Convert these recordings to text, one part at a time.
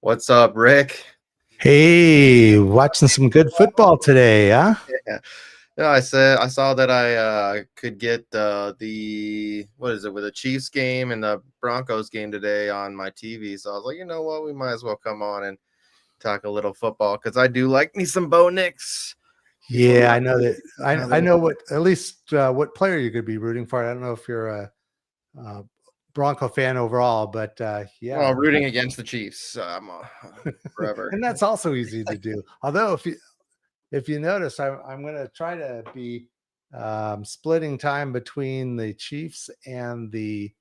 What's up, Rick? Hey, watching some good football today, huh? Yeah. I saw that I could get the what is it with the Chiefs game and the Broncos game today on my TV. So I was like, you know what, we might as well come on and talk a little football because I do like me some Bo Nix. Yeah, I know that. I know what what player you could be rooting for. I don't know if you're a Bronco fan overall, but yeah. Well, rooting against the Chiefs forever. And that's also easy to do. Although if you notice, I'm going to try to be splitting time between the Chiefs and the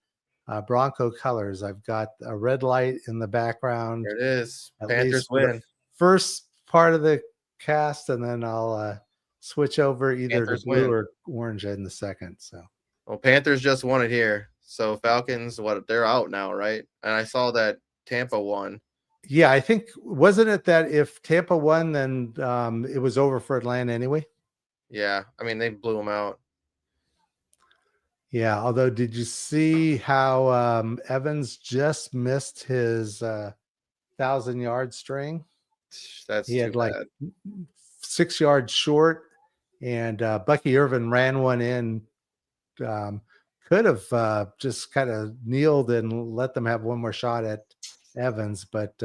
Bronco colors. I've got a red light in the background. There it is. Panthers win. First part of the cast, and then I'll switch over either Panthers to blue win. or orange in the second. So, well, Panthers just won it here. So Falcons, they're out now, right? And I saw that Tampa won. Yeah, I think wasn't it that if Tampa won, then it was over for Atlanta anyway? Yeah, I mean they blew them out. Yeah, although did you see how Evans just missed his 1,000-yard string? He had too like bad. 6 yards short, and Bucky Irvin ran one in. Could have just kind of kneeled and let them have one more shot at Evans, but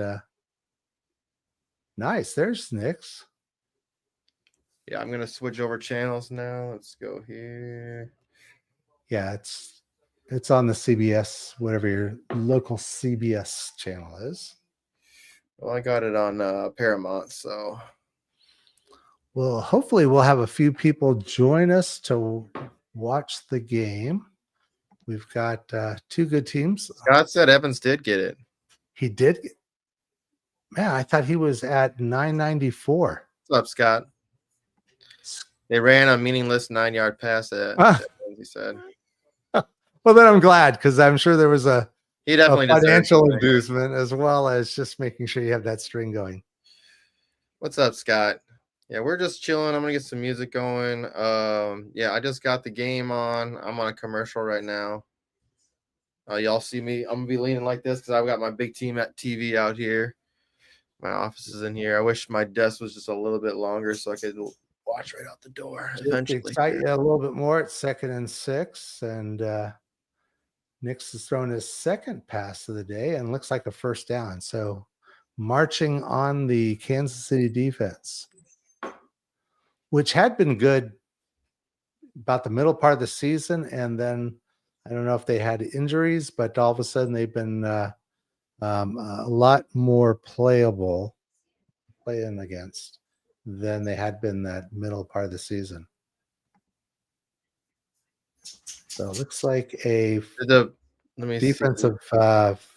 nice. There's Nix. Yeah, I'm gonna switch over channels now. Let's go here. Yeah, it's on the CBS, whatever your local CBS channel is. Well, I got it on Paramount, so. Well, hopefully we'll have a few people join us to watch the game. We've got two good teams. Scott said Evans did get it. He did. Man, I thought he was at 994. What's up, Scott? They ran a meaningless 9-yard pass at he said. Well, then I'm glad because I'm sure there was a financial deserved inducement as well as just making sure you have that string going. What's up, Scott? Yeah, we're just chilling. I'm gonna get some music going. Yeah, I just got the game on. I'm on a commercial right now. Y'all see me? I'm gonna be leaning like this because I've got my big team at TV out here. My office is in here. I wish my desk was just a little bit longer so I could watch right out the door. Eventually, excite you a little bit more. It's 2nd and 6, and Nix has thrown his second pass of the day and looks like a first down. So, marching on the Kansas City defense, which had been good about the middle part of the season, and then I don't know if they had injuries, but all of a sudden they've been a lot more playing against than they had been that middle part of the season. So it looks like a defensive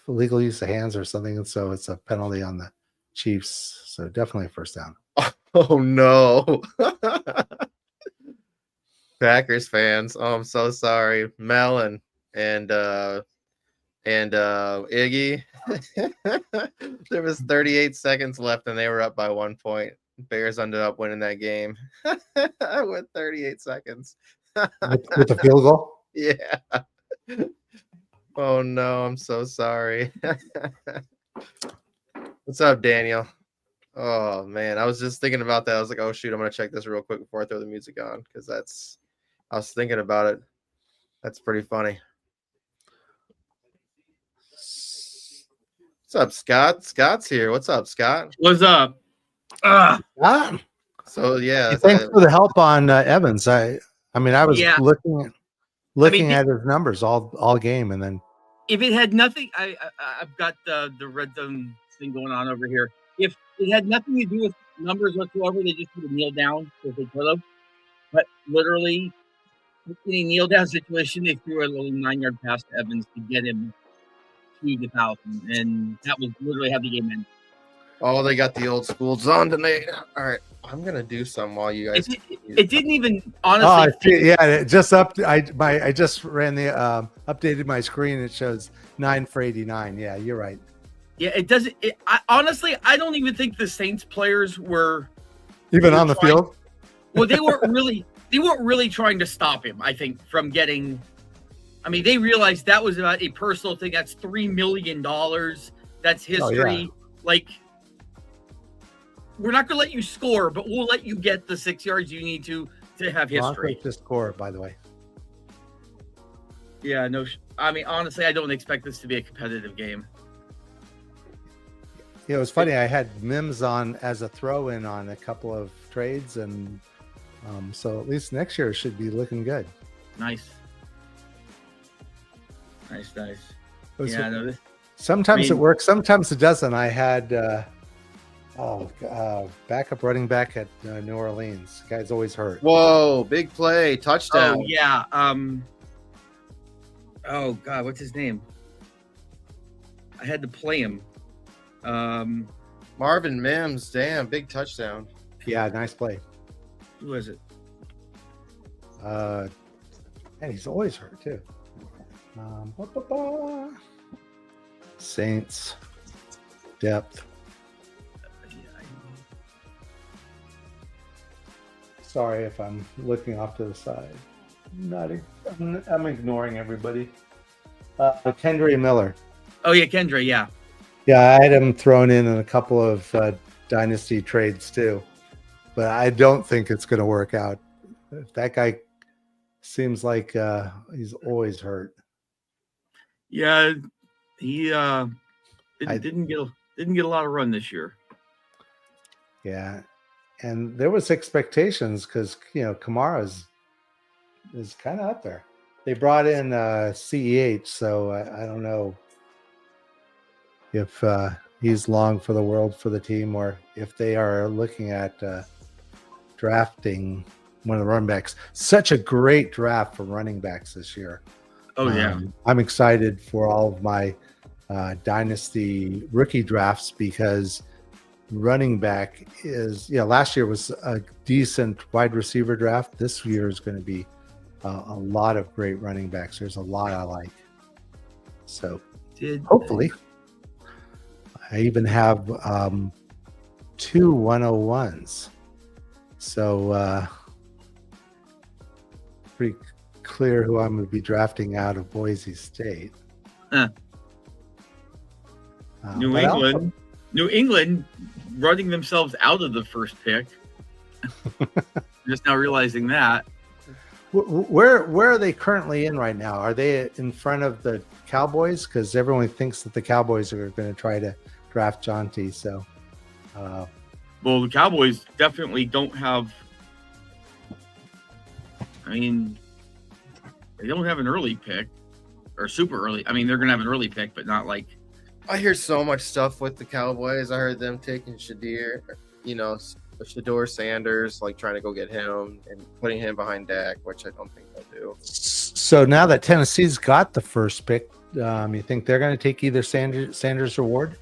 legal use of hands or something, and so it's a penalty on the Chiefs. So definitely a first down. Oh no. Packers fans. Oh, I'm so sorry. Mel and Iggy. There was 38 seconds left and they were up by 1 point. Bears ended up winning that game with 38 seconds. with the field goal? Yeah. Oh no, I'm so sorry. What's up, Daniel? Oh man, I was just thinking about that. I was like, oh shoot, I'm gonna check this real quick before I throw the music on because I was thinking about it. That's pretty funny. What's up, Scott? Scott's here. What's up, Scott? What's up? So yeah, thanks for the help on Evans. I mean, I was looking at his numbers all game, and then if it had nothing, I've got the red zone thing going on over here. If it had nothing to do with numbers whatsoever, they just would have kneeled down because they could have. But literally, in a kneel down situation, they threw a little 9-yard pass to Evans to get him to the 1,000, and that was literally how the game ended. Oh, they got the old school zone tonight. All right, I'm gonna do some while you guys. It didn't even honestly. It just I just ran the updated my screen. It shows 9 for 89. Yeah, you're right. Yeah, it doesn't. Honestly, I don't even think the Saints players were even on the field. Well, they weren't really. they weren't really trying to stop him, I think, from getting. I mean, they realized that was about a personal thing. That's $3 million. That's history. Like, we're not going to let you score, but we'll let you get the 6 yards you need to have history. Broncos to score, by the way. Yeah, no. I mean, honestly, I don't expect this to be a competitive game. Yeah, it was funny. I had Mims on as a throw-in on a couple of trades, and so at least next year should be looking good. Nice. Yeah, no, sometimes it works, sometimes it doesn't. I had backup running back at New Orleans. Guy's always hurt. Whoa, big play, touchdown. Oh yeah. Oh God, what's his name? I had to play him. Marvin Mims, damn, big touchdown. Yeah, nice play. Who is it? And he's always hurt too. Saints depth. Sorry if I'm looking off to the side. I'm ignoring everybody. Kendra Miller. Oh yeah, Kendra. Yeah. Yeah, I had him thrown in a couple of dynasty trades too, but I don't think it's going to work out. That guy seems like he's always hurt. Yeah, he didn't get a lot of run this year. Yeah, and there was expectations because Kamara is kind of up there. They brought in CEH, so I don't know if he's long for the world for the team or if they are looking at drafting one of the running backs. Such a great draft for running backs this year. Oh yeah, I'm excited for all of my dynasty rookie drafts because running back is last year was a decent wide receiver draft. This year is going to be a lot of great running backs. There's a lot I like. So hopefully I even have 2 101s. So pretty clear who I'm going to be drafting out of Boise State. New England running themselves out of the first pick. Just now realizing that. Where are they currently in right now? Are they in front of the Cowboys? Because everyone thinks that the Cowboys are going to try to draft Jonty. So, well, the Cowboys definitely don't have. I mean, they don't have an early pick or super early. I mean, they're going to have an early pick, but not like. I hear so much stuff with the Cowboys. I heard them taking Shedeur Sanders, like trying to go get him and putting him behind Dak, which I don't think they'll do. So now that Tennessee's got the first pick, you think they're going to take either Sanders or Ward?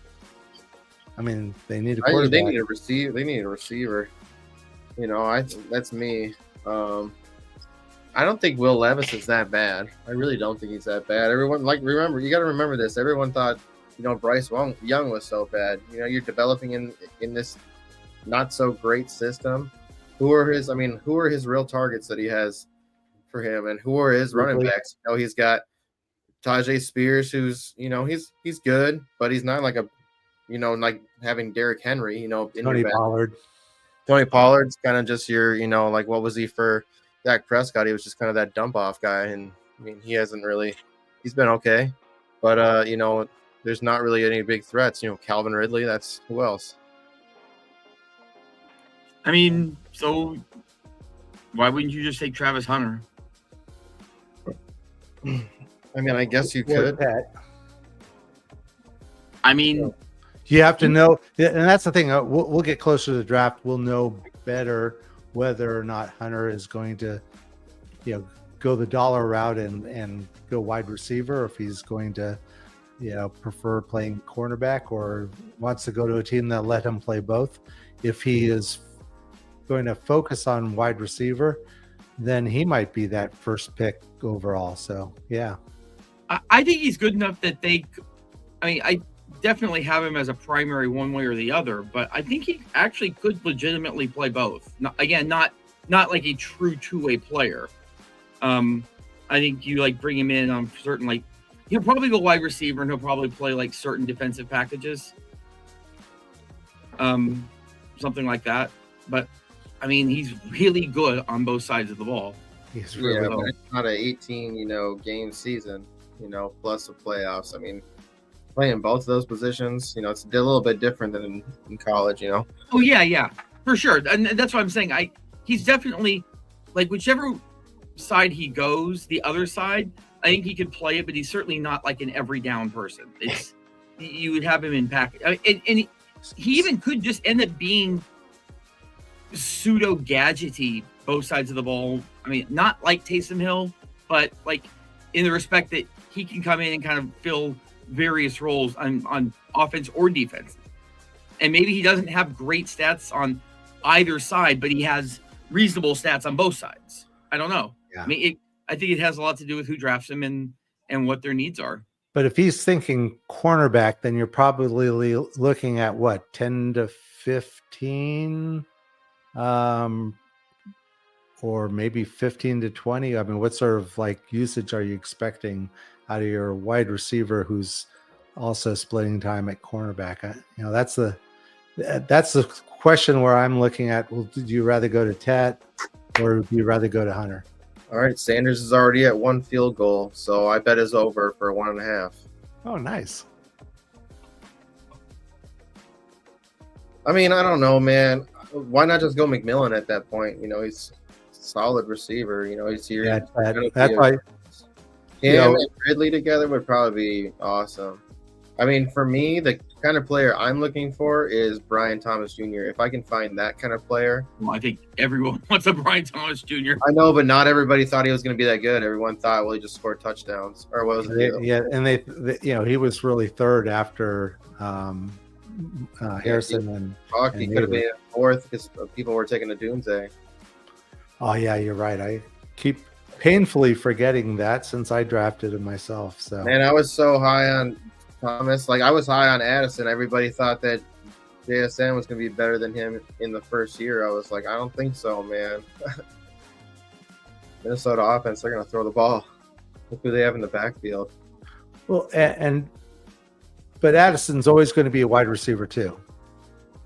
I mean, they need a quarterback. They need a receiver. They need a receiver. That's me. I don't think Will Levis is that bad. I really don't think he's that bad. Everyone you got to remember this. Everyone thought, Bryce Young was so bad. You're developing in this not so great system. Who are his real targets that he has for him, and who are his running backs? He's got Tajay Spears, who's he's good, but he's not like like having Derrick Henry. Tony Pollard. Tony Pollard's kind of just your like what was he for Dak Prescott? He was just kind of that dump off guy, and I mean he's been okay, but there's not really any big threats. Calvin Ridley. That's who else. I mean, so why wouldn't you just take Travis Hunter? I mean, I guess you could. I mean, you have to know, and that's the thing. We'll get closer to the draft. We'll know better whether or not Hunter is going to, go the dollar route and go wide receiver, or if he's going to, prefer playing cornerback or wants to go to a team that let him play both. If he is going to focus on wide receiver, then he might be that first pick overall. So, yeah. I think he's good enough that I definitely have him as a primary one way or the other, but I think he actually could legitimately play both. Not not like a true two-way player. I think you like bring him in on certain, like, he'll probably go wide receiver and he'll probably play like certain defensive packages, something like that. But I mean, he's really good on both sides of the ball. He's really but good. it's not an 18, game season, plus the playoffs. I mean, playing both of those positions, it's a little bit different than in college, Oh yeah, for sure. And that's what I'm saying. He's definitely, like, whichever side he goes, the other side, I think he could play it, but he's certainly not like an every down person. It's you would have him in package, and he even could just end up being pseudo gadgety both sides of the ball. I mean, not like Taysom Hill, but like in the respect that he can come in and kind of fill various roles on offense or defense. And maybe he doesn't have great stats on either side, but he has reasonable stats on both sides. I don't know. Yeah. I mean, I think it has a lot to do with who drafts him and what their needs are. But if he's thinking cornerback, then you're probably looking at what, 10 to 15, or maybe 15 to 20. I mean, what sort of like usage are you expecting out of your wide receiver who's also splitting time at cornerback? That's the question where I'm looking at. Well, do you rather go to Tet or do you rather go to Hunter? All right, Sanders is already at 1 field goal, so I bet is over for 1.5. Oh, nice. I mean, I don't know, man. Why not just go McMillan at that point? He's a solid receiver. He's here. Yeah, that's why. Him and Ridley together would probably be awesome. I mean, for me, the kind of player I'm looking for is Brian Thomas Jr. If I can find that kind of player. Well, I think everyone wants a Brian Thomas Jr. I know, but not everybody thought he was going to be that good. Everyone thought, well, he just scored touchdowns. Or what was it? Yeah, and they he was really third after Harrison and he could have been fourth because people were taking the doomsday. Oh, yeah, you're right. I keep painfully forgetting that since I drafted him myself. So, man, I was so high on Thomas. Like, I was high on Addison. Everybody thought that JSN was going to be better than him in the first year. I was like, I don't think so, man. Minnesota offense, they're going to throw the ball. Look who they have in the backfield. Well, but Addison's always going to be a wide receiver too.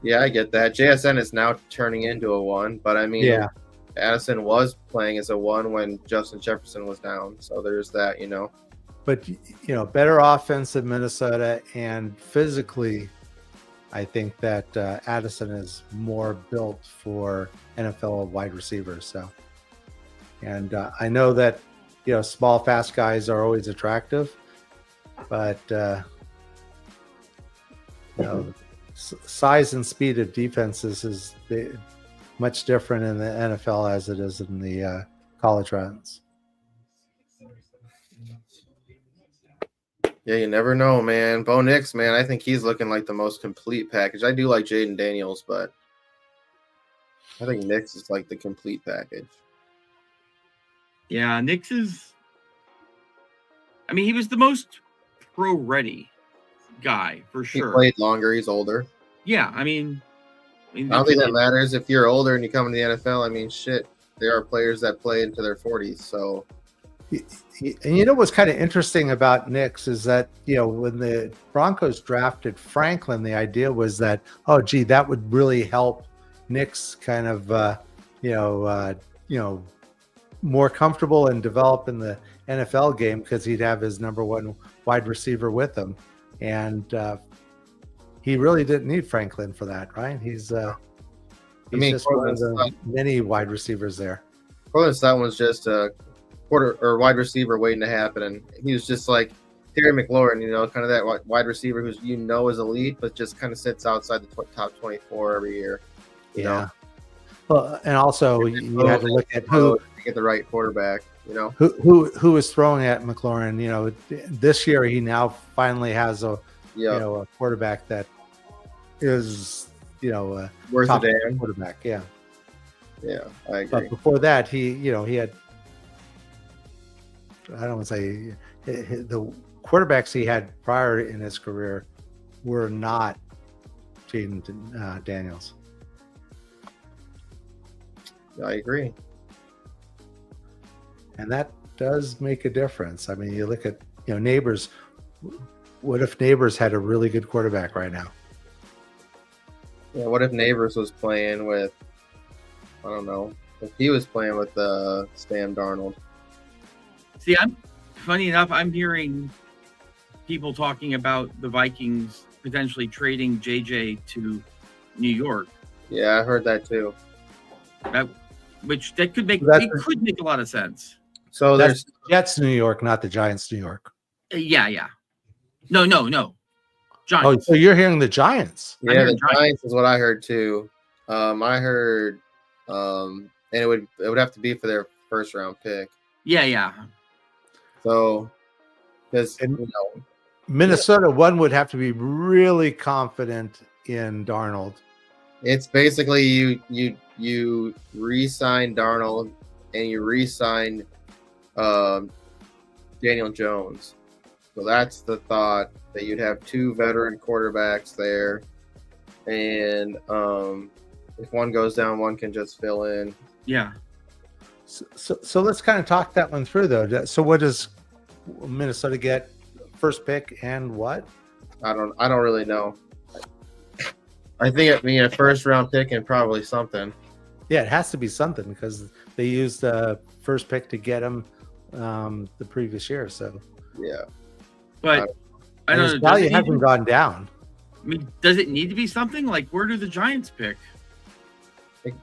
Yeah, I get that. JSN is now turning into a 1, but I mean, yeah, Addison was playing as a 1 when Justin Jefferson was down. So there's that, But, better offense in Minnesota, and physically, I think that Addison is more built for NFL wide receivers. So, and I know that, small, fast guys are always attractive, but, size and speed of defenses is much different in the NFL as it is in the college rounds. Yeah, you never know, man. Bo Nix, man, I think he's looking like the most complete package. I do like Jaden Daniels, but I think Nix is like the complete package. Yeah, Nix is. I mean, he was the most pro-ready guy for sure. He played longer. He's older. Yeah, I mean I don't think that matters. If you're older and you come into the NFL, I mean, shit, there are players that play into their 40s. So, and what's kind of interesting about Nix is that, when the Broncos drafted Franklin, the idea was that, oh, gee, that would really help Nix kind of, more comfortable and develop in the NFL game because he'd have his number 1 wide receiver with him. And he really didn't need Franklin for that, right? He's just one of the many wide receivers there. Cortland Sutton was just a quarter or wide receiver waiting to happen, and he was just like Terry McLaurin, kind of that wide receiver who's is elite, but just kind of sits outside the top 24 every year. You know? Well, and also you had to look at who to get the right quarterback. Who was throwing at McLaurin. This year he now finally has a quarterback that is worth a damn quarterback. Yeah, I agree. But before that, he had, I don't want to say the quarterbacks he had prior in his career were not Jaden Daniels. I agree. And that does make a difference. I mean, you look at, Neighbors. What if Neighbors had a really good quarterback right now? Yeah, what if Neighbors was playing with, I don't know, if he was playing with Sam Darnold? See, funny enough, I'm hearing people talking about the Vikings potentially trading JJ to New York. Yeah, I heard that too. That could make a lot of sense. So That's Jets New York, not the Giants New York. Yeah. No. Oh, Giants. so you're hearing the Giants? Yeah, the Giants is what I heard too. I heard, and it would have to be for their first round pick. Yeah. So, because Minnesota, one would have to be really confident in Darnold. It's basically you re-sign Darnold and you re-sign Daniel Jones. So that's the thought, that you'd have two veteran quarterbacks there, and if one goes down, one can just fill in. Yeah. So let's kind of talk that one through, though. So what does Minnesota get? First pick and what? I don't really know. I think it being a first round pick and probably something. Yeah, it has to be something because they used the first pick to get him the previous year. So yeah, but I don't know. His value hasn't gone down. I mean, does it need to be something? Like, where do the Giants pick?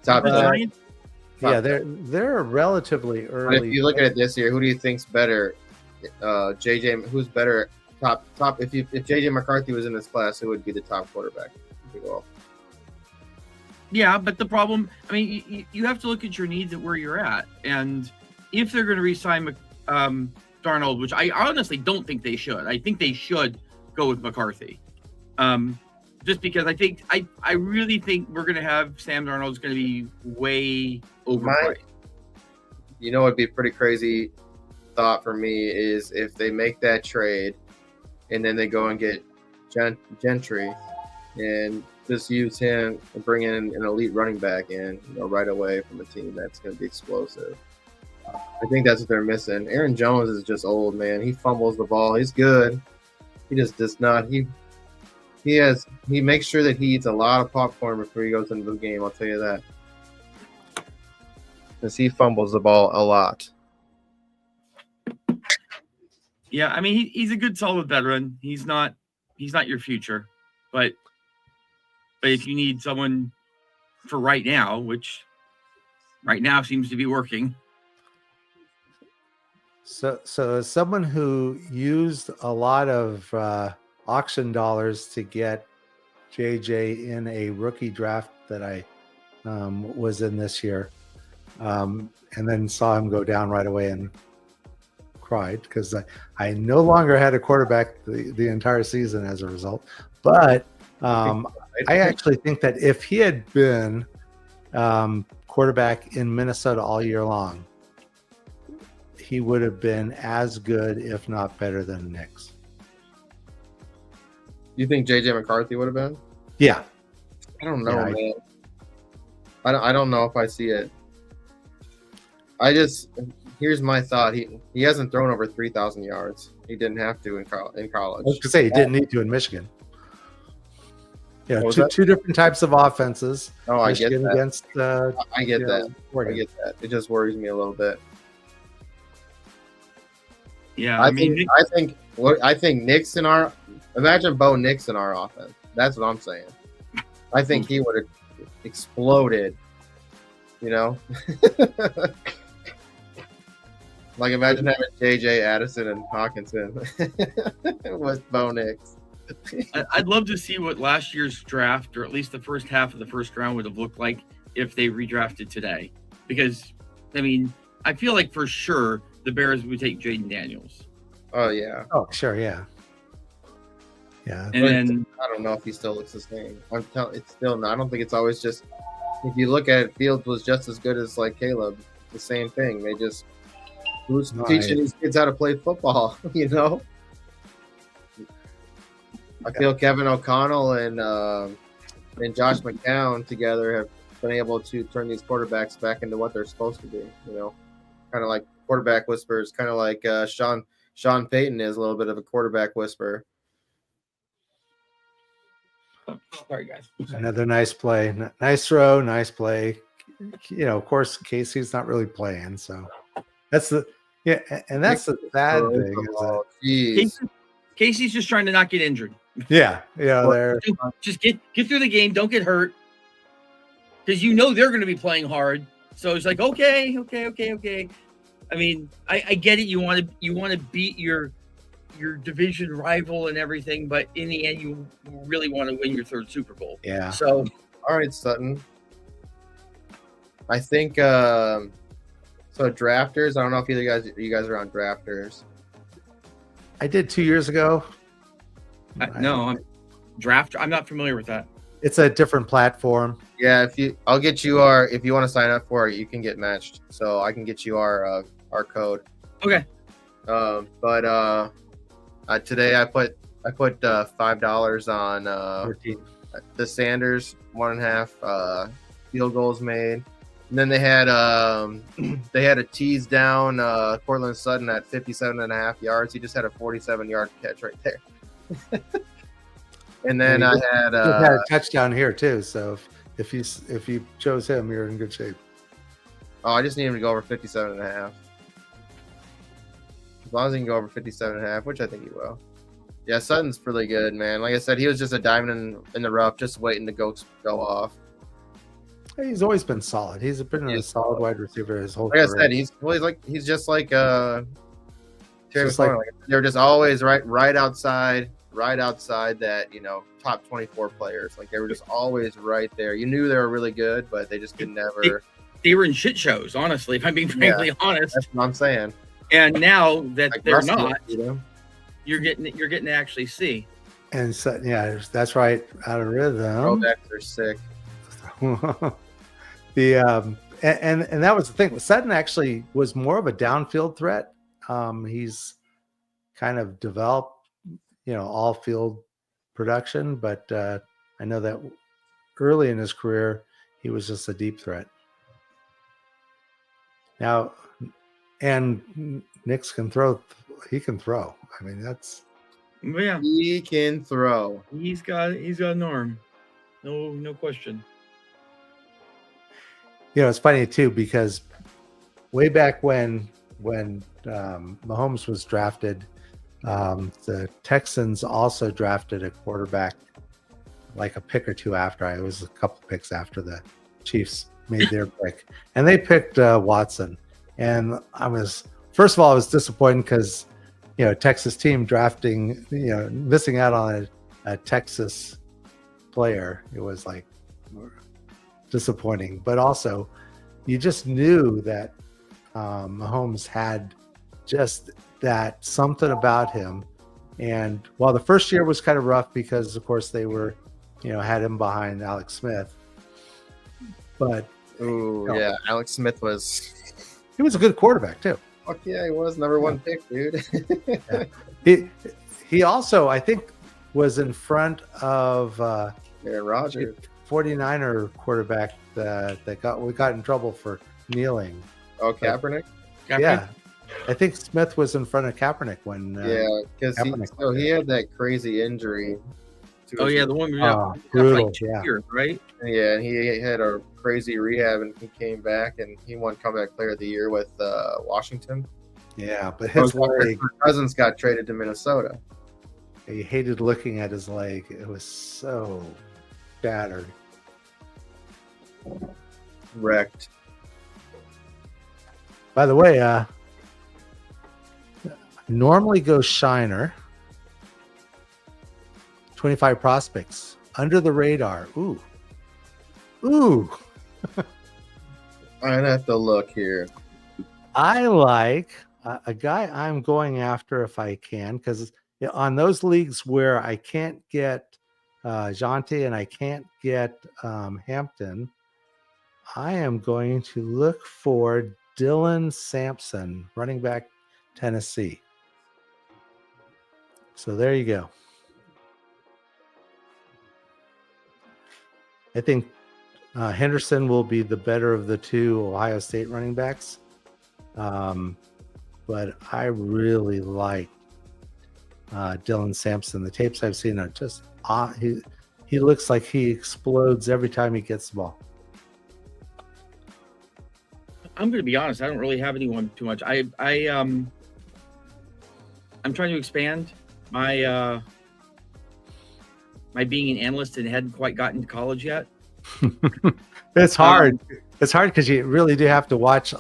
Top the Giants? Yeah, they're relatively early. But if you look at it this year, who do you think's better? JJ, who's better? Top. If JJ McCarthy was in this class, who would be the top quarterback? Yeah, but the problem, I mean, you have to look at your needs at where you're at, and if they're going to re-sign Darnold, which I honestly don't think they should. I think they should go with McCarthy, just because I really think we're going to have Sam Darnold's going to be way overpriced. You know, it'd be a pretty crazy thought for me is if they make that trade, and then they go and get Gentry, and just use him and bring in an elite running back in, right away from a team that's going to be explosive. I think that's what they're missing. Aaron Jones is just old, man. He fumbles the ball. He's good. He just does not. He makes sure that he eats a lot of popcorn before he goes into the game. I'll tell you that, because he fumbles the ball a lot. Yeah, I mean, he's a good, solid veteran. He's not your future, but if you need someone for right now, which right now seems to be working. So as someone who used a lot of auction dollars to get JJ in a rookie draft that I was in this year, and then saw him go down right away and cried because I no longer had a quarterback the entire season as a result. But I actually think that if he had been quarterback in Minnesota all year long, he would have been as good, if not better, than Nix. You think JJ McCarthy would have been? Yeah. I don't know, man. I don't know if I see it. Here's my thought. He hasn't thrown over 3,000 yards. He didn't have to in college. I was going to say he didn't need to in Michigan. Yeah, two different types of offenses. Oh, I Michigan get that. Against, I get that. Oregon. I get that. It just worries me a little bit. Yeah, I think Nix in our imagine Bo Nix in our offense. That's what I'm saying. I think he would have exploded. Like imagine having JJ, Addison, and Hawkinson with Bo Nix. I'd love to see what last year's draft, or at least the first half of the first round, would have looked like if they redrafted today. Because, I mean, I feel like for sure the Bears would take Jaden Daniels. Oh, yeah. Oh, sure, yeah. Yeah. And then I don't know if he still looks the same. It's still not. I don't think it's always just. If you look at it, Fields was just as good as like Caleb. The same thing. They just who's teaching these kids how to play football. I feel Kevin O'Connell and Josh McCown together been able to turn these quarterbacks back into what they're supposed to be. Kind of like quarterback whispers, kind of like Sean Payton is a little bit of a quarterback whisperer. Sorry, guys. Another nice play. Nice throw, nice play. Of course, Casey's not really playing, so that's the and that's the sad thing is that Casey's just trying to not get injured. Yeah, they're just get through the game, don't get hurt, because they're going to be playing hard. So it's like okay. I mean, I get it. You want to beat your division rival and everything, but in the end, you really want to win your third Super Bowl. Yeah. So, all right, Sutton. I think so. Drafters. I don't know if you guys are on Drafters. I did 2 years ago. No, I'm not familiar with that. It's a different platform. Yeah, I'll get you if you want to sign up for it, you can get matched. So I can get you our code. Okay. But today I put $5 on the Sanders 1.5 field goals made, and then they had a tease down Cortland Sutton at 57.5 yards. He just had a 47-yard catch right there. And then I had a touchdown here too. So if you chose him, you're in good shape. Oh, I just need him to go over 57.5. As long as he can go over 57.5, which I think he will. Yeah, Sutton's pretty good, man. Like I said, he was just a diamond in the rough, just waiting to go off. He's always been solid. He's been a solid wide receiver his whole career. Like I said, he's just like Terry McLaurin. They're just always right outside that top 24 players. Like they were just always right there. You knew they were really good, but they just could never. They were in shit shows, honestly. If I'm being frankly honest, that's what I'm saying. And now that like they're not, you're getting to actually see. And so, that's right, out of rhythm. Throwbacks are sick. And that was the thing. Sutton actually was more of a downfield threat. He's kind of developed, all field production, but I know that early in his career he was just a deep threat. Now, and Nix can throw. He can throw. I mean, that's. Yeah, he can throw. He's got an arm. No question. It's funny too because way back when Mahomes was drafted, the Texans also drafted a quarterback like a pick or two after. It was a couple picks after the Chiefs made their pick, and they picked Watson. And first of all, I was disappointed because Texas team drafting, missing out on a Texas player. It was like disappointing, but also you just knew that Mahomes had just that something about him. And while the first year was kind of rough because of course they were, had him behind Alex Smith, but yeah, Alex Smith he was a good quarterback too. Fuck yeah, he was number one pick, dude. He also, I think, was in front of Aaron Rodgers, 49er quarterback that we got in trouble for kneeling. Oh, Kaepernick? Yeah, I think Smith was in front of Kaepernick when. Because he had that crazy injury. The one brutal, like 2 years, right? Yeah, and he had a crazy rehab and he came back and he won comeback player of the year with Washington. Yeah, but his leg. Cousins got traded to Minnesota. He hated looking at his leg. It was so battered. Wrecked. By the way, normally goes Shiner. 25 prospects under the radar. Ooh. I'd have to look here. I like a guy I'm going after if I can, because on those leagues where I can't get Jonte and I can't get Hampton, I am going to look for Dylan Sampson, running back, Tennessee. So there you go. I think Henderson will be the better of the two Ohio State running backs. But I really like Dylan Sampson. The tapes I've seen are just he looks like he explodes every time he gets the ball. I'm going to be honest. I don't really have anyone too much. I'm trying to expand my my being an analyst and hadn't quite gotten to college yet. It's hard. It's hard because you really do have to watch,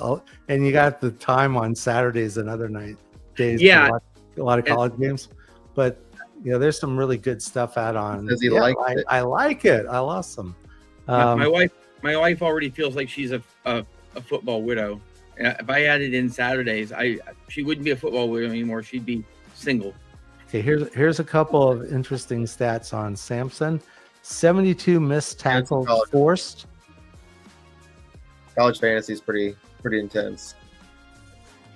and you got the time on Saturdays and other days to watch a lot of college games. But there's some really good stuff out on. Does he like it? I like it. I love them. My wife already feels like she's a football widow. If I added in Saturdays, she wouldn't be a football widow anymore. She'd be single. Okay, here's a couple of interesting stats on Sampson. 72 missed tackles forced. College fantasy is pretty intense.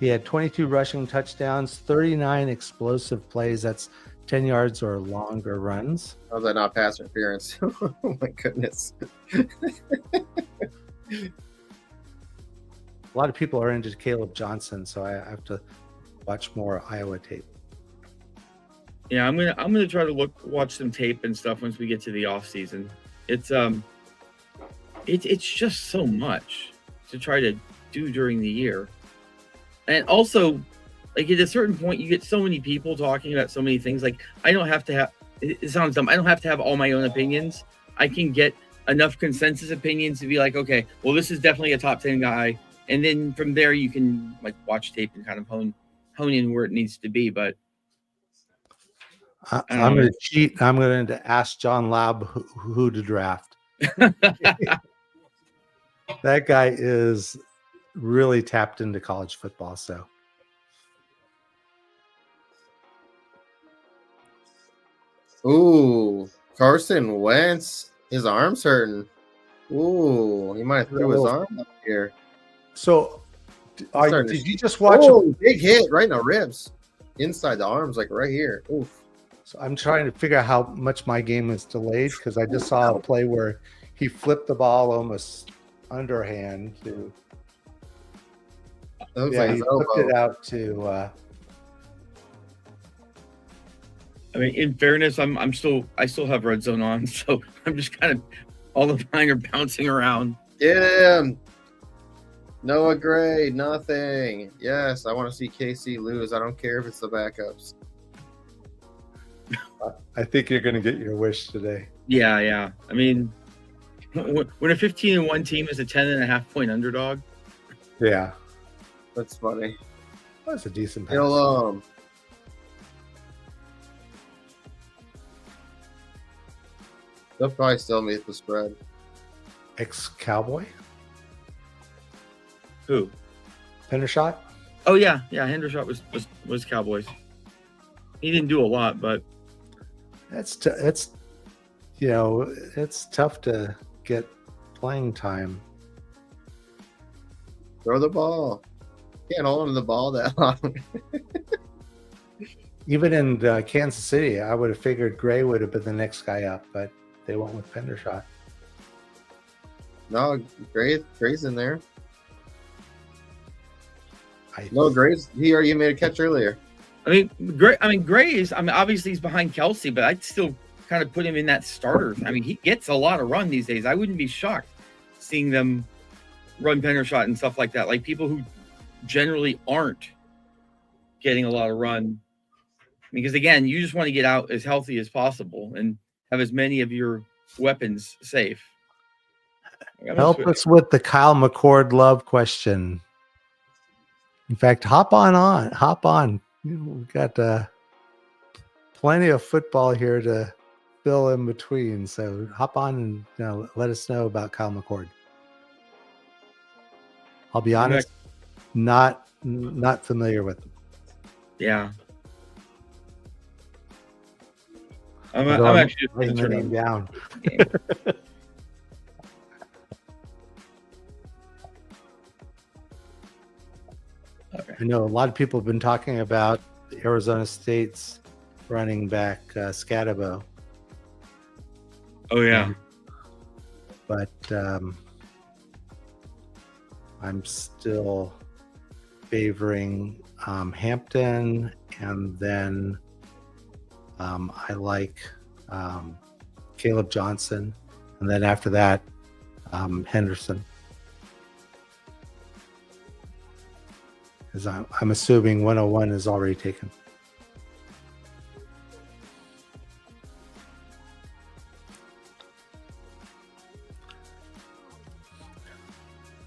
He had 22 rushing touchdowns, 39 explosive plays. That's 10 yards or longer runs. How's that not pass interference? Oh my goodness. A lot of people are into Caleb Johnson, so I have to watch more Iowa tape. Yeah, I'm gonna try to watch some tape and stuff once we get to the off season. It's just so much to try to do during the year, and also, like at a certain point, you get so many people talking about so many things. Like I don't have to have. It sounds dumb. I don't have to have all my own opinions. I can get enough consensus opinions to be like, okay, well, this is definitely a top 10 guy, and then from there you can like watch tape and kind of hone in where it needs to be. But I'm going to cheat. I'm going to ask John Laub who to draft. That guy is really tapped into college football. So, ooh, Carson Wentz, his arm's hurting. Ooh, he might have threw his arm up here. So, did you just watch a big hit right in the ribs, inside the arms, like right here? Oof. So I'm trying to figure out how much my game is delayed because I just saw a play where he flipped the ball almost underhand to. He flipped it out to. I mean, in fairness, I still have red zone on, so I'm just kind of all the mine are bouncing around. Get him. Noah Gray, nothing. Yes, I want to see KC lose. I don't care if it's the backups. I think you're going to get your wish today. Yeah. I mean, when a 15-1 team is a 10.5-point underdog. Yeah. That's funny. That's a decent pass. They'll probably still meet the spread. Ex-Cowboy? Who? Hendershot? Oh, yeah. Hendershot was Cowboys. He didn't do a lot, but it's tough to get playing time. Throw the ball. Can't hold on to the ball that long. Even in Kansas City, I would have figured Gray would have been the next guy up, but they went with Hendershot. No, Gray's in there. He already made a catch earlier. Gray is. Obviously he's behind Kelsey, but I'd still kind of put him in that starter. I mean, he gets a lot of run these days. I wouldn't be shocked seeing them run Hendershot and stuff like that. Like people who generally aren't getting a lot of run, because again, you just want to get out as healthy as possible and have as many of your weapons safe. Help us with the Kyle McCord love question. In fact, hop on. We've got plenty of football here to fill in between. So hop on and let us know about Kyle McCord. I'll be honest, not familiar with him. Yeah. I'm actually writing the name down. Okay. I know a lot of people have been talking about Arizona State's running back Scatabo. Oh yeah. but I'm still favoring Hampton, and then I like Caleb Johnson, and then after that, Henderson. Because I'm assuming 101 is already taken.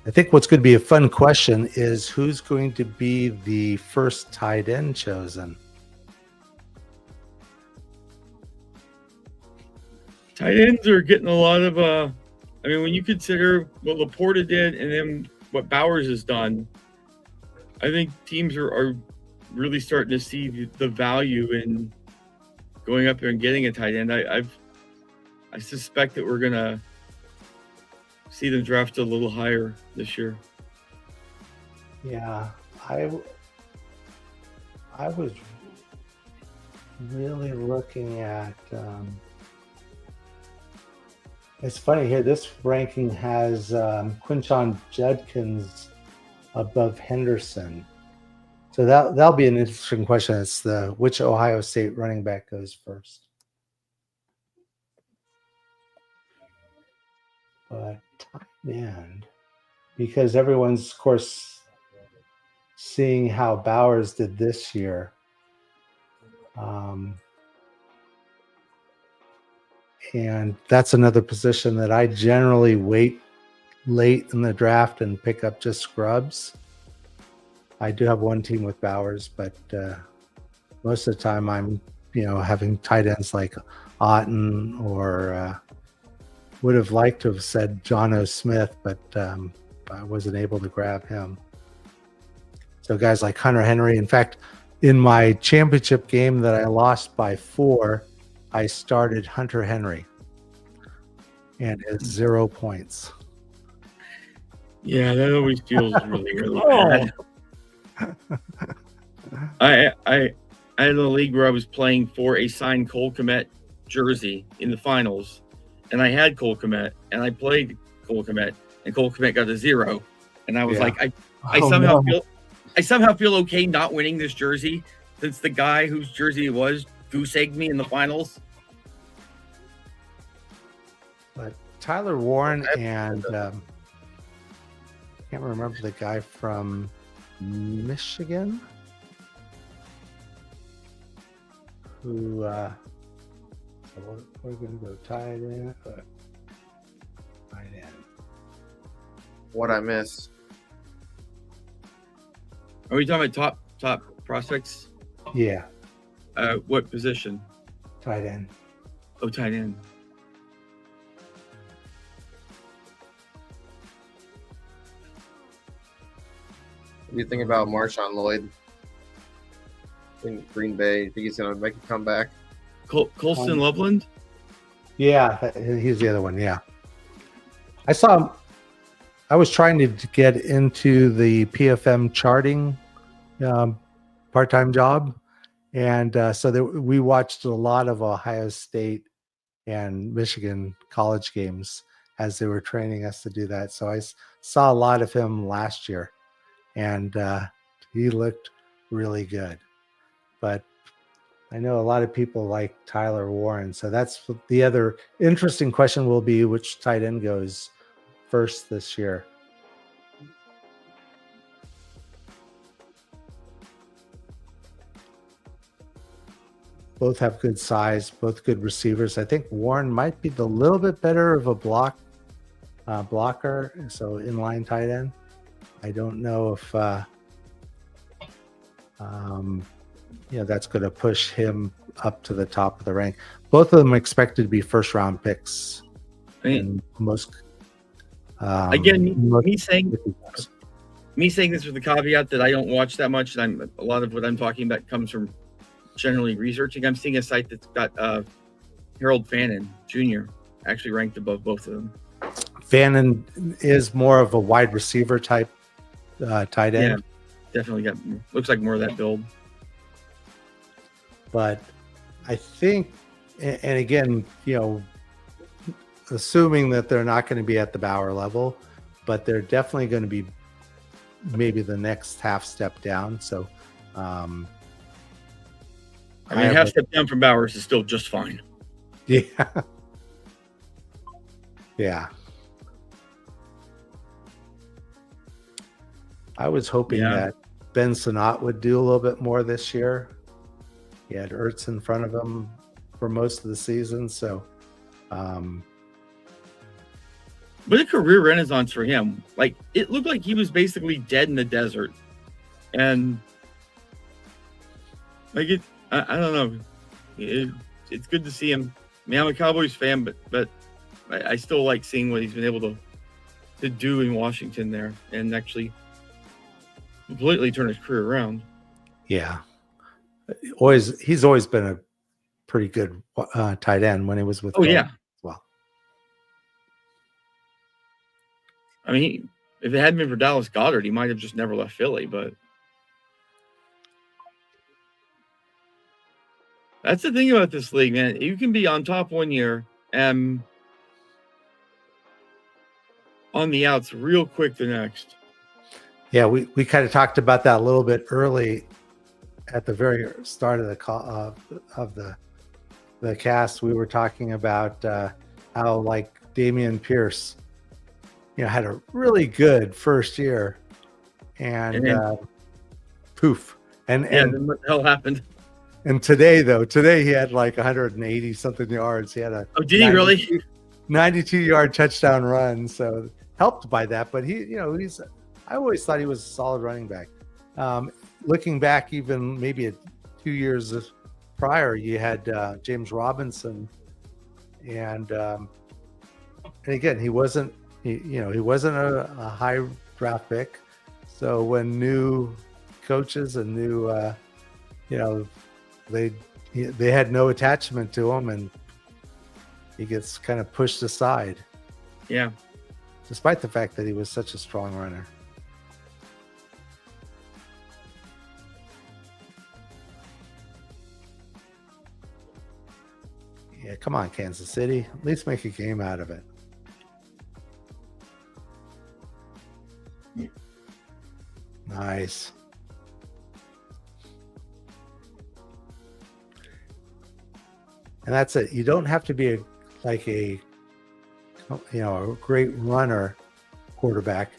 I think what's going to be a fun question is who's going to be the first tight end chosen? Tight ends are getting a lot of I mean, when you consider what Laporta did and then what Bowers has done, I think teams are really starting to see the value in going up there and getting a tight end. I suspect that we're gonna see them draft a little higher this year. Yeah, I was really looking at. It's funny here. This ranking has Quinshon Judkins above Henderson, so that'll be an interesting question. It's which Ohio State running back goes first. But tight end, because everyone's of course seeing how Bowers did this year. And that's another position that I generally wait late in the draft and pick up just scrubs. I do have one team with Bowers, but most of the time I'm, having tight ends like Otten, or would have liked to have said John O. Smith, but I wasn't able to grab him. So guys like Hunter Henry. In fact, in my championship game that I lost by 4, I started Hunter Henry, and it's 0 points. Yeah, that always feels really, really bad. I had a league where I was playing for a signed Cole Kmet jersey in the finals, and I had Cole Kmet, and I played Cole Kmet, and Cole Kmet got a 0, and I was like, I somehow feel okay not winning this jersey, since the guy whose jersey it was goose-egged me in the finals. But Tyler Warren and I can't remember the guy from Michigan who so we're going to go tight end. What I miss? Are we talking about top prospects? Yeah, What position? tight end. Oh, tight end. What do you think about Marshawn Lloyd in Green Bay? Think he's gonna make a comeback? Colston Loveland? Yeah, he's the other one. Yeah, I saw him. I was trying to get into the PFM charting part-time job, and so we watched a lot of Ohio State and Michigan college games as they were training us to do that. So I saw a lot of him last year, and he looked really good. But I know a lot of people like Tyler Warren, so that's the other interesting question will be which tight end goes first this year. Both have good size, both good receivers. I think Warren might be the little bit better of a blocker, so inline tight end. I don't know if that's going to push him up to the top of the rank. Both of them expected to be first-round picks. And most again, me saying this with the caveat that I don't watch that much, and a lot of what I'm talking about comes from generally researching. I'm seeing a site that's got Harold Fannin Jr. actually ranked above both of them. Fannin is more of a wide receiver type tight end. Yeah, definitely looks like more of that build. But I think, and again, assuming that they're not going to be at the Bauer level, but they're definitely going to be maybe the next half step down. So, I mean, half step down from Bowers is still just fine. Yeah. Yeah. I was hoping that Ben Sinnott would do a little bit more this year. He had Ertz in front of him for most of the season. So, but a career renaissance for him. Like, it looked like he was basically dead in the desert. And like I don't know. It's good to see him. I mean, I'm a Cowboys fan, but I still like seeing what he's been able to do in Washington there, and actually completely turn his career around. Yeah, he's always been a pretty good tight end when he was with. Yeah. Well, I mean, if it hadn't been for Dallas Goedert, he might have just never left Philly. But that's the thing about this league, man. You can be on top one year and on the outs real quick the next. Yeah, we kind of talked about that a little bit early at the very start of the cast. We were talking about how like Dameon Pierce, had a really good first year, and poof, and then what the hell happened? And today he had like 180 something yards. He had a did he really 92-yard touchdown run, so helped by that. But I always thought he was a solid running back. Looking back, even maybe 2 years prior, you had James Robinson, and again, he wasn't a high draft pick. So when new coaches and new they had no attachment to him, and he gets kind of pushed aside. Yeah, despite the fact that he was such a strong runner. Yeah, come on, Kansas City. At least make a game out of it. Nice. And that's it. You don't have to be a great runner quarterback,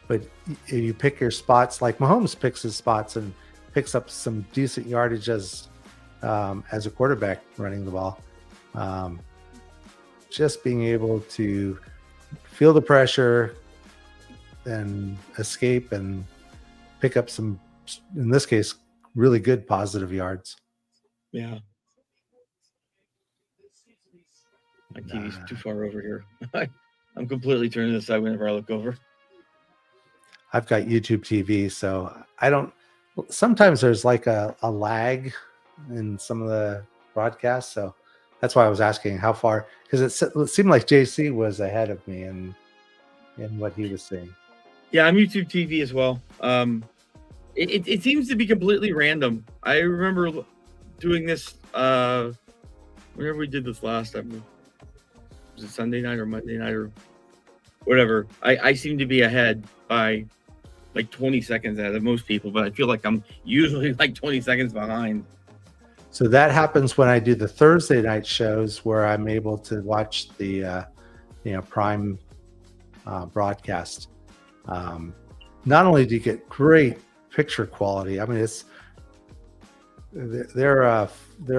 but you pick your spots. Like Mahomes picks his spots and picks up some decent yardage as a quarterback running the ball. Just being able to feel the pressure and escape and pick up some, in this case, really good positive yards. Yeah. My TV's too far over here. I'm completely turning this side whenever I look over. I've got YouTube TV, so I don't. Sometimes there's like a lag in some of the broadcasts, so that's why I was asking how far, because it seemed like JC was ahead of me in what he was saying. Yeah, I'm YouTube TV as well. It seems to be completely random. I remember doing this whenever we did this last time. Was it Sunday night or Monday night or whatever? I seem to be ahead by like 20 seconds ahead of most people, but I feel like I'm usually like 20 seconds behind. So that happens when I do the Thursday night shows, where I'm able to watch the Prime broadcast. Not only do you get great picture quality, I mean, it's their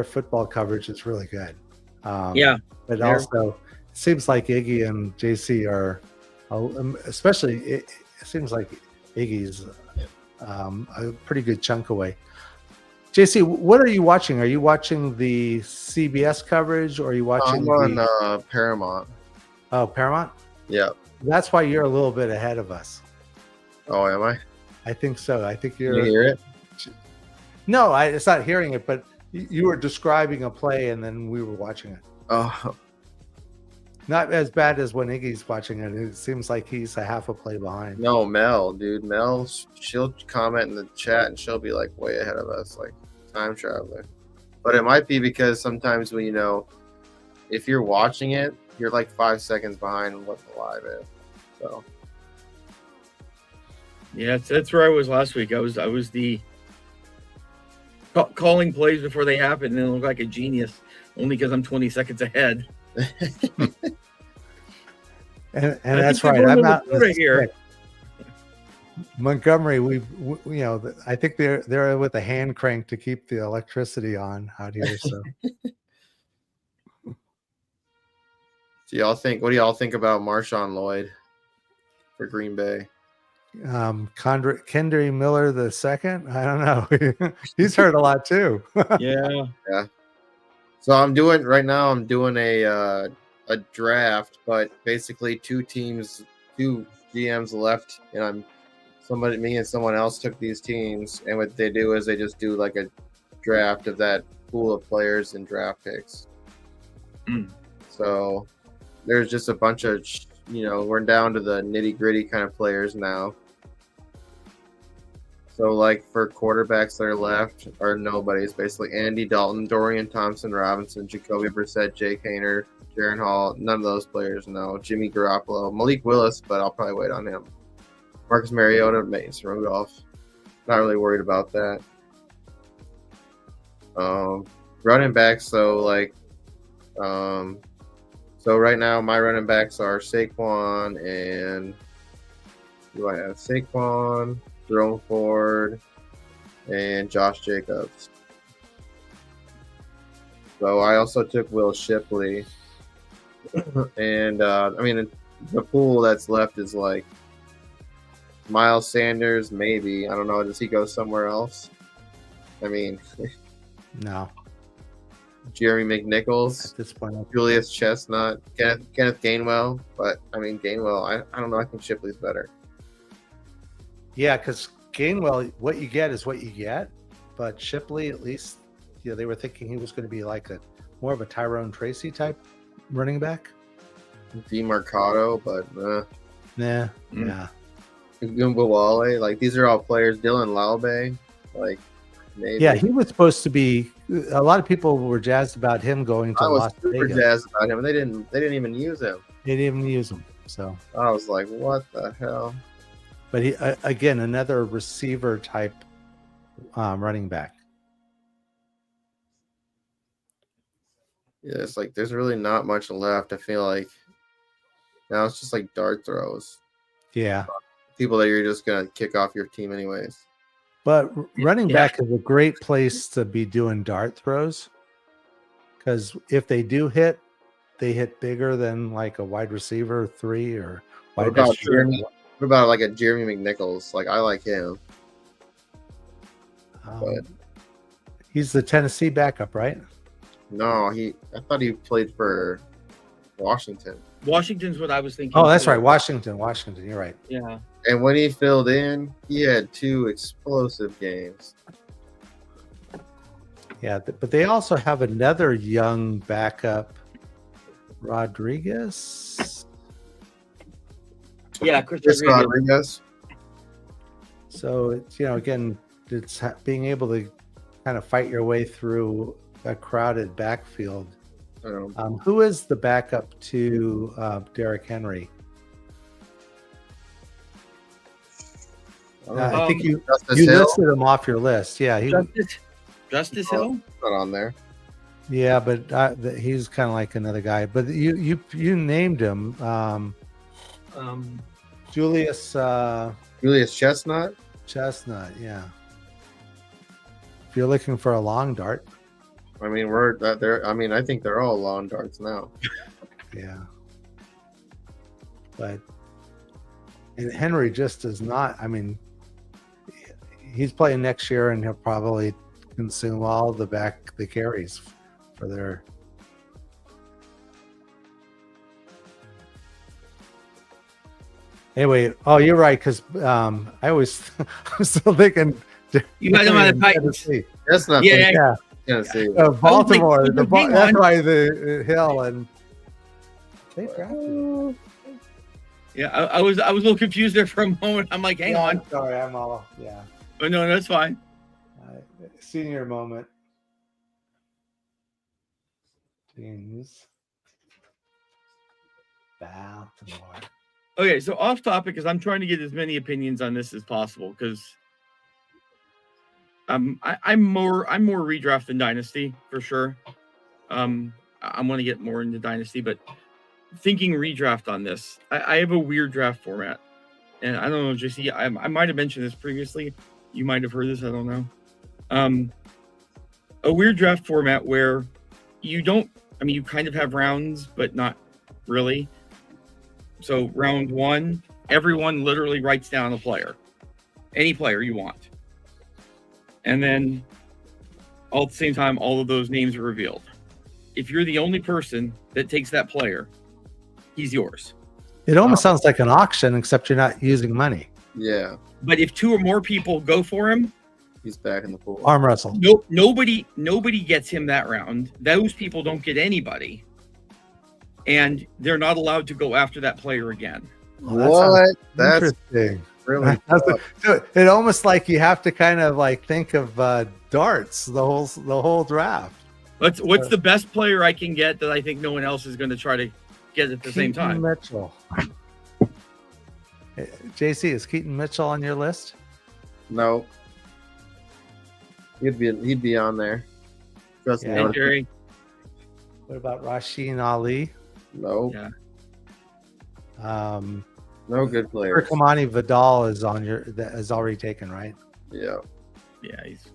football coverage is really good. But also it seems like Iggy and JC are, especially it seems like Iggy's a pretty good chunk away. JC, what are you watching? Are you watching the CBS coverage, or are you watching? I'm on Paramount. Oh, Paramount? Yeah. That's why you're a little bit ahead of us. Oh, am I? I think so. I think You hear it? No, it's not hearing it, but you were describing a play and then we were watching it. Oh. Not as bad as when Iggy's watching it. It seems like he's a half a play behind. No, Mel, dude. Mel, she'll comment in the chat and she'll be like way ahead of us, like time traveler. But it might be because sometimes when if you're watching it, you're like 5 seconds behind what the live is. So Yeah, that's where I was last week. I was the calling plays before they happened, and it looked like a genius only because I'm 20 seconds ahead. And that's right. I'm not right here. Montgomery. I think they're with a hand crank to keep the electricity on out here. So, what do y'all think about Marshawn Lloyd for Green Bay? Kendry Miller the second. I don't know. He's hurt a lot too. Yeah. So I'm doing a draft, but basically two GMs left, and me and someone else took these teams, and what they do is they just do like a draft of that pool of players and draft picks. So there's just a bunch of, we're down to the nitty gritty kind of players now. So like for quarterbacks that are left are nobody's basically Andy Dalton, Dorian Thompson Robinson, Jacoby Brissett, Jake Hayner, Jaron Hall. None of those players, no. Jimmy Garoppolo, Malik Willis, but I'll probably wait on him. Marcus Mariota, Mason Rudolph. Not really worried about that. Running backs, so right now my running backs are Saquon and do I have Saquon, Jerome Ford, and Josh Jacobs. So I also took Will Shipley. And the pool that's left is like Miles Sanders, maybe. I don't know. Does he go somewhere else? No. Jeremy McNichols, At this point, Julius Chestnut, Kenneth Gainwell. But Gainwell, I don't know. I think Shipley's better. Yeah, because Gainwell, what you get is what you get. But Shipley, at least, they were thinking he was going to be like more of a Tyrone Tracy type running back. DeMarcado, but Yeah. Goomba Wale, these are all players. Dylan Laube, maybe. Yeah, he was supposed to be. A lot of people were jazzed about him going to Las Vegas. I was super jazzed about him, and they didn't even use him. They didn't even use him. So I was like, what the hell? But he again, another receiver type running back. Yeah, it's like there's really not much left. I feel like now it's just like dart throws. Yeah. People that you're just gonna kick off your team anyways. But running back is a great place to be doing dart throws, because if they do hit, they hit bigger than like a wide receiver 3 or wide receiver. What about like a Jeremy McNichols? I like him. But he's the Tennessee backup, right? No, I thought he played for Washington. Washington's what I was thinking. Oh, that's right. Washington. You're right. Yeah. And when he filled in, he had 2 explosive games. Yeah, but they also have another young backup, Rodriguez. Yeah, Chris Rodriguez. So it's again, it's being able to kind of fight your way through a crowded backfield. Who is the backup to Derrick Henry? I think you listed him off your list. Yeah, Justice Hill. Not on there. Yeah, but he's kind of like another guy. But you named him. Julius Chestnut. Chestnut, yeah. If you're looking for a long dart, I think they're all long darts now. Yeah, but and Henry just does not. He's playing next year, and he'll probably consume all the carries for their. Anyway, you're right, because I'm still thinking you got him on the Titans. That's not Tennessee. Baltimore. That's why the Hill and they drafted. Yeah, I was a little confused there for a moment. I'm like, hang on. I'm sorry, I'm all Oh, no, that's fine. Senior moment. Teams. Baltimore. Okay, so off topic, because I'm trying to get as many opinions on this as possible, because I'm more redraft than dynasty for sure. I'm going to get more into dynasty, but thinking redraft on this, I have a weird draft format, and I don't know, JC. I might have mentioned this previously. You might have heard this. I don't know. A weird draft format where you don't. I mean, you kind of have rounds, but not really. So round one, everyone literally writes down a player, any player you want, and then all at the same time, all of those names are revealed. If you're the only person that takes that player, he's yours. It almost sounds like an auction, except you're not using money. Yeah, But if two or more people go for him, he's back in the pool. Arm wrestle. nobody gets him that round. Those people don't get anybody, and they're not allowed to go after that player again. What? That's interesting. really So it almost like you have to kind of like think of darts the whole draft. What's the best player I can get that I think no one else is going to try to get at the same time? Mitchell. JC, is Keaton Mitchell on your list? no. He'd be on there. Trust me. Yeah. Hey, Jerry. What about Rasheen Ali? No, Yeah. no good players. Kamani Vidal is is already taken, right? Yeah. Yeah, he's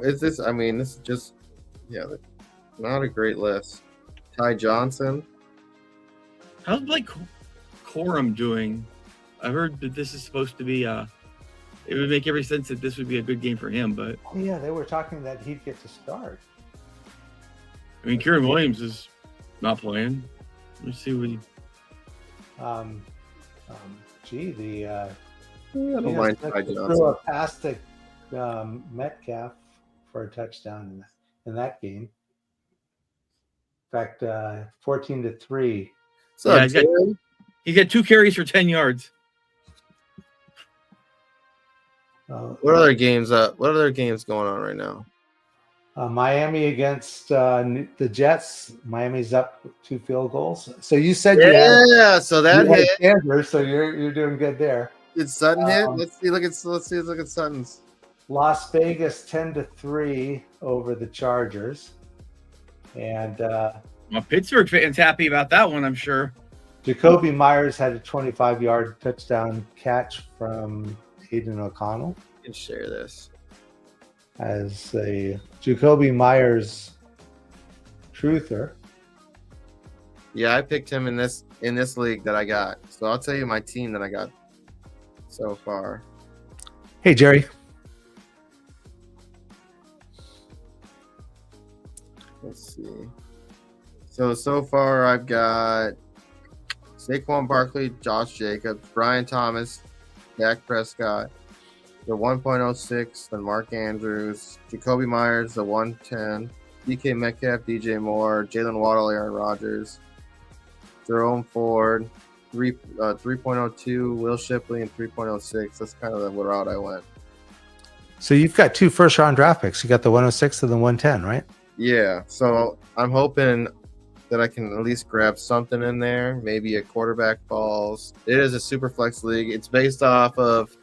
Is this? I mean, this is just not a great list. Ty Johnson. how's Blake Corum doing? I heard that this is supposed to be it would make every sense that this would be a good game for him, but Oh, yeah, they were talking that he'd get to start. I mean, Kieran Williams is not playing. Let's see what he. I don't mind Ty threw Johnson. a pass to Metcalf for a touchdown in that game. In fact, 14-3. So Yeah, he's got 2 carries for 10 yards. what other games? What other games going on right now? Miami against the Jets. Miami's up 2 field goals. So you said you had So that hit. Sanders, so you're doing good there. Did Sutton hit? Let's look at Sutton's. Las Vegas 10-3 over the Chargers, and Well, Pittsburgh fans happy about that one, I'm sure. Jacoby Myers had a 25-yard touchdown catch from Aiden O'Connell You can share this. as a Jacoby Myers truther. Yeah, I picked him in this league that I got. So I'll tell you my team that I got so far. Hey, Jerry. Let's see. So far I've got Saquon Barkley, Josh Jacobs, Brian Thomas, Dak Prescott, the 1.06, then Mark Andrews, Jacoby Myers, the 110, DK Metcalf, DJ Moore, Jalen Waddle, Aaron Rodgers, Jerome Ford, 3.02, Will Shipley, and 3.06. That's kind of the route I went. So you've got 2 first-round draft picks. You got the 106 and the 110, right? Yeah, so I'm hoping that I can at least grab something in there, maybe a quarterback falls. It is a super flex league. It's based off of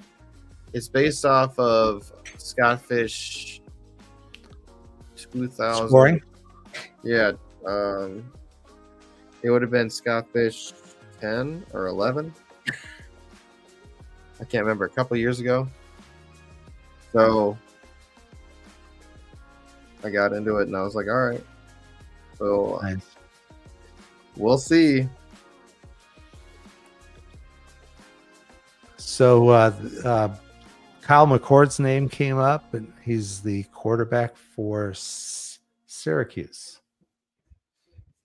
Scott Fish 2000 Scoring. Yeah, it would have been Scott Fish 10 or 11. I can't remember, a couple of years ago. So I got into it and I was like, all right. So Nice. we'll see. So Kyle McCord's name came up, and he's the quarterback for Syracuse.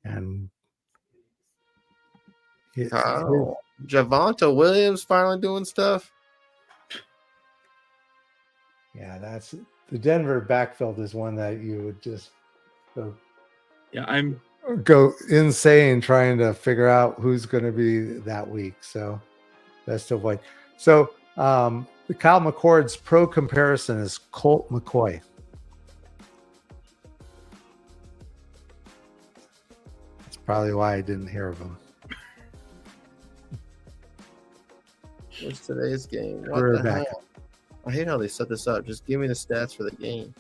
And Javonte Williams finally doing stuff. Yeah, that's the Denver backfield is one that you would just go insane trying to figure out who's going to be that week. So best avoid. So the Kyle McCord's pro comparison is Colt McCoy. That's probably why I didn't hear of him. What's today's game? What We're the back. hell? I hate how they set this up. Just give me the stats for the game.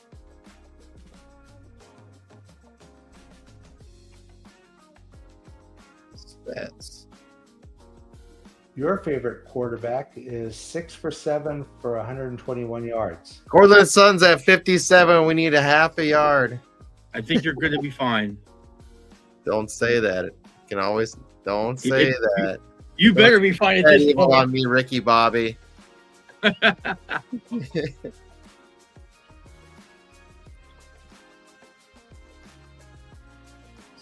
Stats. Your favorite quarterback is 6 for 7 for 121 yards. Cortland Sutton's at 57. We need a half a yard. I think you're going to be fine. Don't say that. You can always don't say that. You better be fine at That this evil point. on me, Ricky Bobby.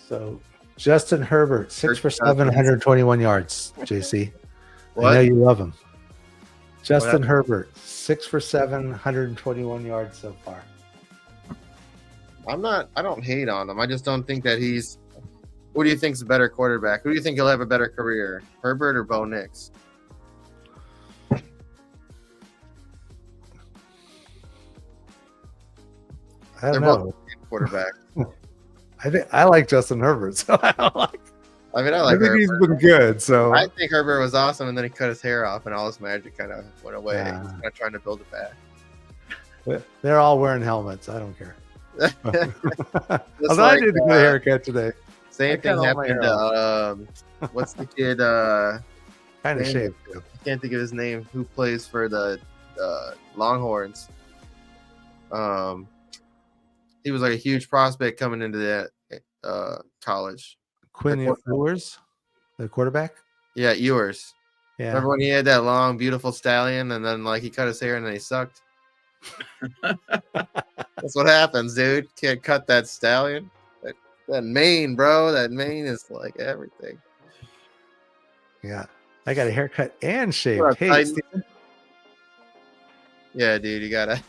So Justin Herbert, 6 for 7, 121 yards. JC, I What? know you love him. Justin happened? Herbert, 6 for 7, 121 yards so far. I don't hate on him. I just don't think that he's. Who do you think's a better quarterback? Who do you think he'll have a better career, Herbert or Bo Nix? I don't They're know. both quarterbacks. I think I like Justin Herbert, so I don't like. I mean, I I like think Herbert. he's been good. So I think Herbert was awesome, and then he cut his hair off, and all his magic kind of went away. Yeah. He's kind of trying to build it back. they're all wearing helmets. I don't care. Just Although I like, did a good haircut today. I Same cut thing all my happened hair to what's the kid? Kind of Damn. shaved too. I can't think of his name. Who plays for the Longhorns? He was like a huge prospect coming into that college. Quinn Ewers, the quarterback. Yeah, Ewers. Yeah. Remember when he had that long, beautiful stallion, and then like he cut his hair and then he sucked? That's what happens, dude. Can't cut that stallion. That mane, bro. That mane is like everything. Yeah. I got a haircut and What shaved. up, Hey, Titan? Steve, Yeah, dude, you gotta.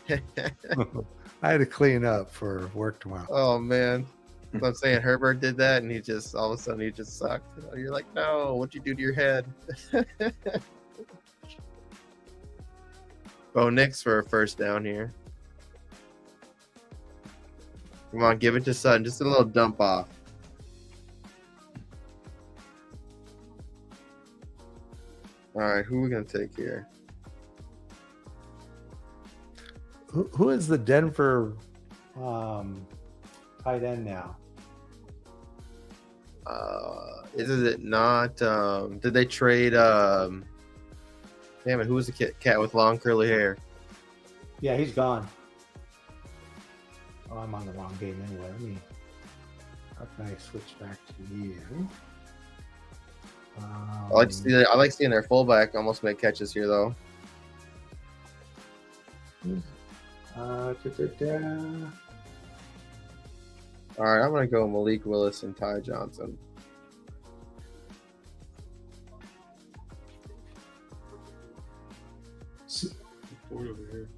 I had to clean up for work tomorrow. Oh man, so I'm saying Herbert did that, and he just all of a sudden he just sucked. You're like, no, what'd you do to your head? Bo Nix for a first down here. Come on, give it to Sutton. Just a little dump off. All right, who are we gonna take here? Who is the Denver tight end now? Is it not? Did they trade? Damn it! Who was the cat with long curly hair? Yeah, he's gone. Oh, I'm on the wrong game anyway. Let me. How can I switch back to you? I like seeing their fullback almost make catches here, though. Da, da, da. All right, I'm gonna go Malik Willis and Ty Johnson.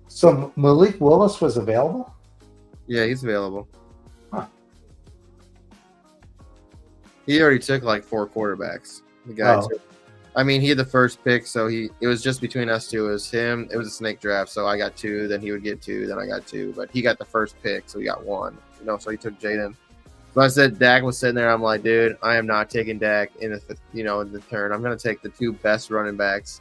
So Malik Willis was available? Yeah, he's available. Huh. He already took like 4 quarterbacks. The guy Oh. took. I mean, he had the first pick, so it was just between us two. It was him. It was a snake draft, so I got 2. Then he would get 2. Then I got 2. But he got the first pick, so he got 1. So he took Jaden. So I said Dak was sitting there. I'm like, dude, I am not taking Dak in the turn. I'm gonna take the 2 best running backs.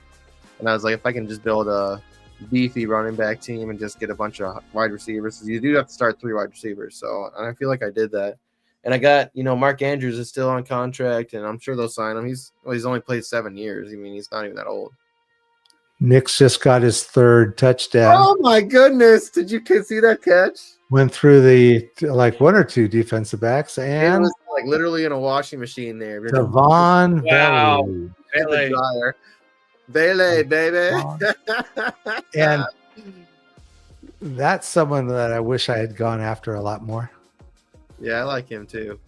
And I was like, if I can just build a beefy running back team and just get a bunch of wide receivers, you do have to start 3 wide receivers. So I feel like I did that. And I got, Mark Andrews is still on contract, and I'm sure they'll sign him. He's only played 7 years. I mean, he's not even that old. Nick's just got his 3rd touchdown. Oh my goodness! Did you see that catch? Went through the 1 or 2 defensive backs It and was like literally in a washing machine there. Devon Wow. Bailey. And the dryer. Bailey, baby. And that's someone that I wish I had gone after a lot more. Yeah, I like him too.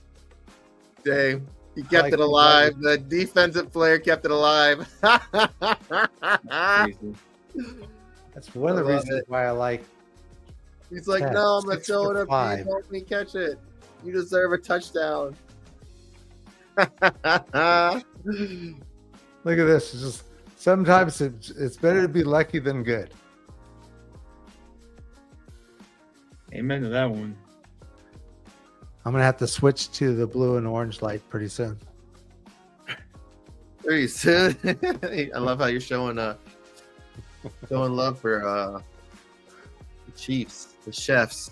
Dang, he kept like it alive. The defensive player kept it alive. Crazy. That's one of the I love reasons it. why I like. He's like, Yeah, no, I'm gonna 6 throw for it up. 5. You help me catch it. You deserve a touchdown. Look at this. It's just sometimes it's better to be lucky than good. Amen to that one. I'm gonna have to switch to the blue and orange light pretty soon. Very soon. I love how you're showing Showing love for the Chiefs, the chefs.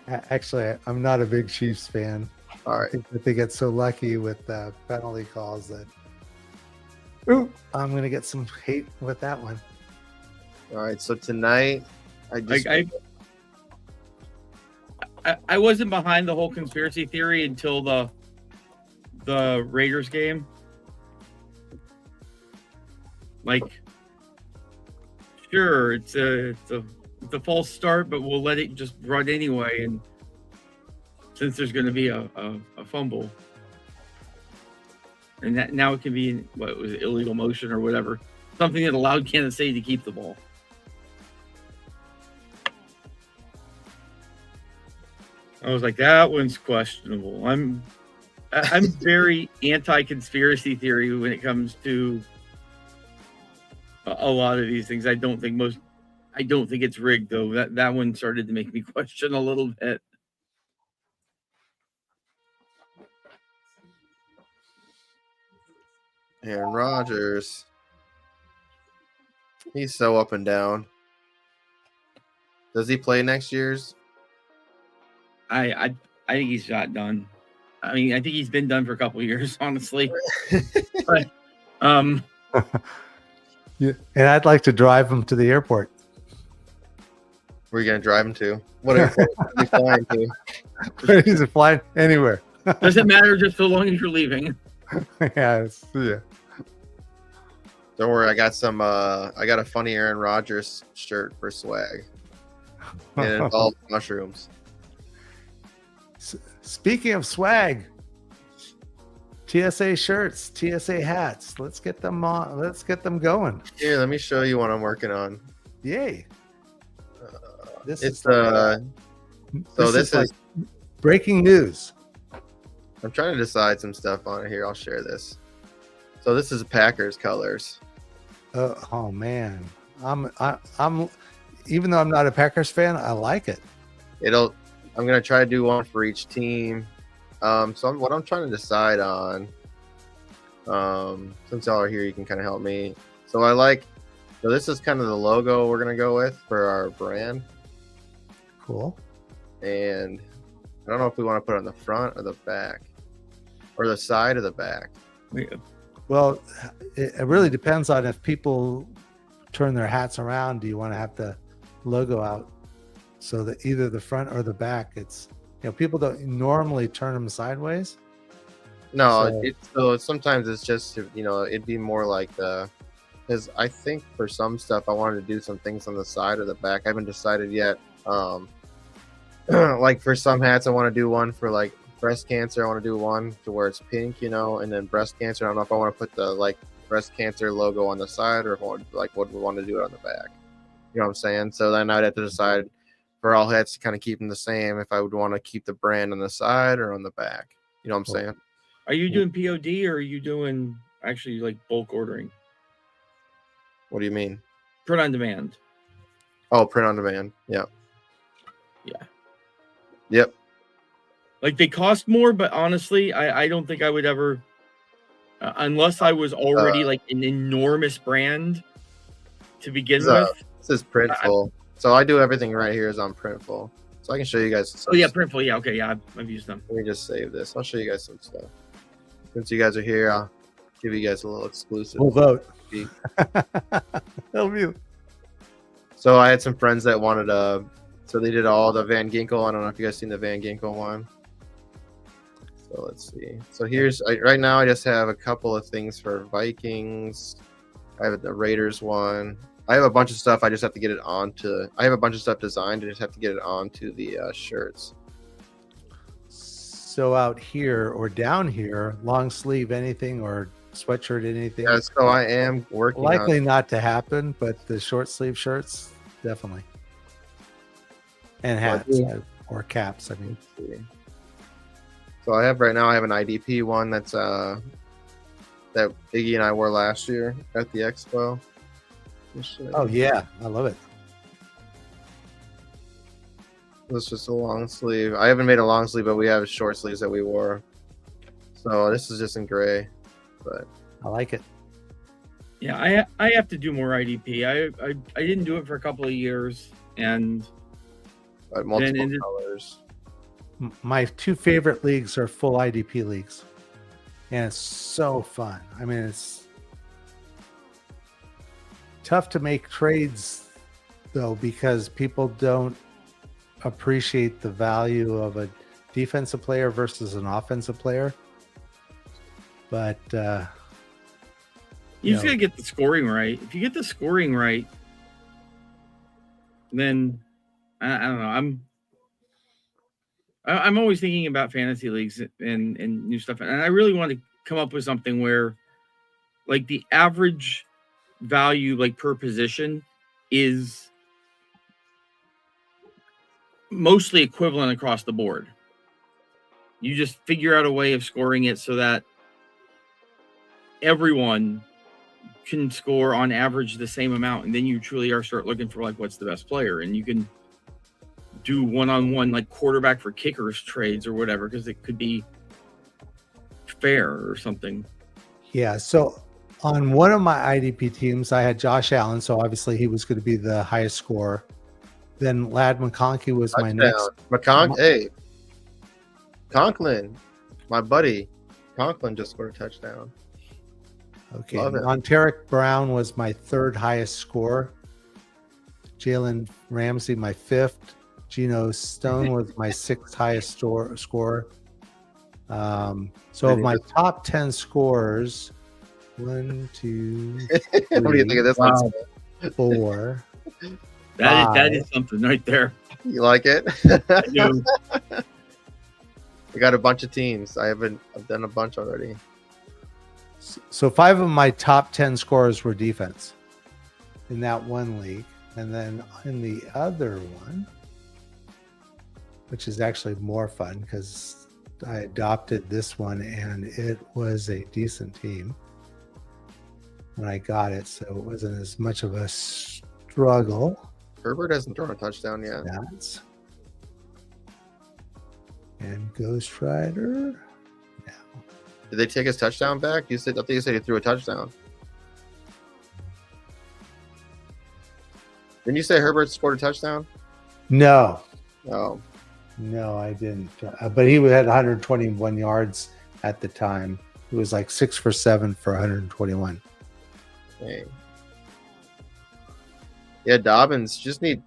Actually, I'm not a big Chiefs fan. All I right. think that they get so lucky with penalty calls that. Ooh, I'm gonna get some hate with that one. All right. So tonight, I wasn't behind the whole conspiracy theory until the Raiders game. Like, sure, it's a false start, but we'll let it just run anyway. And since there's going to be a fumble, and that now it can be what was it, illegal motion or whatever, something that allowed Kansas City to keep the ball. I was like, that one's questionable. I'm very anti-conspiracy theory when it comes to a lot of these things. I don't think it's rigged though. That one started to make me question a little bit. Aaron Rodgers. He's so up and down. Does he play next year's? I think he's not done. I mean, I think he's been done for a couple of years, honestly. But Yeah, and I'd like to drive him to the airport. Where are you gonna drive him to? What are you flying to? He's flying anywhere. doesn't matter just so long as you're leaving. Yeah. Don't worry, I got some. I got a funny Aaron Rodgers shirt for swag, and it involves mushrooms. Speaking of swag, TSA shirts, TSA hats. Let's get them on. Let's get them going. Here, let me show you what I'm working on. Yay! This It's is this is like breaking news. I'm trying to decide some stuff on it here. I'll share this. So this is Packers colors. Oh man, I'm even though I'm not a Packers fan, I like it. I'm gonna try to do one for each team. What I'm trying to decide on, since y'all are here, you can kind of help me. So this is kind of the logo we're gonna go with for our brand, Cool. and I don't know if we want to put it on the front or the back, or the side of the back. Well, it really depends on if people turn their hats around. Do you want to have the logo out so that either the front or the back? It's people don't normally turn them sideways. No, so sometimes it's just it'd be more like because I think for some stuff I wanted to do some things on the side or the back. I haven't decided yet. Like for some hats, I want to do one for like breast cancer. I want to do one to where it's pink, and then breast cancer. I don't know if I want to put the breast cancer logo on the side or if I would want to do it on the back. You know what I'm saying? So then I'd have to decide for all hats to kind of keep them the same if I would want to keep the brand on the side or on the back. You know what I'm saying? Are you doing POD or are you doing actually like bulk ordering? What do you mean? Print on demand. Oh, print on demand. Yeah. Yeah. Yep. Like they cost more, but honestly, I don't think I would ever, unless I was already like an enormous brand to begin with. This is Printful. So I do everything right here is on Printful. So I can show you guys some Oh yeah, stuff. Printful. Yeah, okay, yeah, I've used them. Let me just save this. I'll show you guys some stuff. Since you guys are here, I'll give you guys a little exclusive. We'll vote. That'll be. So I had some friends that wanted so they did all the Van Ginkel. I don't know if you guys seen the Van Ginkel one. So let's see. So right now I just have a couple of things for Vikings. I have the Raiders one. I have a bunch of stuff. I just have to get it onto. I have a bunch of stuff designed. I just have to get it onto the shirts. So out here or down here, long sleeve anything or sweatshirt anything? Yeah, so I am working. Likely not to happen, but the short sleeve shirts definitely, and hats or caps. I mean, so I have right now. I have an IDP one that's that Iggy and I wore last year at the expo. Oh yeah, I love it. It's just a long sleeve. I haven't made a long sleeve, but we have short sleeves that we wore. So this is just in gray, but I like it. Yeah, I have to do more IDP. I didn't do it for a couple of years, and But multiple and it- colors. My two favorite leagues are full IDP leagues, and it's so fun. I mean, it's tough to make trades though because people don't appreciate the value of a defensive player versus an offensive player. But you just gotta get the scoring right. If you get the scoring right, then I don't know. I'm always thinking about fantasy leagues and new stuff, and I really want to come up with something where, like, the average value, like, per position, is mostly equivalent across the board. You just figure out a way of scoring it so that everyone can score on average the same amount, and then you truly are start looking for, like, what's the best player, and you can do one-on-one, like, quarterback for kickers trades or whatever, because it could be fair or something. yeah, so on one of my IDP teams, I had Josh Allen, so obviously he was going to be the highest scorer. Then Lad McConkey was my next. Hey, Conklin, my buddy, Conklin just scored a touchdown. Okay, Love it. Monteric Brown was my third highest score. Jalen Ramsey, my fifth. Geno Stone was my sixth highest scorer. So of my top 10 scores, 1, 2, 3, What do you think of this Wow. one? 4. That is something right there. You like it? I do. We got a bunch of teams. I've done a bunch already. So 5 of my top 10 scores were defense in that one league. And then in the other one, which is actually more fun because I adopted this one and it was a decent team when I got it. So it wasn't as much of a struggle. Herbert hasn't thrown a touchdown yet. That's and Ghost Rider. Did they take his touchdown back? I think you said he threw a touchdown. Didn't you say Herbert scored a touchdown? No, Oh, no, I didn't. But he had 121 yards at the time. It was like 6 for 7 for 121. dang. Yeah, Dobbins they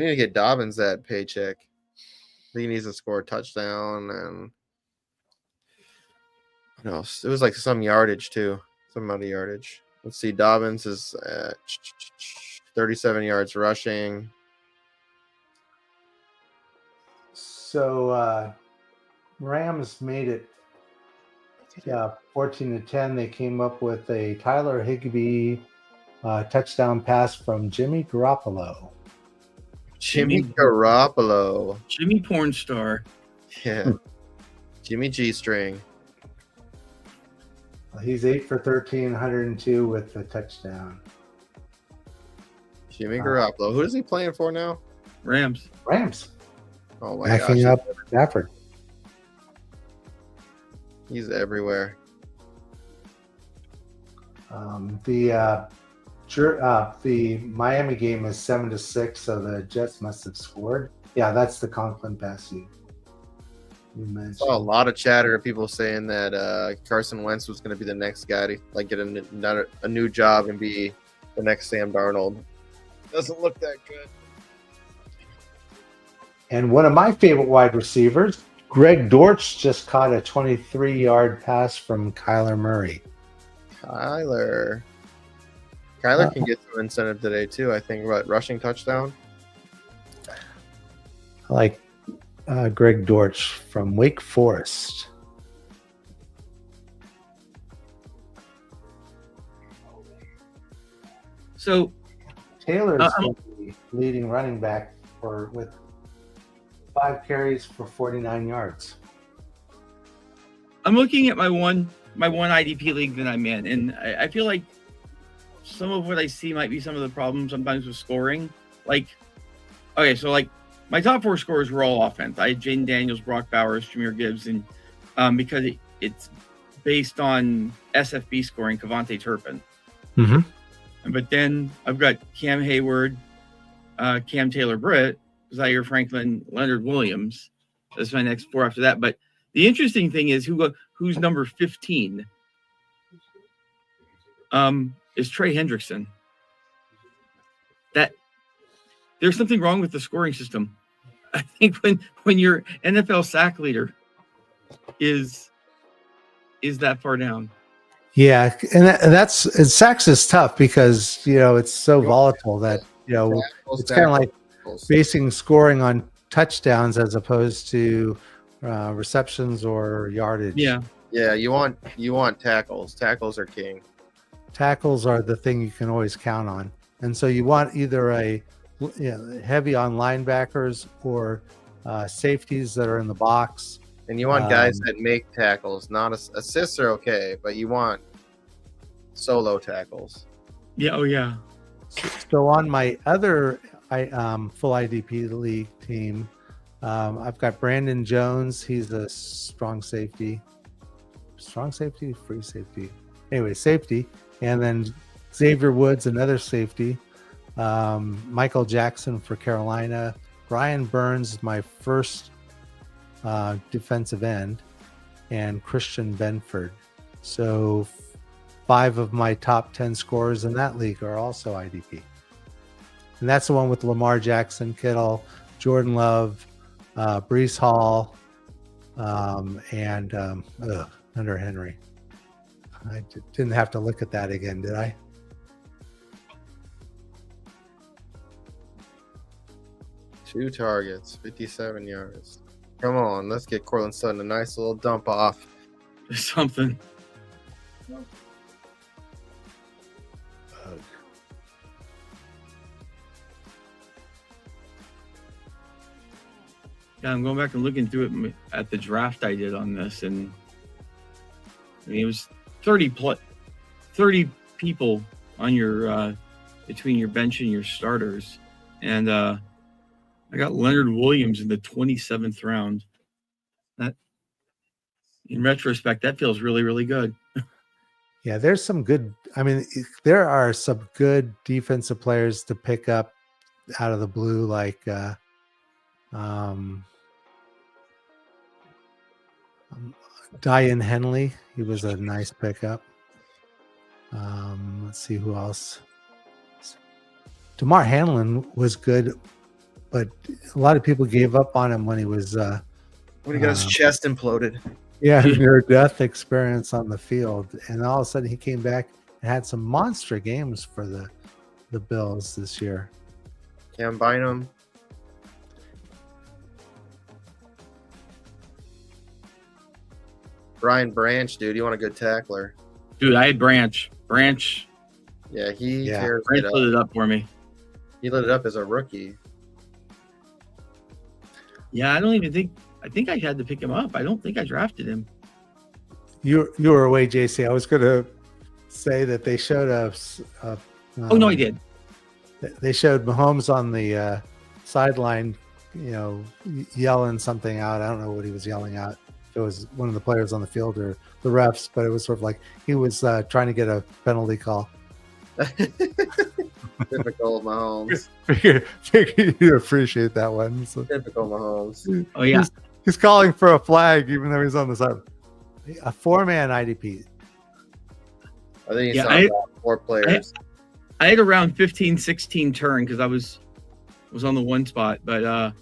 need to get Dobbins that paycheck. I think he needs to score a touchdown and what else? It was like some yardage too. Some amount of yardage. Let's see. Dobbins is at 37 yards rushing. So Rams made it 14-10. They came up with a Tyler Higbee touchdown pass from Jimmy Garoppolo. Jimmy Garoppolo. Jimmy porn star. Yeah. Jimmy G string. He's 8 for 13, 102 with the touchdown. Jimmy Garoppolo. Who is he playing for now? Rams. Oh my Backing gosh. up Stafford. He's everywhere. The Miami game is 7-6, so the Jets must have scored. Yeah, that's the Conklin pass you mentioned. Saw a lot of chatter of people saying that Carson Wentz was going to be the next guy to get a new job and be the next Sam Darnold. Doesn't look that good. And one of my favorite wide receivers, Greg Dortch, just caught a 23-yard pass from Kyler Murray. Kyler can get some incentive today too. I think rushing touchdown. I like Greg Dortch from Wake Forest. So Taylor's the leading running back with 5 carries for 49 yards. I'm looking at my one IDP league that I'm in, and I feel like some of what I see might be some of the problems sometimes with scoring. Like, okay, so like my top 4 scorers were all offense. I had Jaden Daniels, Brock Bowers, Jahmyr Gibbs, and because it's based on SFB scoring, Cavante Turpin. Mm-hmm. But then I've got Cam Hayward, Cam Taylor-Britt, Zaire Franklin, Leonard Williams. That's my next 4 after that. But the interesting thing is who's number 15 is Trey Hendrickson. That there's something wrong with the scoring system. I think when your NFL sack leader is that far down. Yeah, and sacks is tough because it's so volatile that it's kind of like basing scoring on touchdowns as opposed to receptions or yardage. Yeah, you want tackles. Tackles are king. Tackles are the thing you can always count on, and so you want either a heavy on linebackers or safeties that are in the box. And you want guys that make tackles, not assists are okay, but you want solo tackles. Yeah. Oh yeah. So on my other full IDP league team, I've got Brandon Jones. He's a strong safety, free safety. Anyway, safety, and then Xavier Woods, another safety. Michael Jackson for Carolina. Brian Burns, my first defensive end, and Christian Benford. So 5 of my top 10 scorers in that league are also IDP. And that's the one with Lamar Jackson, Kittle, Jordan Love, Breece Hall, and Hunter Henry. I didn't have to look at that again, did I? Two targets, 57 yards. Come on, let's get Cortland Sutton a nice little dump off. Something. Yeah, I'm going back and looking through it at the draft I did on this, and I mean, it was 30 people on your between your bench and your starters, and I got Leonard Williams in the 27th round. That, in retrospect, that feels really, really good. Yeah, there's some good. I mean, there are some good defensive players to pick up out of the blue, like Diane Henley. He was a nice pickup. Let's see who else. DeMar Hamlin was good, but a lot of people gave up on him when he was when he got his chest imploded. Yeah, near-death experience on the field, and all of a sudden he came back and had some monster games for the Bills this year. Cam Bynum. Brian Branch, dude, you want a good tackler? Dude, I had Branch. Yeah, he Branch lit it up for me. He lit it up as a rookie. Yeah, I think I had to pick him up. I don't think I drafted him. You were away, JC. I was going to say that they showed us. Oh no, I did. They showed Mahomes on the sideline, yelling something out. I don't know what he was yelling out. If it was one of the players on the field or the refs, but it was sort of like he was trying to get a penalty call. Typical Mahomes. Figured you'd appreciate that one. So. Typical Mahomes. Oh yeah. He's calling for a flag even though he's on the side. A 4-man IDP. I think he saw 4 players. I had around 15, 16 turn because I was on the 1 spot, but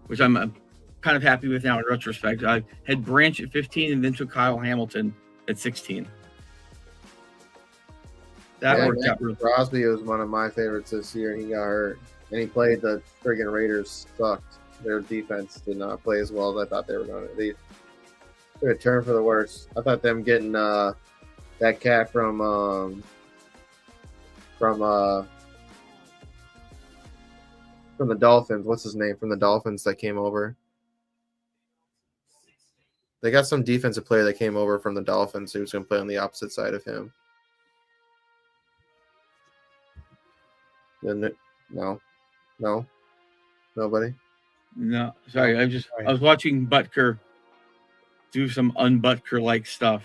which I'm kind of happy with now in retrospect. I had Branch at 15 and then took Kyle Hamilton at 16. That worked out really. Crosby was one of my favorites this year. He got hurt, and he played the friggin' Raiders. Sucked. Their defense did not play as well as I thought they were going to. They took a turn for the worse. I thought them getting that cat from the Dolphins. What's his name? From the Dolphins that came over. They got some defensive player that came over from the Dolphins who was going to play on the opposite side of him. No, nobody. No, sorry. I was watching Butker do some un-Butker like stuff.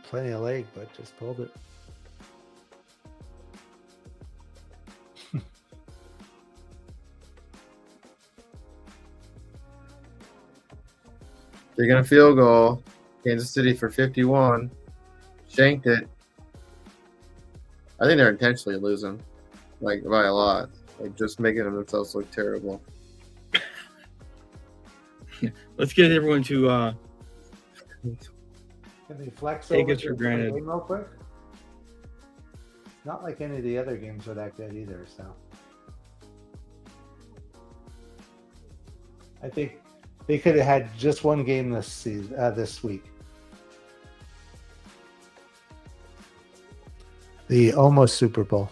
plenty of leg, but just pulled it. They're going to field goal. Kansas City for 51. Shanked it. I think they're intentionally losing, like by a lot, like just making themselves look terrible. Let's get everyone to Can they flex take over us for to the granted. game real quick? Not like any of the other games are that good either. So I think they could have had just one game this season, this week. The almost Super Bowl.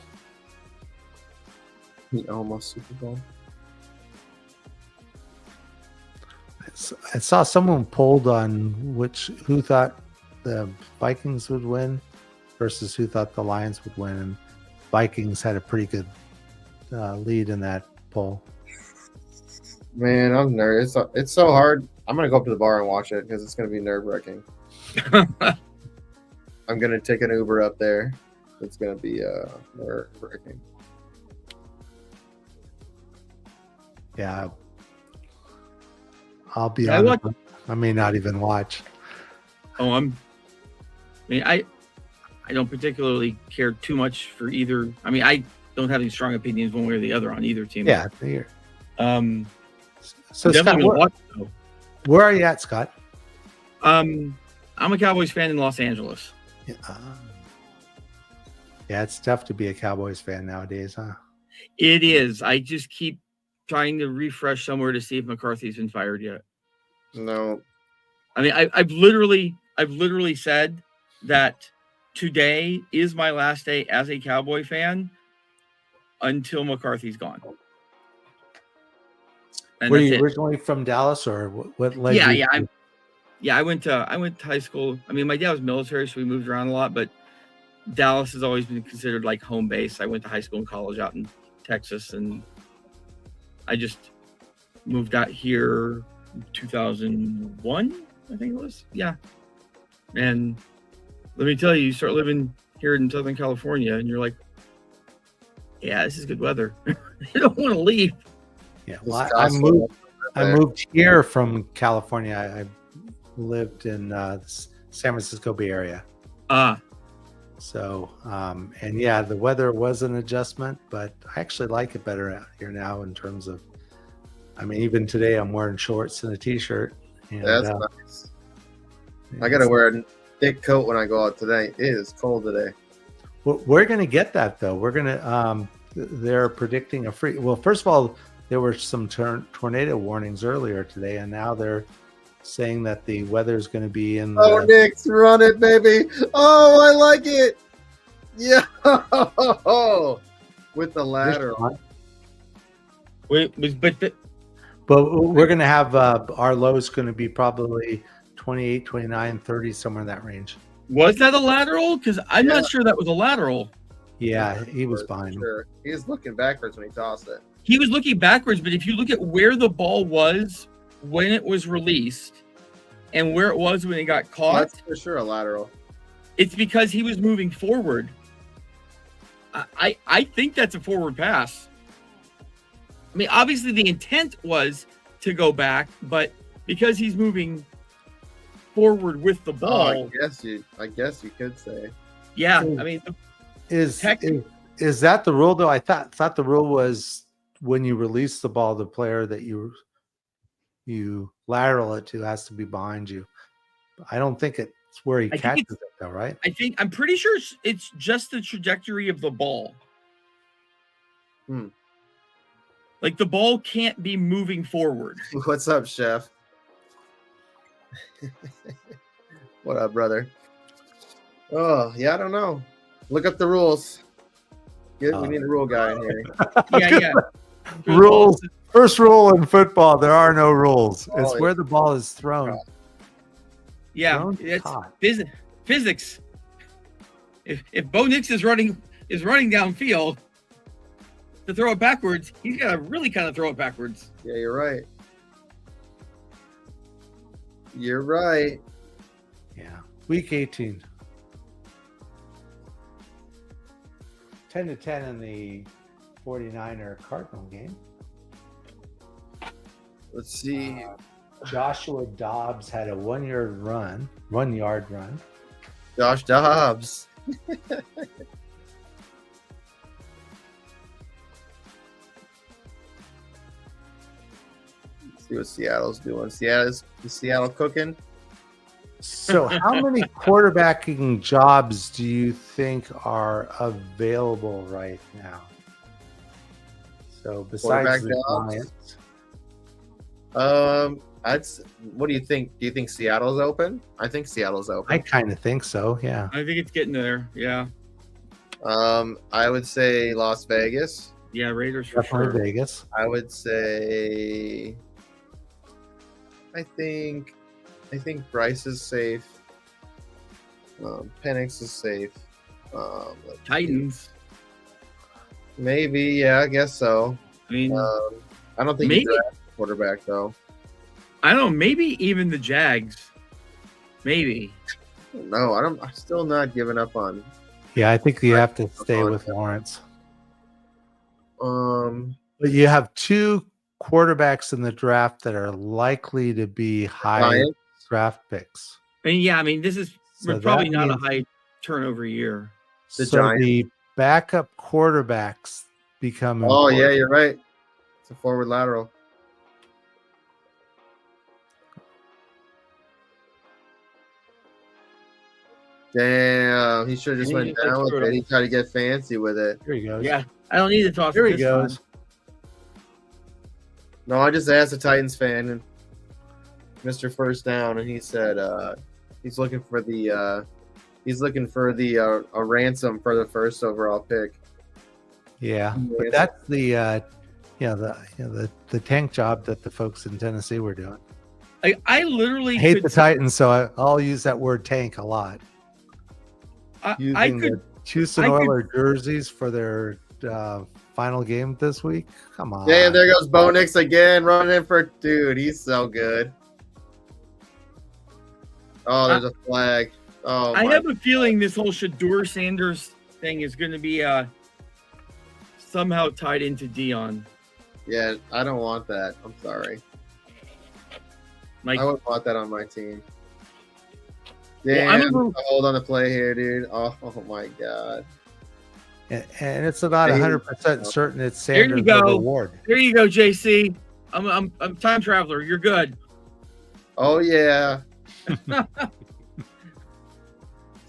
The almost Super Bowl. I saw someone polled on who thought the Vikings would win versus who thought the Lions would win, and Vikings had a pretty good lead in that poll. Man, I'm nervous. It's so hard. I'm gonna go up to the bar and watch it because it's gonna be nerve-wracking. I'm gonna take an Uber up there. It's gonna be nerve-wracking. Yeah, I'll be honest. I may not even watch. Oh, I don't particularly care too much for either. I mean, I don't have any strong opinions one way or the other on either team. Yeah. So Scott, where are you at, Scott? I'm a Cowboys fan in Los Angeles. Yeah, it's tough to be a Cowboys fan nowadays, huh? It is. I just keep trying to refresh somewhere to see if McCarthy's been fired yet. No. I mean, I've literally said that today is my last day as a Cowboy fan until McCarthy's gone. And were you originally from Dallas, or what led you? I went to high school. I mean, my dad was military, so we moved around a lot, but Dallas has always been considered like home base. I went to high school and college out in Texas, and I just moved out here in 2001, I think it was. Yeah. And let me tell you start living here in Southern California, and you're like, yeah, this is good weather. You don't want to leave. Yeah, well, I moved here from California. I lived in the San Francisco Bay Area. So, and yeah, the weather was an adjustment, but I actually like it better out here now in terms of, I mean, even today I'm wearing shorts and a t-shirt. And, that's nice. I got to wear a thick coat when I go out today. It is cold today. We're going to get that though. We're going to, they're predicting well, first of all, there were some tornado warnings earlier today, and now they're saying that the weather is going to be in. Oh, Knicks, run it, baby! Oh, I like it. Yeah, with the lateral. But we're going to have our lows going to be probably 28, 29, 30, somewhere in that range. Was that a lateral? Because I'm not sure that was a lateral. Yeah, he was behind. Sure. He was looking backwards when he tossed it. He was looking backwards, but if you look at where the ball was when it was released and where it was when it got caught, that's for sure a lateral. It's because he was moving forward. I think that's a forward pass. I mean, obviously the intent was to go back, but because he's moving forward with the ball, I guess you could say. Yeah, I mean, is that the rule though? I thought the rule was when you release the ball, the player that you lateral it to has to be behind you. I don't think it's where he catches it though, right? I'm pretty sure it's just the trajectory of the ball. Like the ball can't be moving forward. What's up, Chef? What up, brother? Oh, yeah, I don't know. Look up the rules. We need a rule guy in here. Yeah. Rules. First rule in football: there are no rules. It's where the ball is thrown. Yeah, it's physics. If Bo Nix is running downfield to throw it backwards, he's got to really kind of throw it backwards. Yeah, you're right. You're right. Yeah. Week 18. 10-10 in the 49er Cardinal game. Let's see. Joshua Dobbs had a 1 yard run. Josh Dobbs. See what Seattle's doing. Is Seattle cooking? So how many quarterbacking jobs do you think are available right now? So besides the Giants. What do you think? Do you think Seattle's open? I think Seattle's open. I kind of think so, yeah. I think it's getting there. Yeah. I would say Las Vegas. Yeah, Raiders for Definitely sure. Vegas. I would say I think Bryce is safe. Penix is safe. Titans. Maybe, yeah, I guess so. I mean, I don't think he's a quarterback though. I don't know. Maybe even the Jags. Maybe. No, I'm still not giving up on. Yeah, I think you have to stay with Lawrence. But you have two quarterbacks in the draft that are likely to be high draft picks. I mean, this is probably not a high turnover year. The backup quarterbacks become important. Yeah, you're right. It's a forward lateral. Damn, he should have just went down with it. He tried to get fancy with it. Here he goes. Yeah, I don't need to toss. Here he goes. No, I just asked a Titans fan, and Mr. First Down, and he said he's looking for a ransom for the first overall pick. Yeah, but that's the tank job that the folks in Tennessee were doing. I literally hate the Titans, so I'll use that word tank a lot. Using the Houston Oilers jerseys for their final game this week. Come on. Damn, there goes Bo Nix again, running in for dude. He's so good. Oh, there's a flag. Oh, I have a feeling this whole Shedeur Sanders thing is going to be somehow tied into Dion. Yeah, I don't want that. I'm sorry. I wouldn't want that on my team. Damn, hold on the play here, dude. Oh my god. And it's not 100% certain it's Sanders or Ward. There you go, JC. I'm time traveler. You're good. Oh yeah. So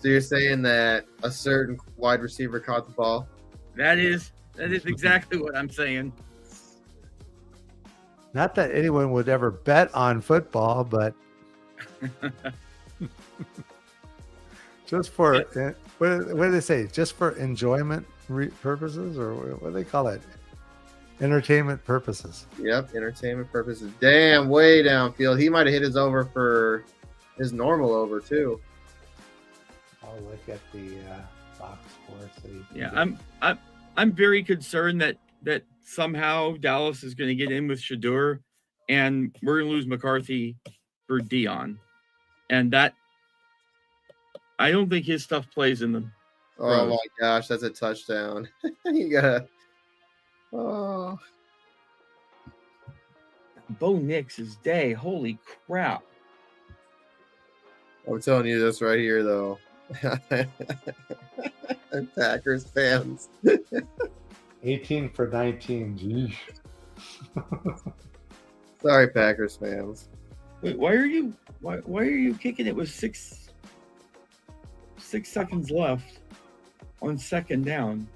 you're saying that a certain wide receiver caught the ball? That is exactly what I'm saying. Not that anyone would ever bet on football, but just for what do they say? Just for enjoyment purposes, or what do they call it? Entertainment purposes. Yep, entertainment purposes. Damn, way downfield. He might have hit his over for his normal over too. I'll look at the box score. Yeah, I'm very concerned that somehow Dallas is going to get in with Shedeur, and we're going to lose McCarthy for Dion, and that I don't think his stuff plays in them. Oh my gosh, that's a touchdown! You gotta. Oh, Bo Nix's day! Holy crap! I'm telling you this right here, though. Packers fans. 18 for 19. Sorry, Packers fans. Wait, why are you kicking it with six seconds left on second down?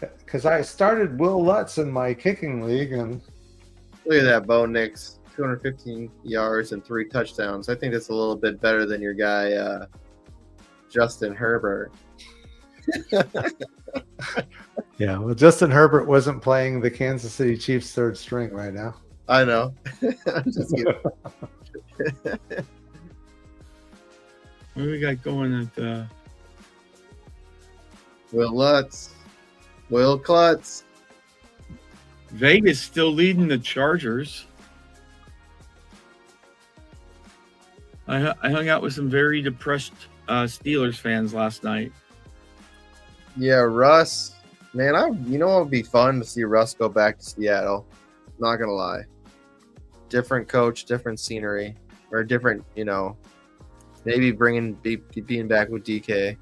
Because I started Will Lutz in my kicking league, and look at that, Bo Nix, 215 yards and 3 touchdowns. I think that's a little bit better than your guy, Justin Herbert. Yeah, well, Justin Herbert wasn't playing the Kansas City Chiefs third string right now. I know. I'm just kidding. What do we got going at Will Lutz, Will Klutz. Vegas still leading the Chargers. I hung out with some very depressed Steelers fans last night. Yeah, Russ. Man, you know what would be fun to see Russ go back to Seattle. Not gonna lie. Different coach, different scenery, or different, maybe being back with DK.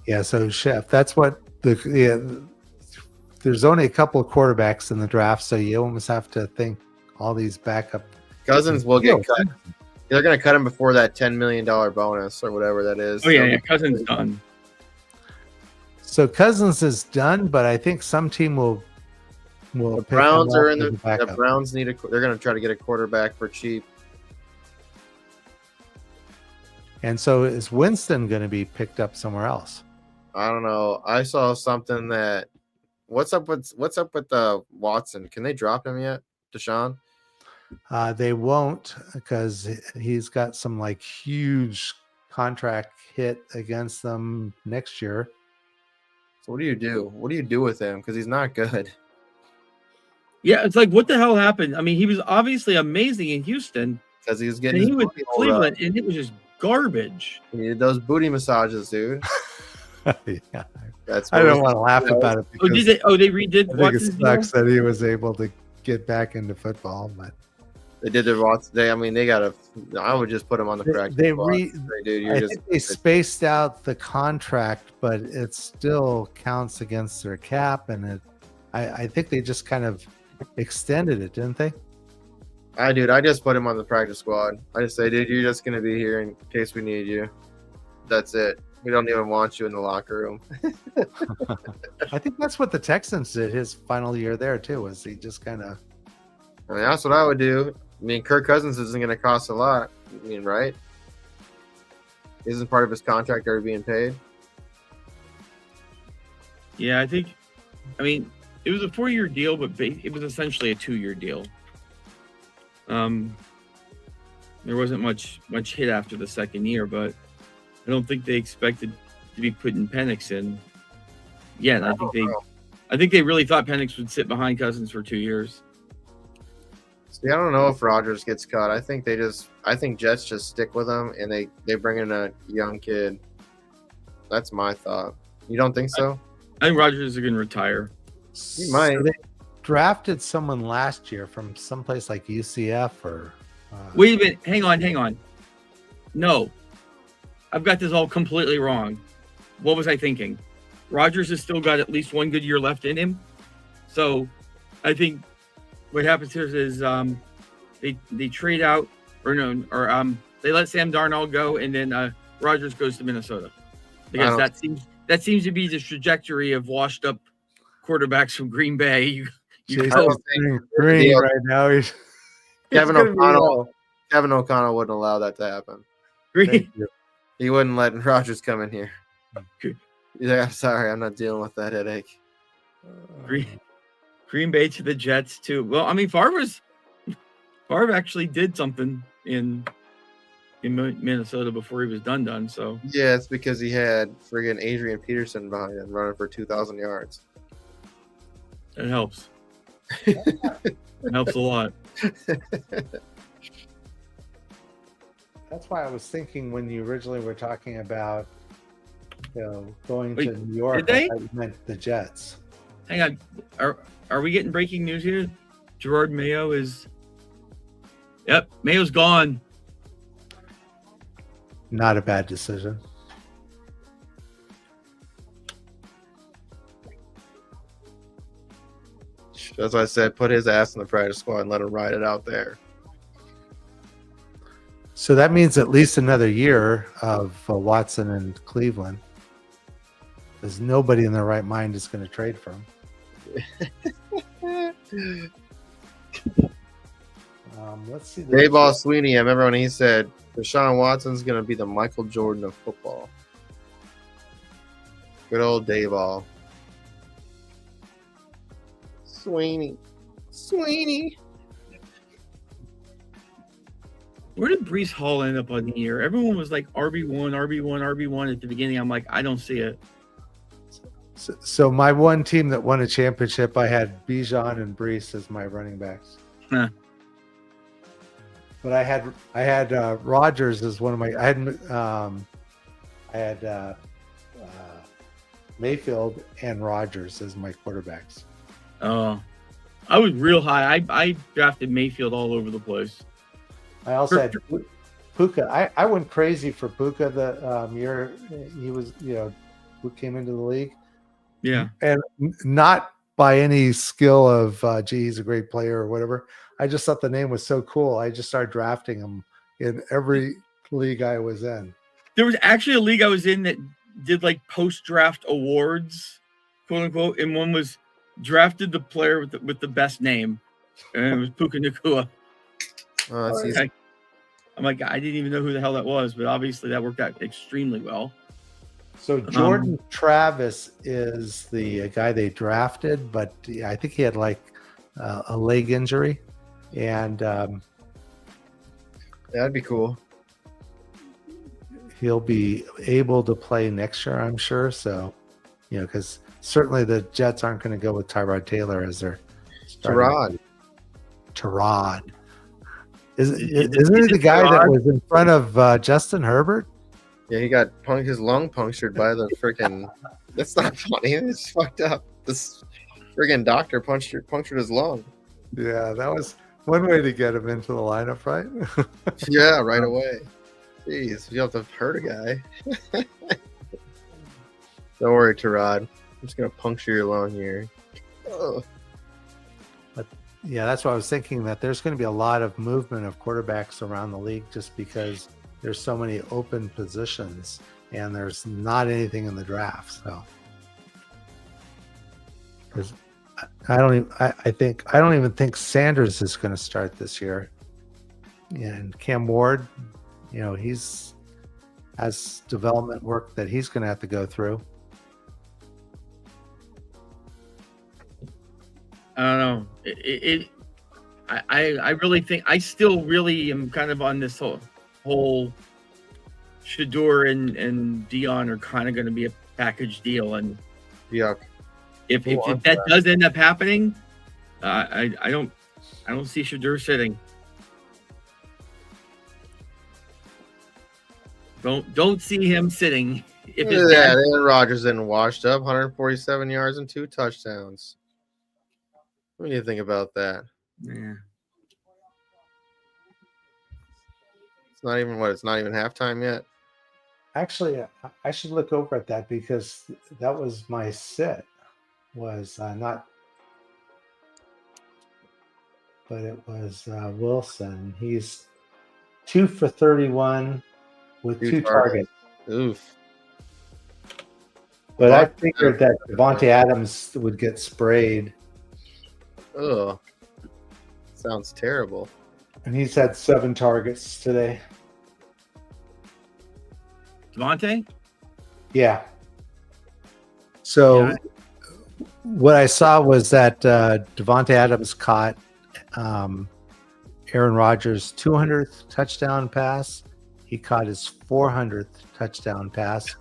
Yeah, so Chef, that's what there's only a couple of quarterbacks in the draft, so you almost have to think all these backup. Cousins will get cut. They're gonna cut him before that $10 million bonus or whatever that is. Oh yeah, Cousins done. So Cousins is done, but I think some team will. The Browns are in the Browns they're gonna try to get a quarterback for cheap. And so is Winston going to be picked up somewhere else? I don't know. I saw something that what's up with Watson? Can they drop him yet, Deshaun? They won't, because he's got some like huge contract hit against them next year. So what do you do? What do you do with him? Because he's not good. Yeah, it's like, what the hell happened? I mean, he was obviously amazing in Houston. Because he was getting. And he went to Cleveland, and it was just garbage. He needed those booty massages, dude. Yeah, I don't want to laugh about it. Oh, did they? Oh, they redid. I think it sucks that he was able to get back into football, but they did their Watson. They gotta. I would just put him on the practice squad. They spaced out the contract, but it still counts against their cap, and I think they just kind of extended it, didn't they? I just put him on the practice squad. I just say, dude, you're just gonna be here in case we need you. That's it. We don't even want you in the locker room. I think that's what the Texans did his final year there too. Was he just kind of? I mean, that's what I would do. I mean, Kirk Cousins isn't going to cost a lot. I mean, right? Isn't part of his contract already being paid? Yeah, I mean, it was a 4-year deal, but it was essentially a 2-year deal. There wasn't much hit after the second year, but I don't think they expected to be putting Penix in. Yeah, I think they really thought Penix would sit behind Cousins for 2 years. See, I don't know if Rodgers gets cut. I think Jets just stick with him and they bring in a young kid. That's my thought. You don't think so? I think Rodgers is going to retire. He might. So they drafted someone last year from someplace like UCF or. Wait a minute. Hang on. No. I've got this all completely wrong. What was I thinking? Rodgers has still got at least one good year left in him. So I think what happens here is they trade out they let Sam Darnold go, and then Rodgers goes to Minnesota. Because that seems to be the trajectory of washed up quarterbacks from Green Bay. Green right now. Kevin O'Connell wouldn't allow that to happen. Green. He wouldn't let Rodgers come in here. Yeah, sorry, I'm not dealing with that headache. Green Bay to the Jets too. Well, I mean, Favre actually did something in Minnesota before he was done. So yeah, it's because he had friggin' Adrian Peterson behind him running for 2,000 yards. That helps. It helps a lot. That's why I was thinking when you originally were talking about, going to New York. I meant the Jets. Hang on, are we getting breaking news here? Gerard Mayo is. Yep, Mayo's gone. Not a bad decision. That's why I said put his ass in the practice squad and let him ride it out there. So that means at least another year of Watson and Cleveland. Because nobody in their right mind is going to trade for him. Let's see. Dayball Sweeney, I remember when he said Deshaun Watson's going to be the Michael Jordan of football. Good old Dayball. Sweeney. Where did Breece Hall end up on the year? Everyone was like RB1 at the beginning. I'm like, I don't see it. So my one team that won a championship, I had Bijan and Breece as my running backs. Huh. But I had Rodgers as one of my. I had Mayfield and Rodgers as my quarterbacks. I was real high. I drafted Mayfield all over the place. I also had Puka. I went crazy for Puka the year he was, who came into the league. Yeah. And not by any skill of, he's a great player or whatever. I just thought the name was so cool. I just started drafting him in every league I was in. There was actually a league I was in that did like post-draft awards, quote unquote, and one was drafted the player with the best name, and it was Puka Nacua. Oh, that's easy. I'm like, I didn't even know who the hell that was, but obviously that worked out extremely well. So Jordan Travis is the guy they drafted, but I think he had like a leg injury, and that'd be cool. He'll be able to play next year, I'm sure. So, because certainly the Jets aren't going to go with Tyrod Taylor as their Tyrod. Isn't he the guy that was in front of Justin Herbert? Yeah, he got his lung punctured by the freaking. That's not funny. It's fucked up. This freaking doctor punctured his lung. Yeah, that was one way to get him into the lineup, right? Yeah, right away. Jeez, you have to hurt a guy. Don't worry, Tyrod. I'm just gonna puncture your lung here. Oh. But yeah, that's what I was thinking, that there's going to be a lot of movement of quarterbacks around the league just because there's so many open positions and there's not anything in the draft. So, because I don't even think Sanders is going to start this year, and Cam Ward, he's has development work that he's going to have to go through. I don't know. I really think I still really am kind of on this whole Shador and Dion are kind of going to be a package deal, and yuck. If that does end up happening, I don't see Shador sitting. Don't see him sitting. Aaron Rodgers didn't washed up 147 yards and 2 touchdowns. What do you think about that? Yeah. It's not even halftime yet. Actually, I should look over at that because that was my sit. Was not, but it was Wilson. He's 2 for 31 with 2 targets. Oof. But I figured that Devontae Adams would get sprayed. Oh, sounds terrible. And he's had 7 targets today. Devontae? Yeah. So what I saw was that Devontae Adams caught Aaron Rodgers' 200th touchdown pass. He caught his 400th touchdown pass,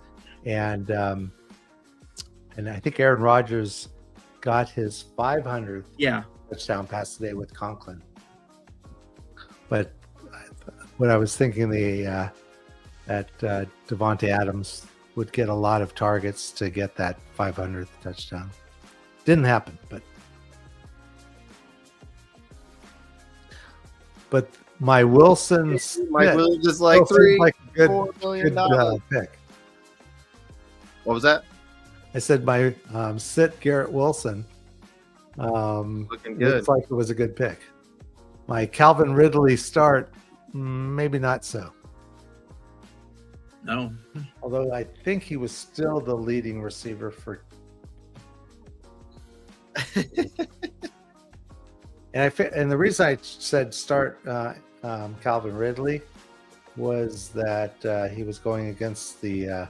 and I think Aaron Rodgers got his 500th touchdown pass today with Conklin. But what I was thinking, that Devontae Adams would get a lot of targets to get that 500th touchdown. Didn't happen, but my Wilson Mike Williams is like $4 million pick. What was that? I said my sit Garrett Wilson. Looking good. Looks like it was a good pick. My Calvin Ridley start, maybe not so. No. Although I think he was still the leading receiver for. And the reason I said start Calvin Ridley was that he was going against the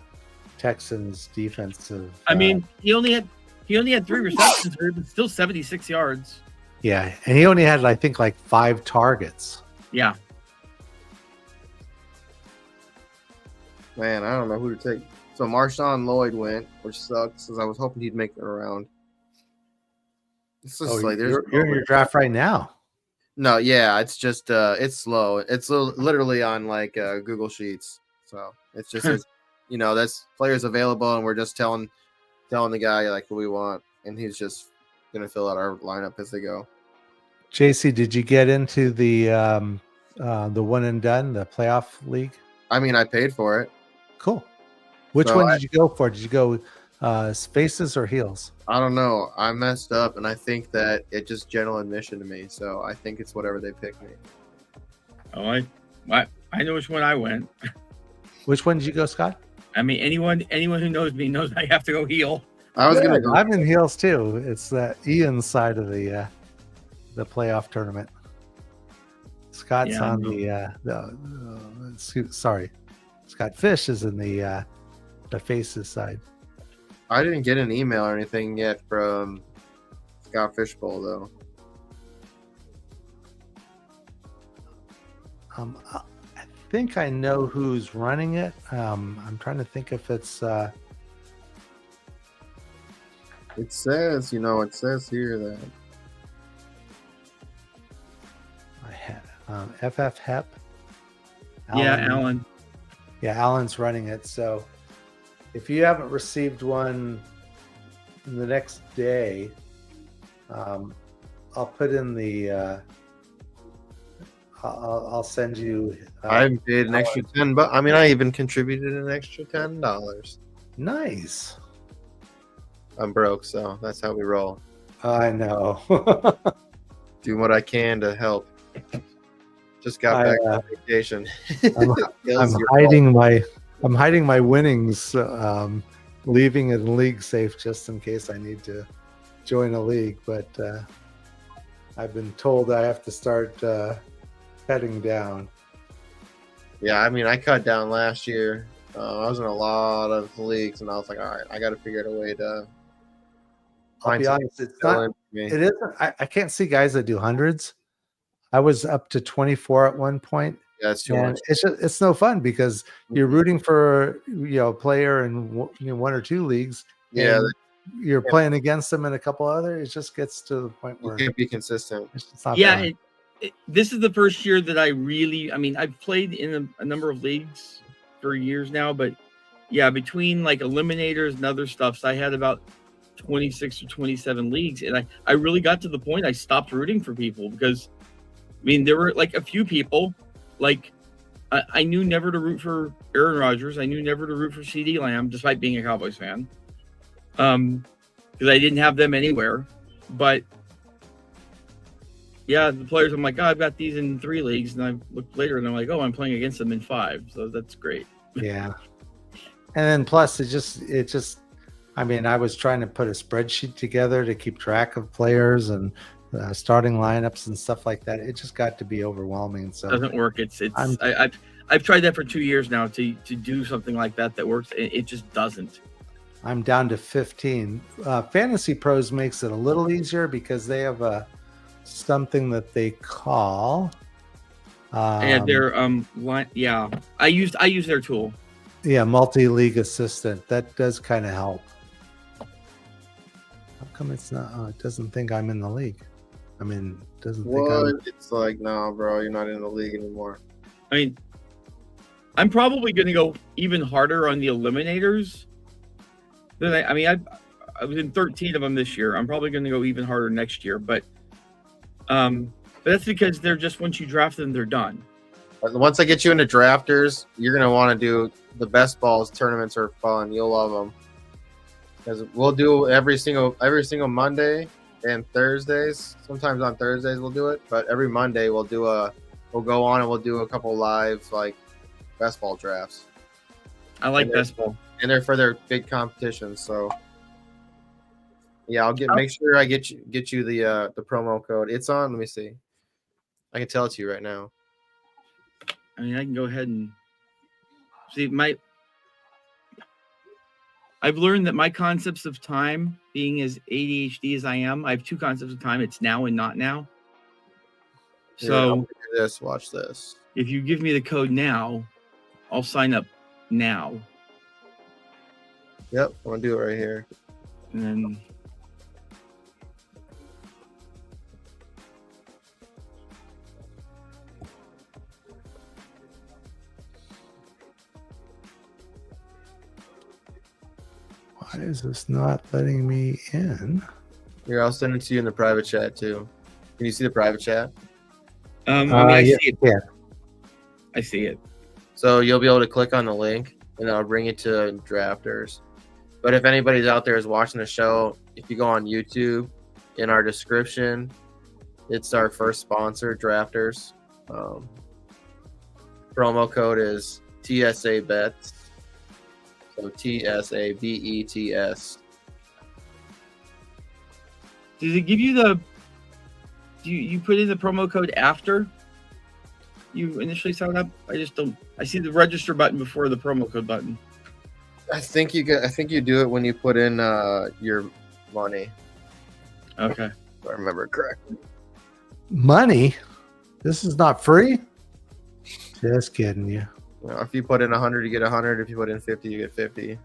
Texans defensive. I mean, he only had 3 receptions, but still 76 yards. Yeah, and he only had, I think, like 5 targets. Yeah. Man, I don't know who to take. So Marshawn Lloyd went, which sucks, because I was hoping he'd make it around. It's just you're in your draft right now. No, yeah, it's just it's slow. It's literally on like Google Sheets, so it's just that's players available, and we're just telling the guy like what we want, and he's just gonna fill out our lineup as they go. JC, did you get into the one and done, the playoff league? I mean, I paid for it. Cool. Which So one did you go for? Did you go spaces or heels? I don't know. I messed up, and I think that it just general admission to me. So I think it's whatever they pick me. Oh, I know which one I went. Which one did you go, Scott? I mean, anyone who knows me knows I have to go heel. I was gonna go. I'm in heels too. It's the Ian side of the playoff tournament. Scott's on sorry, Scott Fish is in the faces side. I didn't get an email or anything yet from Scott Fishbowl though. I think I know who's running it. I'm trying to think if it's. It says, it says here that I had FF Hep. Yeah, Alan. Yeah, Alan's running it. So if you haven't received one in the next day, I'll put in the. I'll send you. I paid an extra $10. I mean, I even contributed an extra $10. Nice. I'm broke, so that's how we roll. I know. Do what I can to help. Just got back from vacation. I'm hiding my winnings, leaving it in league safe just in case I need to join a league. But I've been told I have to start cutting down. Yeah, I mean, I cut down last year. I was in a lot of leagues, and I was like, all right, I got to figure out a way to. I'll be honest, it's not. It isn't. I can't see guys that do hundreds. I was up to 24 at one point. Yeah, it's too much. It's no fun because you're rooting for a player in one or two leagues. Yeah, you're playing against them in a couple other. It just gets to the point where you can't be consistent. It's not yeah, this is the first year that I really. I mean, I've played in a number of leagues for years now, but yeah, between like eliminators and other stuffs, I had about 26 or 27 leagues, and I really got to the point I stopped rooting for people because I mean there were like a few people like I knew never to root for Aaron Rodgers. I knew never to root for CD Lamb despite being a Cowboys fan because I didn't have them anywhere. But yeah, the players, I'm like, oh, I've got these in 3 leagues, and I looked later and I'm like, oh, I'm playing against them in 5, so that's great. Yeah. And then plus it just I mean, I was trying to put a spreadsheet together to keep track of players and starting lineups and stuff like that. It just got to be overwhelming. So it doesn't work. I've tried that for 2 years now to do something like that works. It just doesn't. I'm down to 15. Fantasy Pros makes it a little easier because they have something that they call. And their yeah. I use their tool. Yeah, multi-league assistant. That does kind of help. How come it's not? It doesn't think I'm in the league. I mean, it doesn't think I'm. It's like, no, bro, you're not in the league anymore. I mean, I'm probably going to go even harder on the eliminators. I was in 13 of them this year. I'm probably going to go even harder next year, but that's because they're just once you draft them, they're done. Once I get you into drafters, you're gonna want to do the best balls. Tournaments are fun. You'll love them because we'll do every single Monday and Thursdays. Sometimes on Thursdays we'll do it, but every Monday we'll go on and we'll do a couple live like best ball drafts. I like best ball, and they're for their big competitions. So yeah, make sure I get you the promo code. It's on. Let me see. I can tell it to you right now. I mean, I can go ahead and see I've learned that my concepts of time, being as ADHD as I am, I have 2 concepts of time. It's now and not now. So watch this. If you give me the code now, I'll sign up now. Yep, I'm gonna do it right here. And then Why is this not letting me in? Here, I'll send it to you in the private chat too. Can you see the private chat? I mean, I yes, see it. yeah. I see it. So you'll be able to click on the link, and it'll bring you to Drafters. But if anybody's out there is watching the show, if you go on YouTube, in our description, it's our first sponsor, Drafters. Promo code is TSABETS. So TSABETS. Does it give you the? Do you put in the promo code after you initially sign up? I just don't. I see the register button before the promo code button. I think you do it when you put in your money. Okay. If I remember correctly. Money? This is not free? Just kidding you. You know, if you put in 100, you get 100. If you put in 50, you get 50.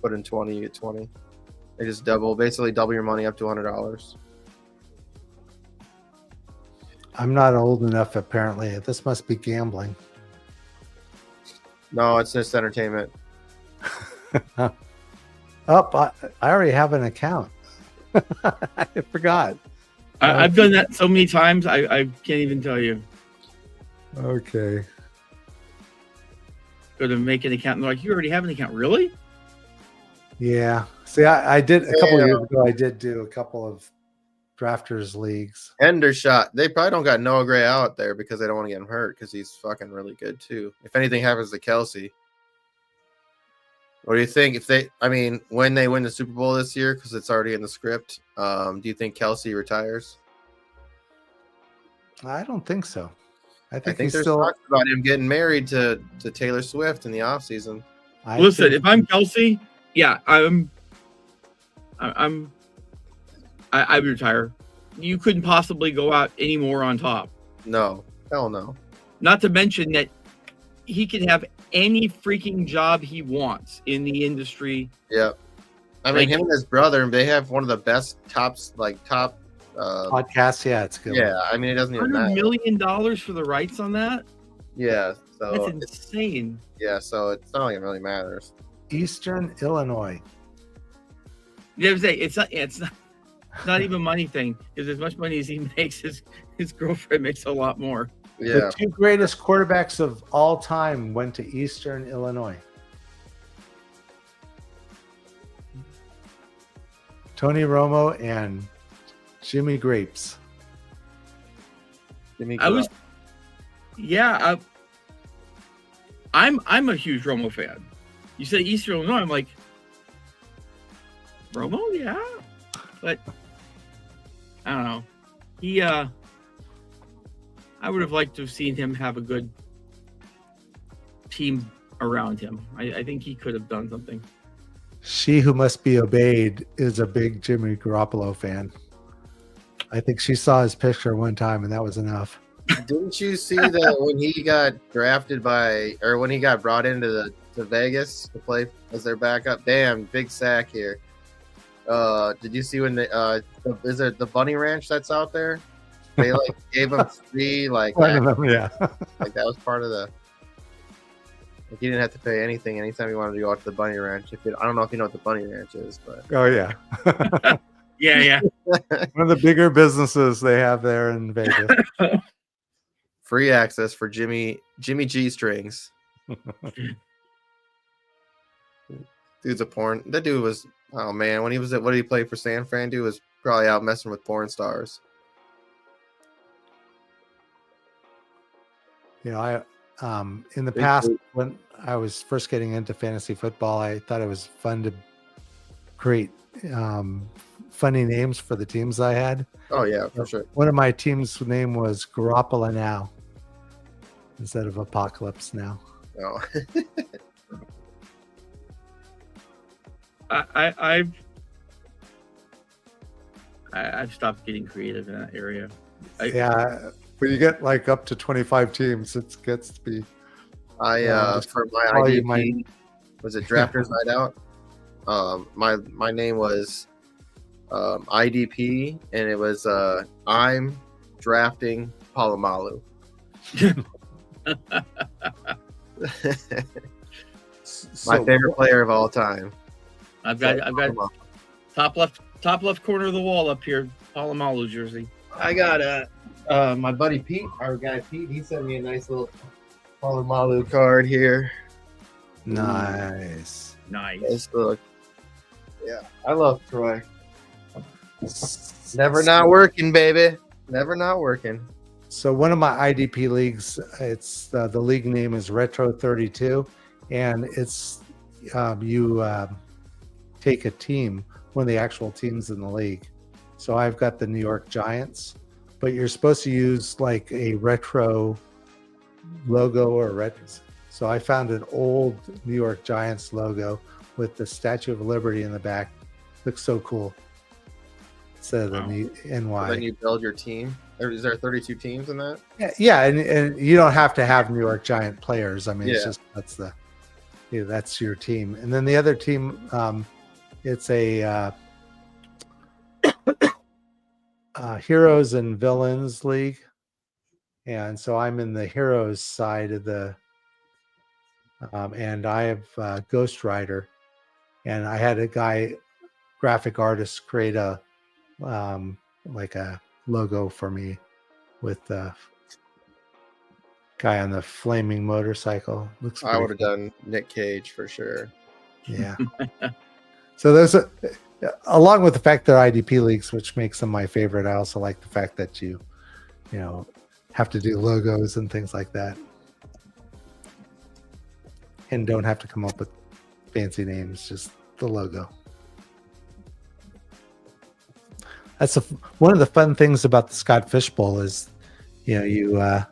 Put in 20, you get 20. They just basically double your money up to $100. I'm not old enough, apparently. This must be gambling. No, it's just entertainment. Oh, I already have an account. I forgot. I've done that so many times. I can't even tell you. Okay. Go to make an account. And they're like, you already have an account. Really? Yeah. See, I did a couple of years ago. I did do a couple of drafters leagues. Endershot. They probably don't got Noah Gray out there because they don't want to get him hurt because he's fucking really good too. If anything happens to Kelsey, what do you think? When they win the Super Bowl this year, because it's already in the script, do you think Kelsey retires? I don't think so. I I think think he's there's still. talks about him getting married to Taylor Swift in the offseason. Listen, if I'm Kelsey, yeah, I would retire. You couldn't possibly go out any more on top. No, hell no. Not to mention that he can have any freaking job he wants in the industry. Yep. I mean, him and his brother, they have one of the best top podcasts. Yeah, it's good. Yeah, I mean, it doesn't even $100 matter. million for the rights on that? Yeah, so That's insane. Yeah, so it's not like it really matters. Eastern Illinois. Yeah, it's not even a money thing, because as much money as he makes, his girlfriend makes a lot more. Yeah. The two greatest quarterbacks of all time went to Eastern Illinois. Tony Romo and Jimmy Grapes. I'm a huge Romo fan. You say Eastern Illinois, I'm like, Romo, yeah, but I don't know. I would have liked to have seen him have a good team around him. I think he could have done something. She who must be obeyed is a big Jimmy Garoppolo fan. I think she saw his picture one time, and that was enough. Didn't you see that when he got drafted when he got brought into to Vegas to play as their backup? Damn, big sack here. Did you see when is it the Bunny Ranch that's out there? They gave him free yeah. Like that was part of the. He didn't have to pay anything anytime he wanted to go out to the Bunny Ranch. I don't know if you know what the Bunny Ranch is, but oh yeah. Yeah. One of the bigger businesses they have there in Vegas. Free access for Jimmy G strings. Dude's a porn. That dude was, oh man, when he was what did he play for San Fran? Dude was probably out messing with porn stars. I in the past, when I was first getting into fantasy football, I thought it was fun to create funny names for the teams I had. Oh yeah, for sure. One of my team's name was Garoppolo Now instead of Apocalypse Now. Oh. I've stopped getting creative in that area. When you get up to 25 teams, it gets to be. For my IDP, was it Drafters Night Out? My name was IDP, and it was I'm drafting Palomalu. My favorite player of all time. I've got top left corner of the wall up here. Palomalu jersey. I got my buddy Pete, our guy Pete. He sent me a nice little Palomalu card here. Nice. Nice. Look. Yeah, I love Troy. Never not working, baby. Never not working. So one of my IDP leagues, it's the league name is Retro 32, and it's you take a team, one of the actual teams in the league. So I've got the New York Giants, but you're supposed to use like a retro logo or retro. So I found an old New York Giants logo with the Statue of Liberty in the back. Looks so cool. Instead of the NY. So then you build your team. Is there 32 teams in that? Yeah, and you don't have to have New York Giant players. I mean, it's just that's your team. And then the other team, it's a heroes and villains league, and so I'm in the heroes side of the. And I have Ghost Rider, and I had a guy, graphic artist, create a like a logo for me with the guy on the flaming motorcycle. Looks. I would have done Nick Cage for sure. Yeah. So there's along with the fact they're IDP leagues, which makes them my favorite. I also like the fact that you have to do logos and things like that, and don't have to come up with fancy names, just the logo. That's one of the fun things about the Scott Fish Bowl is, you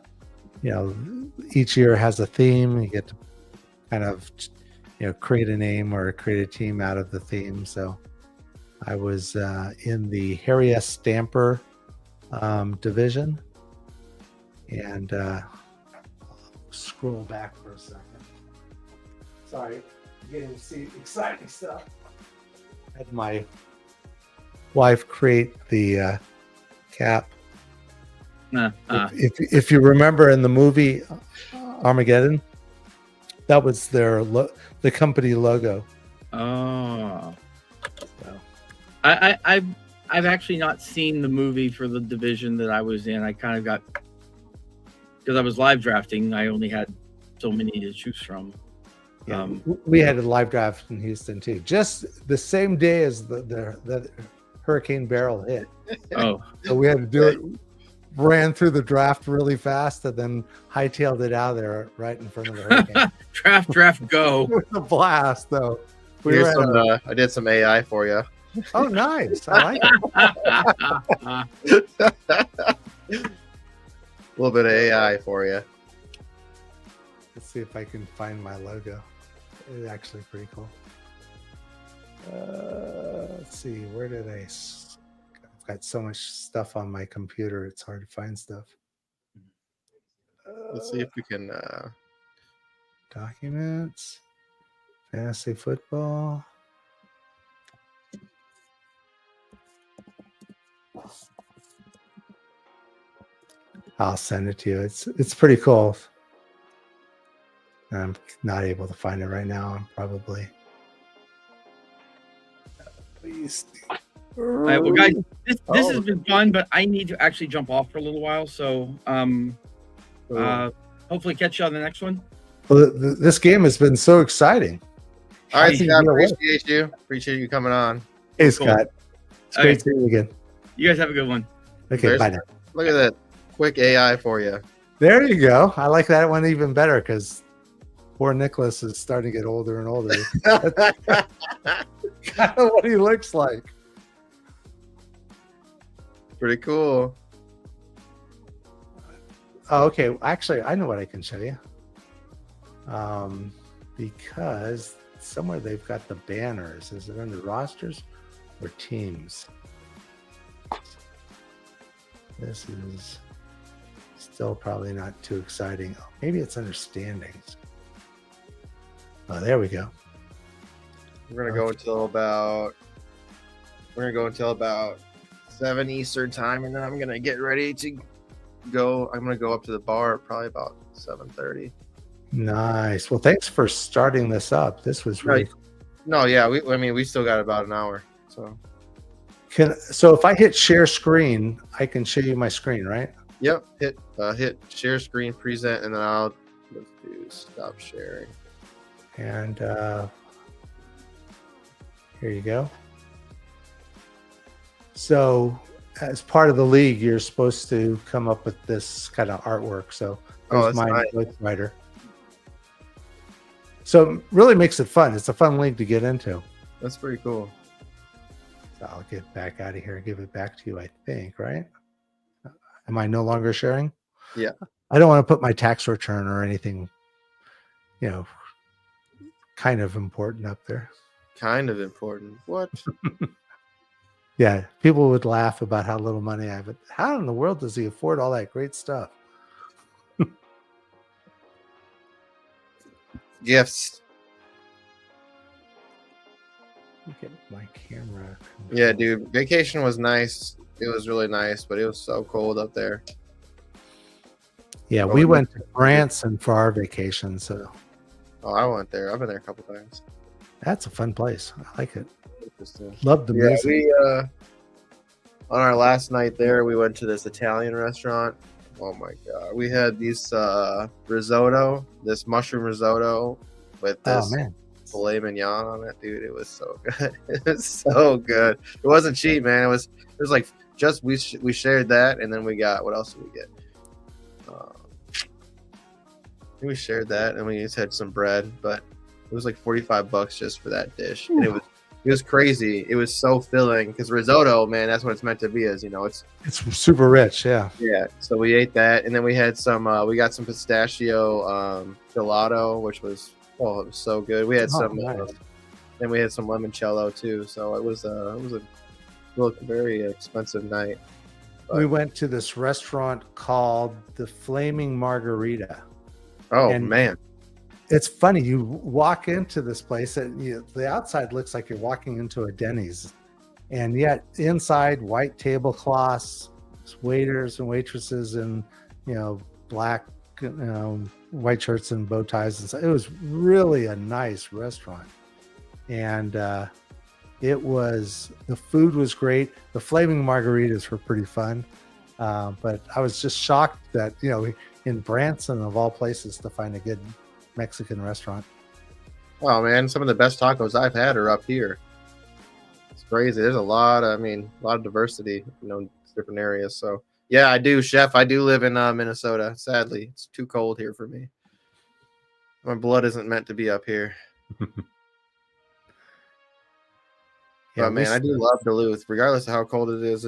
each year has a theme. You get to kind of, create a name or create a team out of the theme. So I was in the Harry S. Stamper division, and scroll back for a second. Sorry, getting to see exciting stuff. I had my wife create the cap. If you remember in the movie Armageddon, that was the company logo. Oh, so I've actually not seen the movie for the division that I was in. I kind of got, because I was live drafting, I only had so many to choose from. Yeah, we had a live draft in Houston too, just the same day as the Hurricane Beryl hit. Oh, so we had to do it. Ran through the draft really fast and then hightailed it out of there right in front of the hurricane. draft, go! It was a blast, though. I did some AI for you. Oh, nice! I like it. A little bit of AI for you. Let's see if I can find my logo. It's actually pretty cool. Let's see, where did I've got so much stuff on my computer, it's hard to find stuff. Let's see if we can documents, fantasy football. I'll send it to you. It's pretty cool. I'm not able to find it right now. I'm probably. Please. All right, well, guys, this has been fun, but I need to actually jump off for a little while. So, hopefully, catch you on the next one. Well, this game has been so exciting. All right, Scott, appreciate you. Appreciate you coming on. Hey, Scott. It's great seeing you again. You guys have a good one. Okay, bye now. Look at that quick AI for you. There you go. I like that one even better because poor Nicholas is starting to get older and older. That's kind of what he looks like. Pretty cool. Oh, okay. Actually, I know what I can show you. Because somewhere they've got the banners. Is it under rosters or teams? This is still probably not too exciting. Oh, maybe it's under standings. Oh, there we go. We're gonna go until about 7 Eastern time, and then I'm gonna get ready to go. I'm gonna go up to the bar probably about 7:30. Nice. Well, thanks for starting this up. This was really cool. No, yeah, we still got about an hour. So So if I hit share screen, I can show you my screen, right? yep, hit share screen present, and then let's do stop sharing. And here you go. So as part of the league, you're supposed to come up with this kind of artwork. So there's my nice. writer. So it really makes it fun. It's a fun league to get into. That's pretty cool. So I'll get back out of here and give it back to you, I think, right? Am I no longer sharing? Yeah. I don't want to put my tax return or anything, kind of important up there. Kind of important. What? Yeah, people would laugh about how little money I have. But how in the world does he afford all that great stuff? Gifts. Look at my camera. Yeah, dude. Vacation was nice. It was really nice, but it was so cold up there. Yeah, we went to Branson for our vacation. So I went there. I've been there a couple times. that's a fun place. I like it. Interesting. Love the music. We on our last night there, we went to this Italian restaurant. Oh my god, we had these risotto, this mushroom risotto with this filet mignon on it, dude. It was so good. It was so good. It wasn't cheap, man. It was like just we shared that, and then we got, what else did we get? We shared that, and we just had some bread, but it was like $45 just for that dish, and it was crazy. It was so filling because risotto, man, that's what it's meant to be. It's super rich, yeah. Yeah. So we ate that, and then we had some. We got some pistachio gelato, which was it was so good. We had some, nice. and we had some limoncello too. So it was a very expensive night. But we went to this restaurant called the Flaming Margarita. Oh, man. It's funny. You walk into this place and the outside looks like you're walking into a Denny's, and yet inside, white tablecloths, waiters and waitresses in, black, white shirts and bow ties. And so it was really a nice restaurant. And the food was great. The flaming margaritas were pretty fun. But I was just shocked that, in Branson, of all places, to find a good Mexican restaurant. Oh, man, some of the best tacos I've had are up here. It's crazy. There's a lot of diversity, different areas. So yeah, I do, Chef. I do live in Minnesota. Sadly, it's too cold here for me. My blood isn't meant to be up here. Yeah, but man, I do love Duluth, regardless of how cold it is.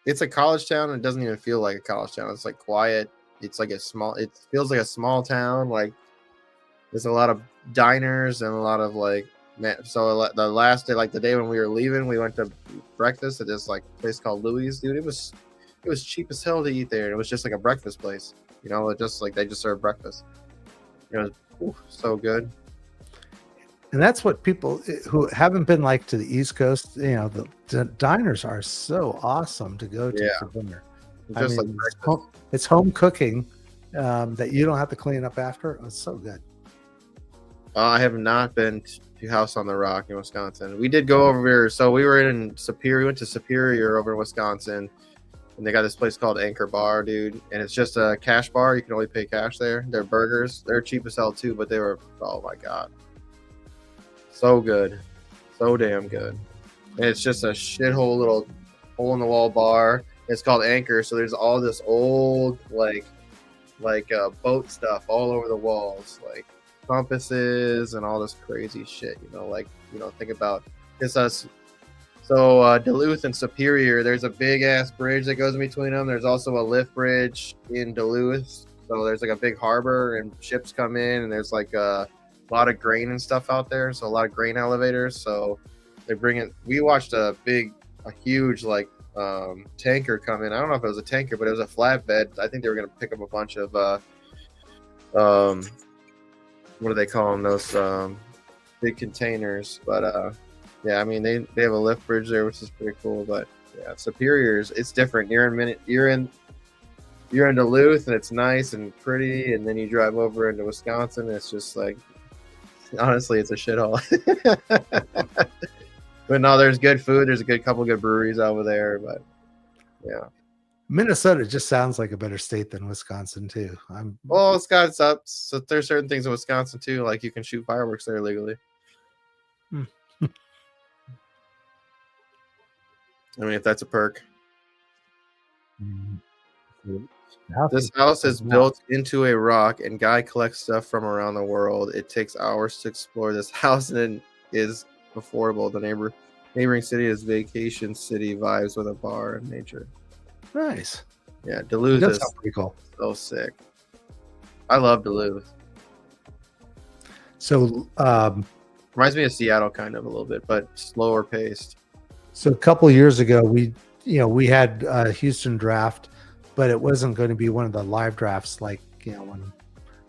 It's a college town, and it doesn't even feel like a college town. It's like quiet. It's like it feels like a small town. Like there's a lot of diners and a lot of so the last day, like the day when we were leaving, we went to breakfast at this place called Louis, dude. It was cheap as hell to eat there. And it was just like a breakfast place, it just like they just served breakfast. It was so good. And that's what people who haven't been to the East Coast, the diners are so awesome to go to for dinner. It's home cooking that you don't have to clean up after. It's so good. I have not been to House on the Rock in Wisconsin. We did go over here. So we were in Superior. We went to Superior over in Wisconsin, and they got this place called Anchor Bar, dude. And it's just a cash bar. You can only pay cash there. Their burgers, they're cheap as hell too, but they were, oh my god, so good, so damn good. And it's just a shithole little hole in the wall bar. It's called Anchor. So there's all this old boat stuff all over the walls, like compasses and all this crazy shit. Think about it's us. So Duluth and Superior, there's a big ass bridge that goes in between them. There's also a lift bridge in Duluth. So there's a big harbor and ships come in, and there's a lot of grain and stuff out there. So a lot of grain elevators. So they bring it. We watched a huge tanker come in. I don't know if it was a tanker, but it was a flatbed. I think they were going to pick up a bunch of what do they call them? Those big containers. But yeah, I mean they have a lift bridge there, which is pretty cool. But yeah, Superior's, it's different. You're in Duluth, and it's nice and pretty, and then you drive over into Wisconsin, and it's just Honestly, it's a shithole. But no, there's good food. There's a couple good breweries over there. But yeah. Minnesota just sounds like a better state than Wisconsin too. Well, it's got its ups. So there's certain things in Wisconsin too, like you can shoot fireworks there legally. I mean, if that's a perk. This house is built into a rock, and guy collects stuff from around the world. It takes hours to explore this house, and it is affordable. The neighboring city is vacation city vibes with a bar and nature. Nice. Yeah, Duluth That is sounds pretty cool. so sick. I love Duluth. So Reminds me of Seattle kind of a little bit, but slower paced. So a couple of years ago, we had a Houston draft, but it wasn't going to be one of the live drafts like when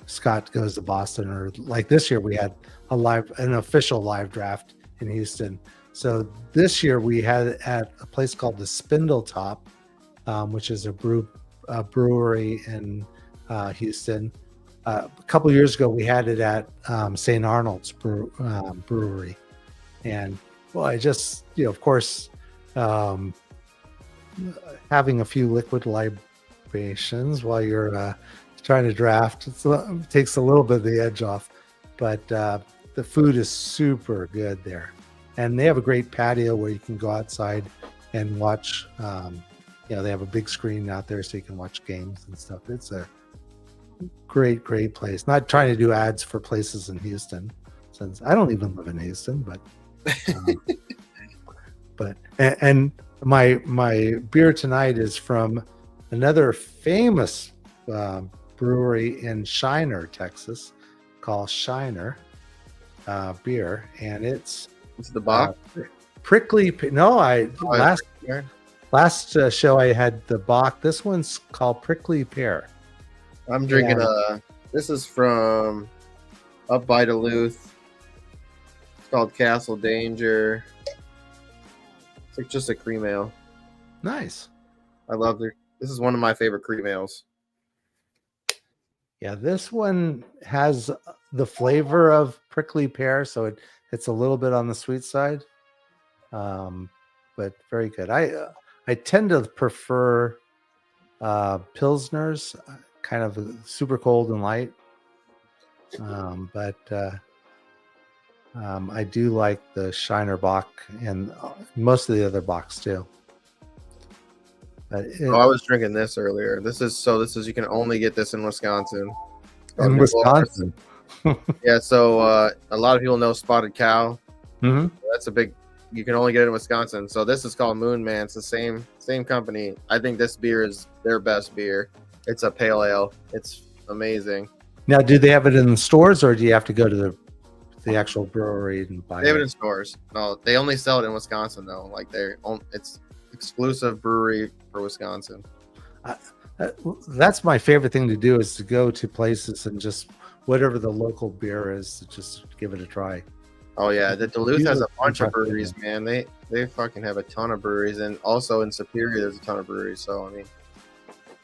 Scott goes to Boston, or like this year we had an official live draft in Houston. So this year we had it at a place called the Spindletop, which is a brewery in Houston. A couple of years ago we had it at St. Arnold's brewery, and well, I just, of course, having a few liquid libations while you're trying to draft it takes a little bit of the edge off, but the food is super good there, and they have a great patio where you can go outside and watch. They have a big screen out there so you can watch games and stuff. It's a great place. Not trying to do ads for places in Houston, since I don't even live in Houston, but. And my beer tonight is from another famous brewery in Shiner, Texas, called Shiner beer, and it's the Bach. Prickly. No, last show I had the Bach. This one's called Prickly Pear. I'm drinking this is from up by Duluth. It's called Castle Danger. It's like just a cream ale. Nice. I love it. This is one of my favorite cream ales. Yeah, this one has the flavor of prickly pear, so it's a little bit on the sweet side, but very good. I tend to prefer pilsners, kind of super cold and light, but I do like the Shiner Bock and most of the other Bocks too. I was drinking this earlier. This is you can only get this in Wisconsin. In Wisconsin. Yeah, so a lot of people know Spotted Cow. Mm-hmm. That's you can only get it in Wisconsin. So this is called Moon Man. It's the same company. I think this beer is their best beer. It's a pale ale. It's amazing. Now, do they have it in the stores, or do you have to go to the actual brewery and buy it? They have it in stores. No, they only sell it in Wisconsin though. Like it's exclusive brewery for Wisconsin. That's my favorite thing to do, is to go to places and just whatever the local beer is, to just give it a try. Oh yeah, the Duluth has a bunch of breweries, man. They fucking have a ton of breweries, and also in Superior there's a ton of breweries. So I mean,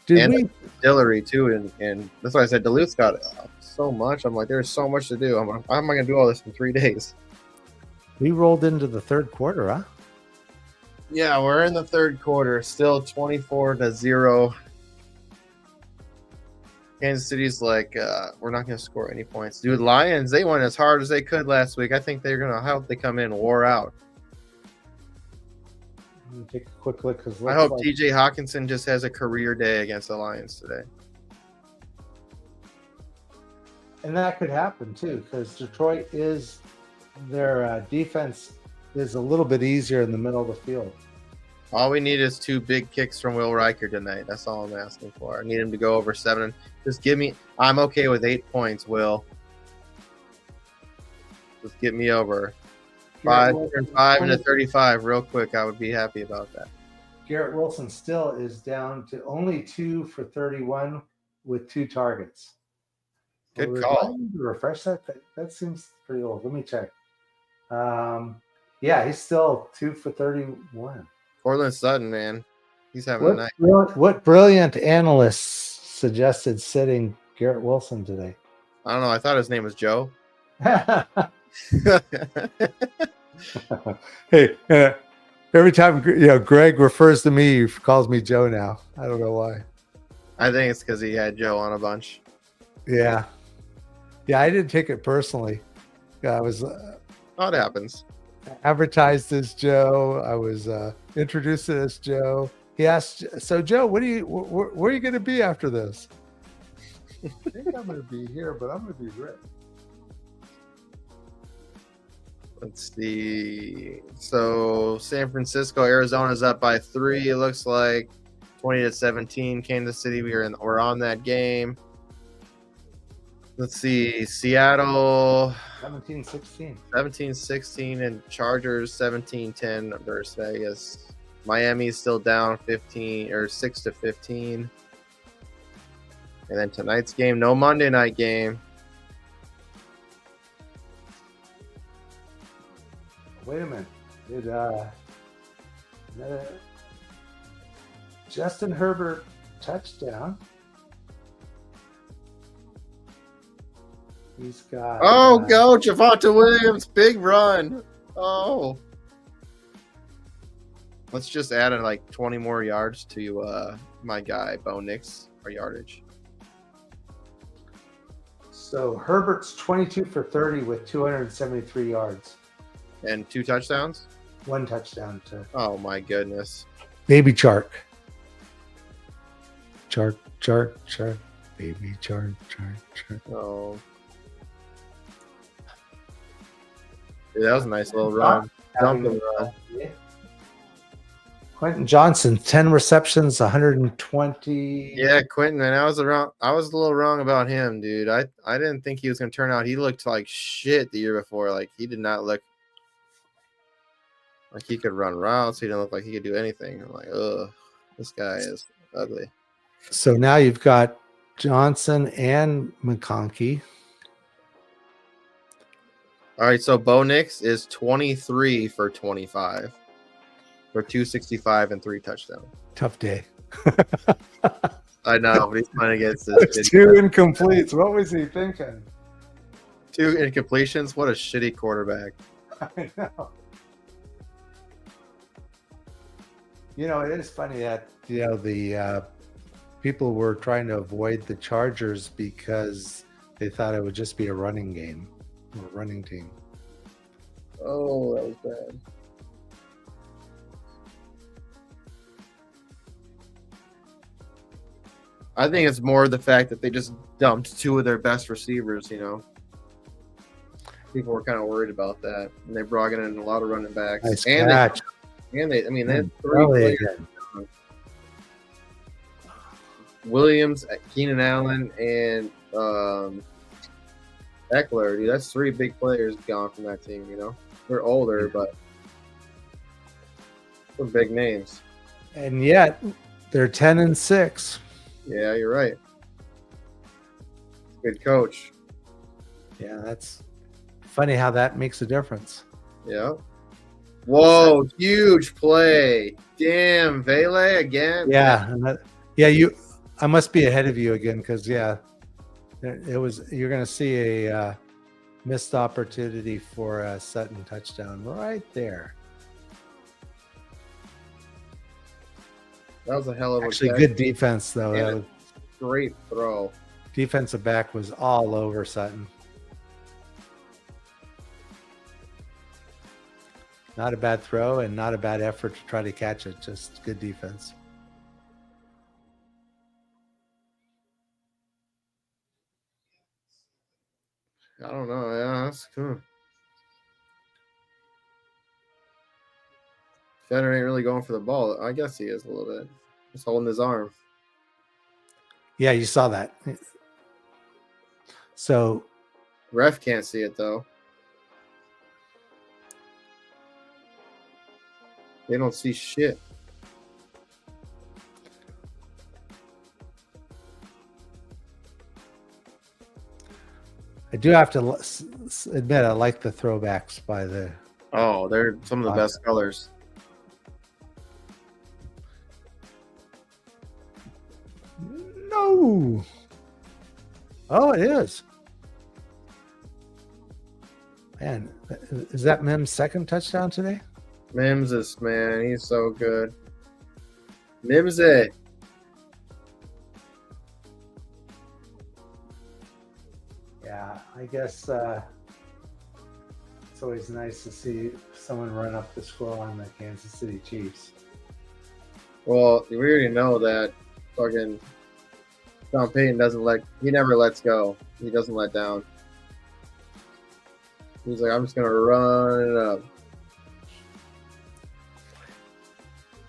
a distillery too, and that's why I said Duluth's got so much. I'm like, there's so much to do. How am I gonna do all this in 3 days? We rolled into the third quarter, huh? Yeah, we're in the third quarter, still 24-0. Kansas City's like, we're not going to score any points. Dude, Lions, they went as hard as they could last week. I think they're going to hope they come in wore out. Let me take a quick look. I hope TJ Hawkinson just has a career day against the Lions today. And that could happen too, because Detroit their defense is a little bit easier in the middle of the field. All we need is 2 big kicks from Will Riker tonight. That's all I'm asking for. I need him to go over 7. Just I'm okay with 8 points, Will. Just get me over 5 into 35 real quick. I would be happy about that. Garrett Wilson still is down to only 2 for 31 with 2 targets. Good call. Refresh that. That seems pretty old. Let me check. Yeah, he's still 2 for 31. Cortland Sutton, man, he's having a night. What brilliant analysts suggested sitting Garrett Wilson today? I don't know. I thought his name was Joe. Hey, every time Greg refers to me, he calls me Joe now. I don't know why. I think it's because he had Joe on a bunch. Yeah, I didn't take it personally. I was Oh, it happens. advertised as Joe. I was introduced as Joe. He asked, "So Joe, where are you going to be after this?" I think I'm going to be here, but I'm going to be rich. Let's see. So San Francisco, Arizona's up by 3. It looks like 20-17. Kansas City, we're on that game. Let's see. Seattle 17-16. 17-16 and Chargers 17-10 versus Vegas. Miami's still down 15 or 6-15. And then tonight's game, no Monday night game. Wait a minute. Did Justin Herbert touchdown? He's got. Go Javonte Williams, big run. Oh, let's just add like 20 more yards to my guy Bo Nix, our yardage. So Herbert's 22 for 30 with 273 yards. And 2 touchdowns? 1 touchdown to. Oh my goodness. Baby Chark. Chark. Baby Chark. Oh. Yeah, that was a nice little run. Dumping run. Quentin Johnson, 10 receptions, 120. Yeah, Quentin, man, I was a little wrong about him, dude. I didn't think he was gonna turn out. He looked like shit the year before. Like he did not look like he could run routes. He didn't look like he could do anything. I'm like, ugh, this guy is ugly. So now you've got Johnson and McConkey. All right, so Bo Nix is 23 for 25 for 265 and 3 touchdowns. Tough day. I know, but he's playing against this. 2 incompletes. What was he thinking? 2 incompletions. What a shitty quarterback. I know. It is funny that the people were trying to avoid the Chargers because they thought it would just be a running game, or a running team. Oh, that was bad. I think it's more the fact that they just dumped 2 of their best receivers, People were kind of worried about that. And they brought in a lot of running backs. Nice and catch. they had 3 players. Williams, Keenan Allen, and Eckler, dude. That's 3 big players gone from that team, They're older, but they're big names. And yet they're 10-6. Yeah, you're right. Good coach. Yeah, that's funny how that makes a difference. Yeah. Whoa, huge play. Damn, Vele again. Yeah. And I must be ahead of you again because, you're going to see a missed opportunity for a Sutton touchdown right there. That was a hell of a Actually, catch. good defense, though. Yeah. That was, Great throw. defensive back was all over Sutton. Not a bad throw and not a bad effort to try to catch it. Just good defense. I don't know. Yeah, that's cool. Fenner ain't really going for the ball. I guess he is a little bit. Just holding his arm. Yeah, you saw that. So Ref can't see it, though. They don't see shit. I do have to admit I like the throwbacks by the. Oh, they're some of the best colors. No. Oh, it is. Man, is that Mims' second touchdown today? Mims, man, he's so good. Mimsy. Yeah, I guess it's always nice to see someone run up the score on the Kansas City Chiefs. Well, we already know that fucking Sean Payton he never lets go. He doesn't let down. He's like, I'm just gonna run it up.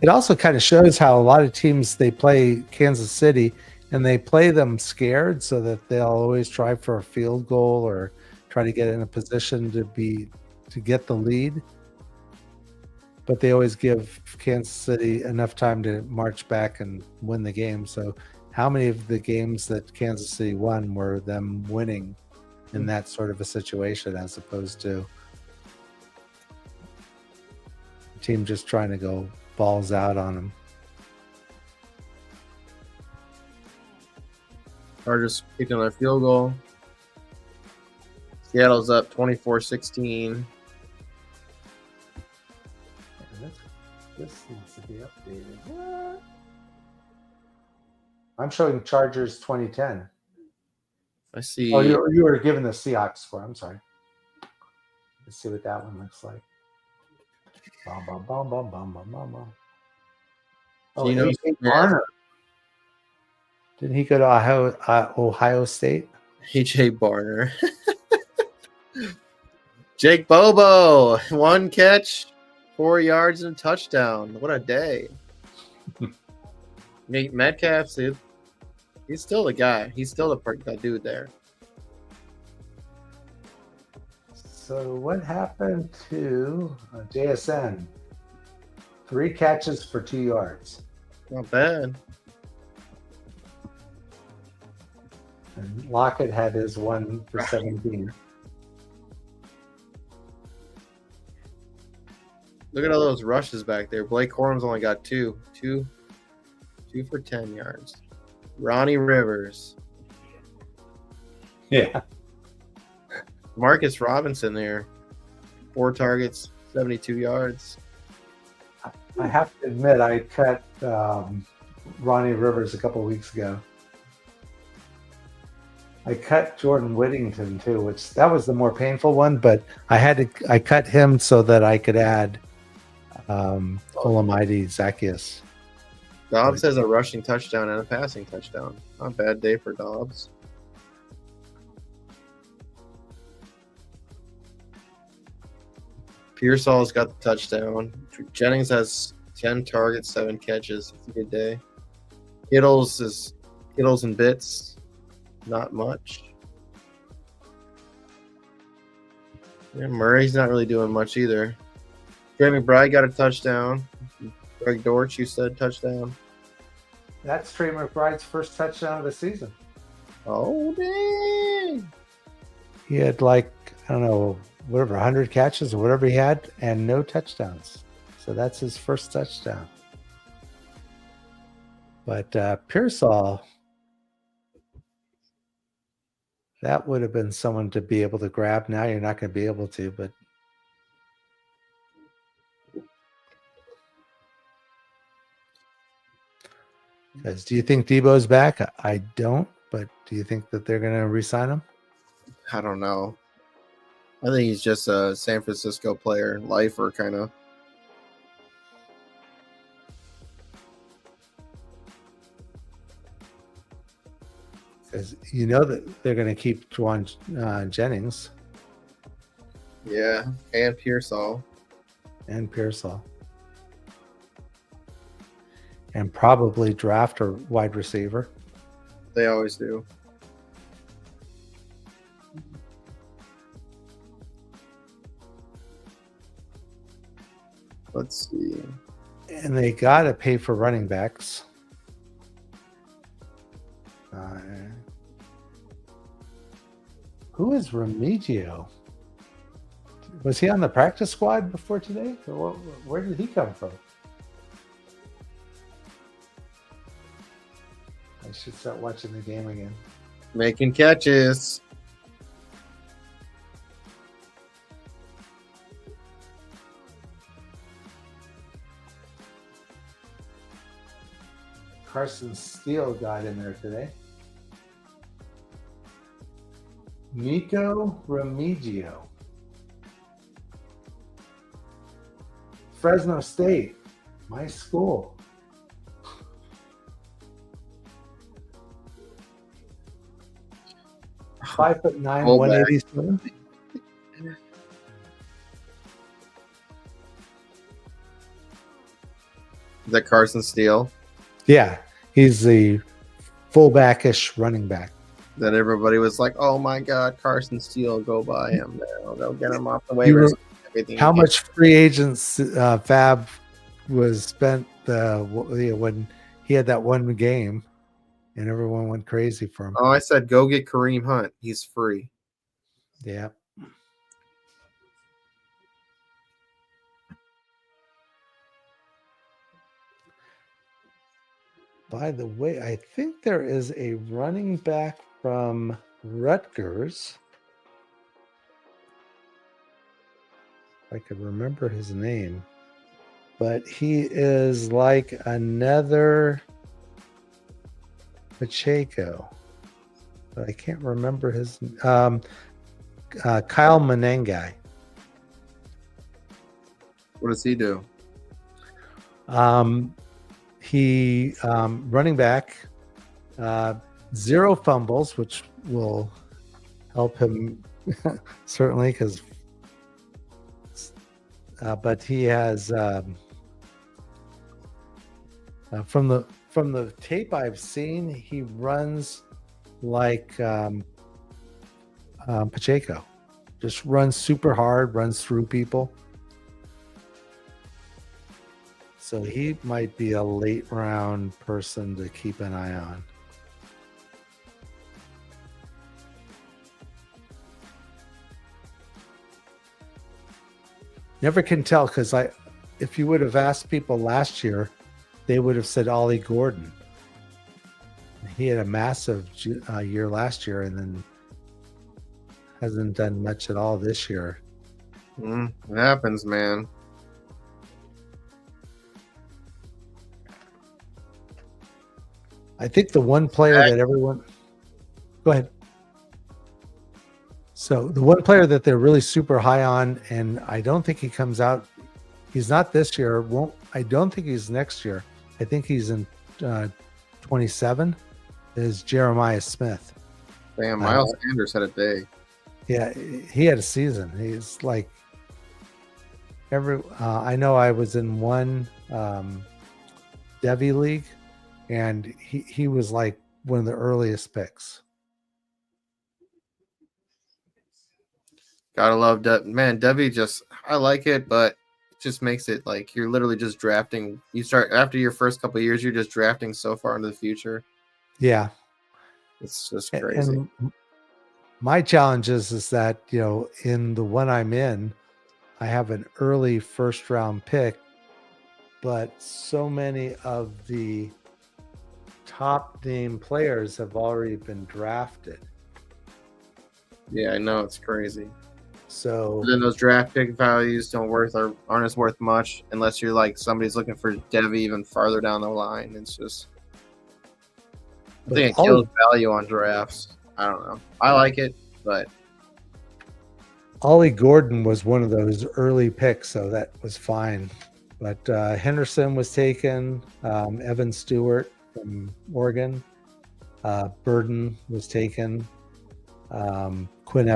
It also kind of shows how a lot of teams, they play Kansas City and they play them scared so that they'll always try for a field goal or try to get in a position to get the lead. But they always give Kansas City enough time to march back and win the game. So how many of the games that Kansas City won were them winning in that sort of a situation, as opposed to a team just trying to go balls out on them? Chargers kicking their field goal. Seattle's up 24-16. This needs to be updated. What? I'm showing Chargers 2010. I see. Oh, you were given the Seahawks score. I'm sorry. Let's see what that one looks like. Bum, bum, bum, bum, bum, bum, bum, bum. Oh, Geno AJ Smith. Barner. Didn't he go to Ohio State? AJ Barner. Jake Bobo, 1 catch, 4 yards and a touchdown. What a day. Nate Metcalf, he's still the guy. He's still that dude there. So what happened to JSN? 3 catches for 2 yards. Not bad. And Lockett had his 1 for 17. Look at all those rushes back there. Blake Corum's only got 2 for 10 yards. Ronnie Rivers. Yeah. Marcus Robinson there. 4 targets, 72 yards. I have to admit, I cut Ronnie Rivers a couple of weeks ago. I cut Jordan Whittington too, which that was the more painful one, but I cut him so that I could add Olamide Zacchaeus. Dobbs has a rushing touchdown and a passing touchdown. Not a bad day for Dobbs. Pearsall's got the touchdown. Jennings has 10 targets, 7 catches. It's a good day. Kittles and bits. Not much. Yeah, Murray's not really doing much either. Trey McBride got a touchdown. Greg Dortch, you said touchdown. That's Trey McBride's first touchdown of the season. Oh, dang. He had like, I don't know, whatever, 100 catches or whatever he had, and no touchdowns. So that's his first touchdown. But Pearsall, that would have been someone to be able to grab. Now you're not going to be able to, but because do you think Debo's back? I don't, but do you think that they're going to re-sign him? I don't know. I think he's just a San Francisco player, lifer kind of. Because you know that they're going to keep Juwan Jennings. Yeah, and Pearsall. And Pearsall. And probably draft a wide receiver. They always do. Let's see. And they got to pay for running backs. Who is Remigio? Was he on the practice squad before today? Or where did he come from? I should start watching the game again. Making catches. Carson Steele got in there today. Nico Remigio. Fresno State, my school. Five foot nine, Fullback. 187. Is that Carson Steele? Yeah, he's the fullback-ish running back. That everybody was like, "Oh my God, Carson Steele, go buy him now. Go get him off the You waivers." were- Everything. How much free agents Fab was spent when he had that one game, and everyone went crazy for him. Oh, I said, go get Kareem Hunt. He's free. Yeah. By the way, I think there is a running back from Rutgers. If I could remember his name, but he is like another Pacheco, but I can't remember his Kyle Menengai. What does he do? He running back, 0 fumbles, which will help him certainly because. But he has from the tape I've seen, he runs like Pacheco, just runs super hard, runs through people. So he might be a late round person to keep an eye on. Never can tell because if you would have asked people last year, they would have said Ollie Gordon. He had a massive year last year and then hasn't done much at all this year. It happens, man. I think the one player that everyone... Go ahead. So the one player that they're really super high on, and I don't think he comes out. He's not this year. I don't think he's next year. I think he's in 27. Is Jeremiah Smith. Damn, Miles Sanders had a day. Yeah, he had a season. He's like I know I was in one Devi league, and he was like one of the earliest picks. Gotta love that, man. Debbie I like it, but it just makes it like you're literally just drafting. You start after your first couple of years, you're just drafting so far into the future. Yeah, it's just crazy. And my challenge is that in the one I'm in, I have an early first round pick, but so many of the top name players have already been drafted. Yeah, I know, it's crazy. So then those draft pick values aren't as worth much unless you're like somebody's looking for Devi even farther down the line. It's just I think it kills value on drafts. I don't know. I like it, but Ollie Gordon was one of those early picks, so that was fine. But Henderson was taken, Evan Stewart from Oregon, Burden was taken, Quinn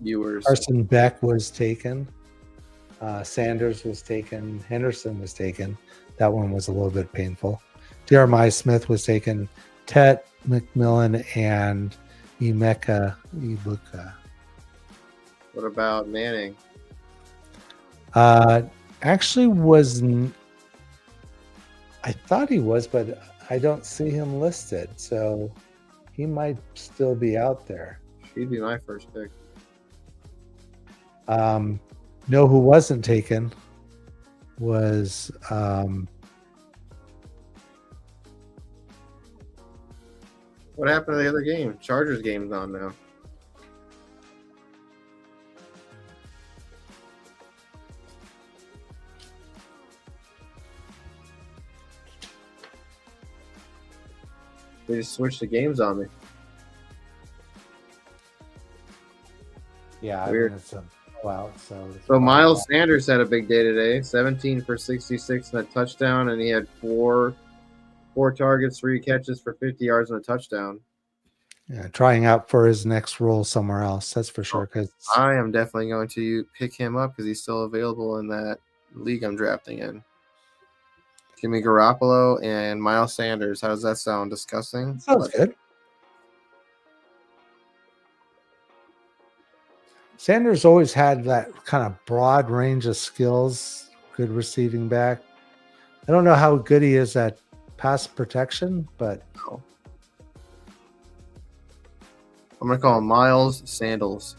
Ewers, Carson Beck was taken, Sanders was taken, Henderson was taken. That one was a little bit painful. Jeremiah Smith was taken, Tet McMillan, and Emeka Ibuka. What about Manning? Actually I thought he was, but I don't see him listed, so he might still be out there. He'd be my first pick. Know who wasn't taken was what happened to the other game? Chargers game's on now. They just switched the games on me. Yeah, Weird. I mean, it's a blowout. So Miles Sanders had a big day today. 17 for 66 and a touchdown, and he had four targets, 3 catches for 50 yards and a touchdown. Yeah, trying out for his next role somewhere else. That's for sure. Because I am definitely going to pick him up because he's still available in that league I'm drafting in. Give me Garoppolo and Miles Sanders. How does that sound? Disgusting? sounds good. Sanders always had that kind of broad range of skills, good receiving back. I don't know how good he is at pass protection, but No. I'm going to call him Miles Sandals.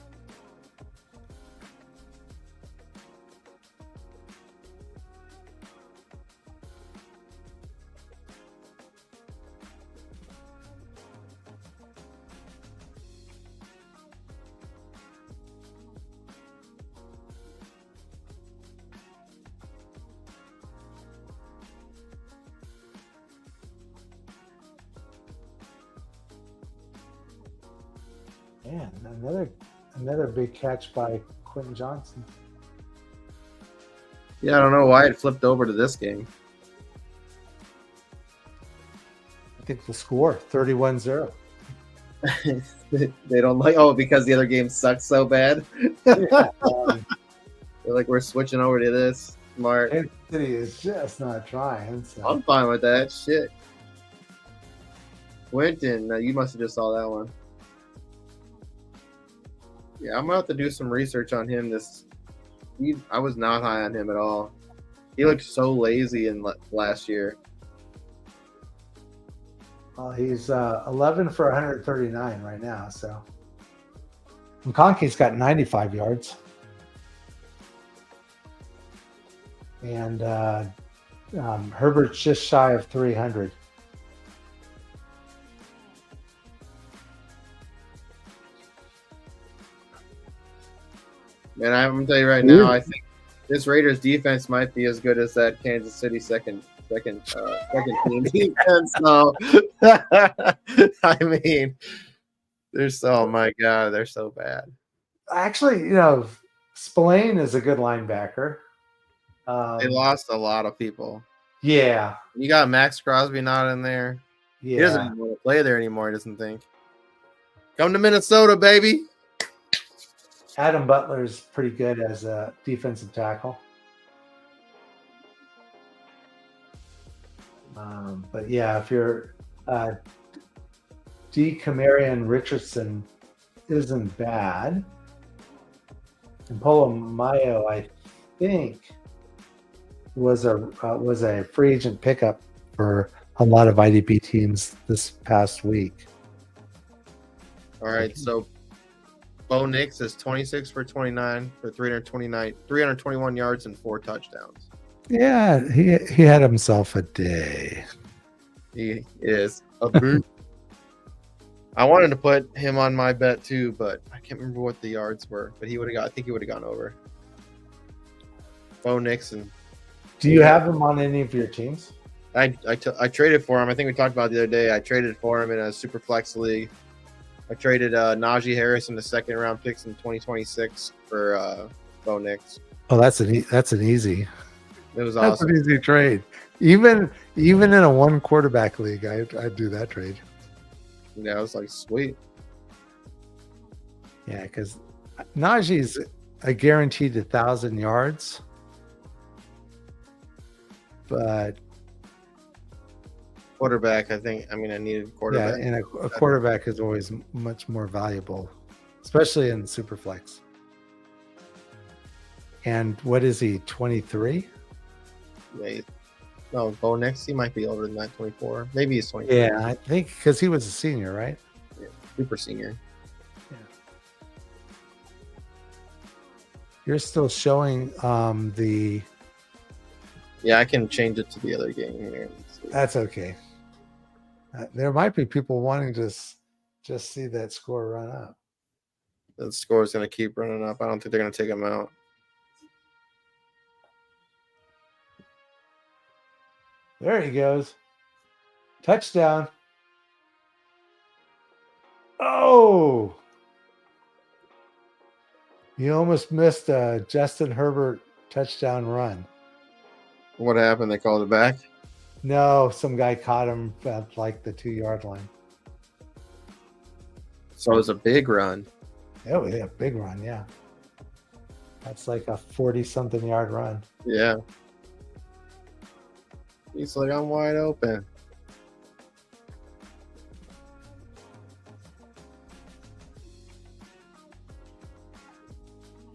man, another big catch by Quentin Johnson. Yeah, I don't know why it flipped over to this game. I think the score 31-0. They don't like because the other game sucks so bad. Yeah, They're like, we're switching over to this. Smart. Kansas City is just not trying. So. I'm fine with that. Shit. Quentin, now you must have just saw that one. Yeah, I'm gonna have to do some research on him. I was not high on him at all. He looked so lazy in last year. Well, he's 11 for 139 right now. So McConkey's got 95 yards. And Herbert's just shy of 300. Man, I'm gonna tell you right now, I think this Raiders defense might be as good as that Kansas City second team defense. So, I mean, oh my god, they're so bad. Actually, Spillane is a good linebacker. They lost a lot of people. Yeah. You got Max Crosby not in there. Yeah. He doesn't even want to play there anymore, he doesn't think. Come to Minnesota, baby. Adam Butler's pretty good as a defensive tackle. But yeah, if you're Camarion Richardson isn't bad. And Polo Mayo, I think, was a free agent pickup for a lot of IDP teams this past week. All right, so Bo Nix is 26 for 29 for 321 yards and 4 touchdowns. Yeah, he had himself a day. He is a boot. I wanted to put him on my bet too, but I can't remember what the yards were. But I think he would have gone over. Bo Nix. Do you have him on any of your teams? I traded for him. I think we talked about it the other day. I traded for him in a super flex league. I traded Najee Harris in the second round picks in 2026 for Bo Nix. Oh, that's an easy. It was That's awesome. an easy trade. Even in a 1 quarterback league, I'd do that trade. Yeah, I was like, sweet. Yeah, because Najee's a guaranteed 1,000 yards, but Quarterback, I needed a quarterback. yeah, and a quarterback is always much more valuable, especially in Superflex. And what is he, 23? Yeah, no, Bo Nix, he might be older than that, 24. Maybe he's 24. Yeah, I think because he was a senior, right? Yeah, super senior. Yeah. You're still showing the... Yeah, I can change it to the other game here. That's okay. There might be people wanting to just see that score run up. The score is going to keep running up. I don't think they're going to take him out. There he goes. Touchdown. You almost missed a Justin Herbert touchdown run. What happened? They called it back? No, some guy caught him at like the 2-yard line. So it was a big run. Oh, yeah, big run, yeah. That's like a 40-something yard run. Yeah. He's like, I'm wide open.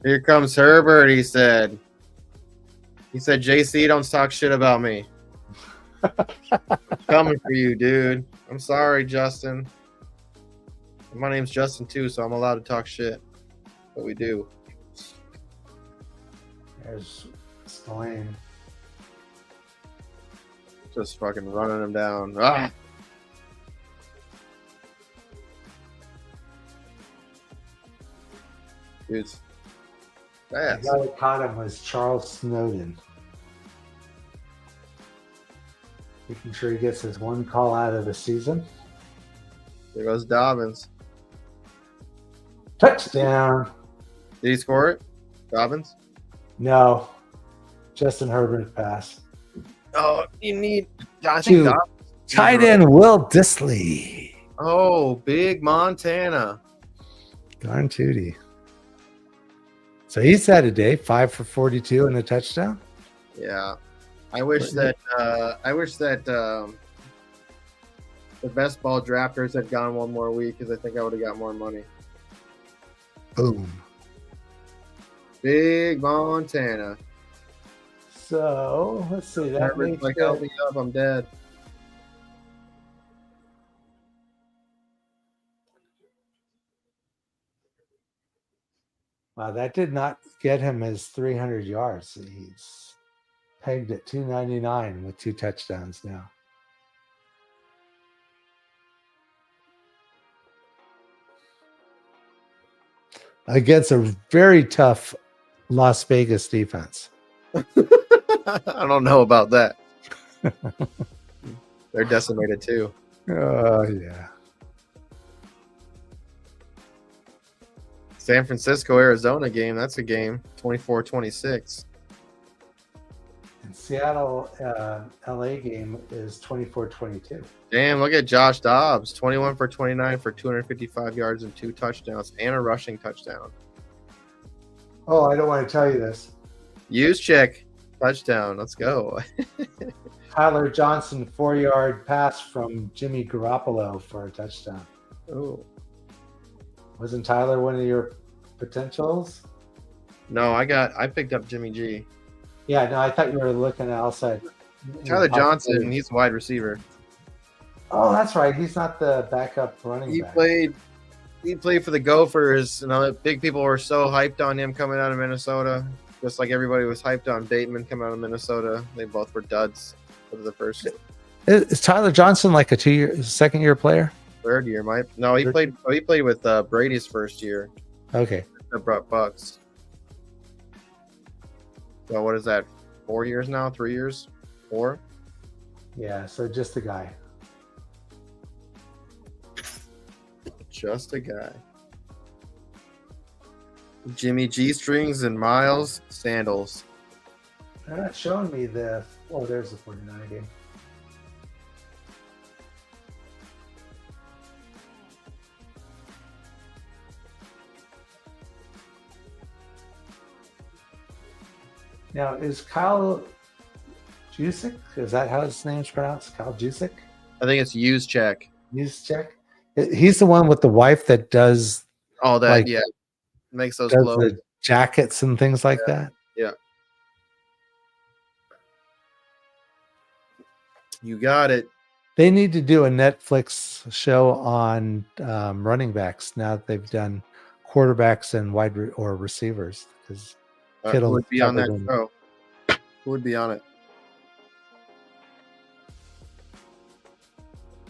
Here comes Herbert, he said. He said, JC, don't talk shit about me. I'm coming for you, dude. I'm sorry, Justin. My name's Justin, too, so I'm allowed to talk shit. But we do. There's Spillane. Just fucking running him down. Ah! Dude's The fast. guy that caught him was Charles Snowden. Making sure he gets his one call out of the season. There goes Dobbins. Touchdown. Did he score it? Dobbins? No. Justin Herbert pass. Oh, you need. I think Two. Dobbins. Tight end Will Disley. Oh, big Montana. Darn tootie. So he's had a day, 5 for 42 and a touchdown. Yeah. I wish that the best ball drafters had gone one more week because I think I would have got more money. Boom. Big Montana. So let's see. That Herbert's makes like, it- help me up, I'm dead. Wow, that did not get him his 300 yards. He's pegged at 299 with 2 touchdowns now. Against a very tough Las Vegas defense. I don't know about that. They're decimated too. Oh, yeah. San Francisco, Arizona game. That's a game. 24-26. And Seattle, LA game is 24-22. Damn, look at Josh Dobbs. 21 for 29 for 255 yards and 2 touchdowns and a rushing touchdown. Oh, I don't want to tell you this. Use check. Touchdown. Let's go. Tyler Johnson, 4-yard pass from Jimmy Garoppolo for a touchdown. Oh. Wasn't Tyler one of your potentials? No, I picked up Jimmy G. Yeah, no, I thought you were looking outside. Tyler Johnson, he's wide receiver. Oh, that's right. He's not the backup running He back. played for the Gophers. You know, big people were so hyped on him coming out of Minnesota. Just like everybody was hyped on Bateman coming out of Minnesota. They both were duds for the first Is Tyler Johnson like a 2-year, second-year player? third year. No, he played with Brady's first year. Okay. The Bucks. So what is that? 4 years now? 3 years? 4? Yeah, so just a guy. Just a guy. Jimmy G strings and Miles sandals. They're not showing me the. Oh, there's the 49 game. Now, is Kyle Jusic? Is that how his name's pronounced? Kyle Jusic? I think it's use check. Jusic? He's the one with the wife that does Oh, that Like, yeah, makes those does clothes. the jackets and things like that. You got it. They need to do a Netflix show on running backs now that they've done quarterbacks and or receivers. Because Who Kittle would be on that covered show? Who would be on it?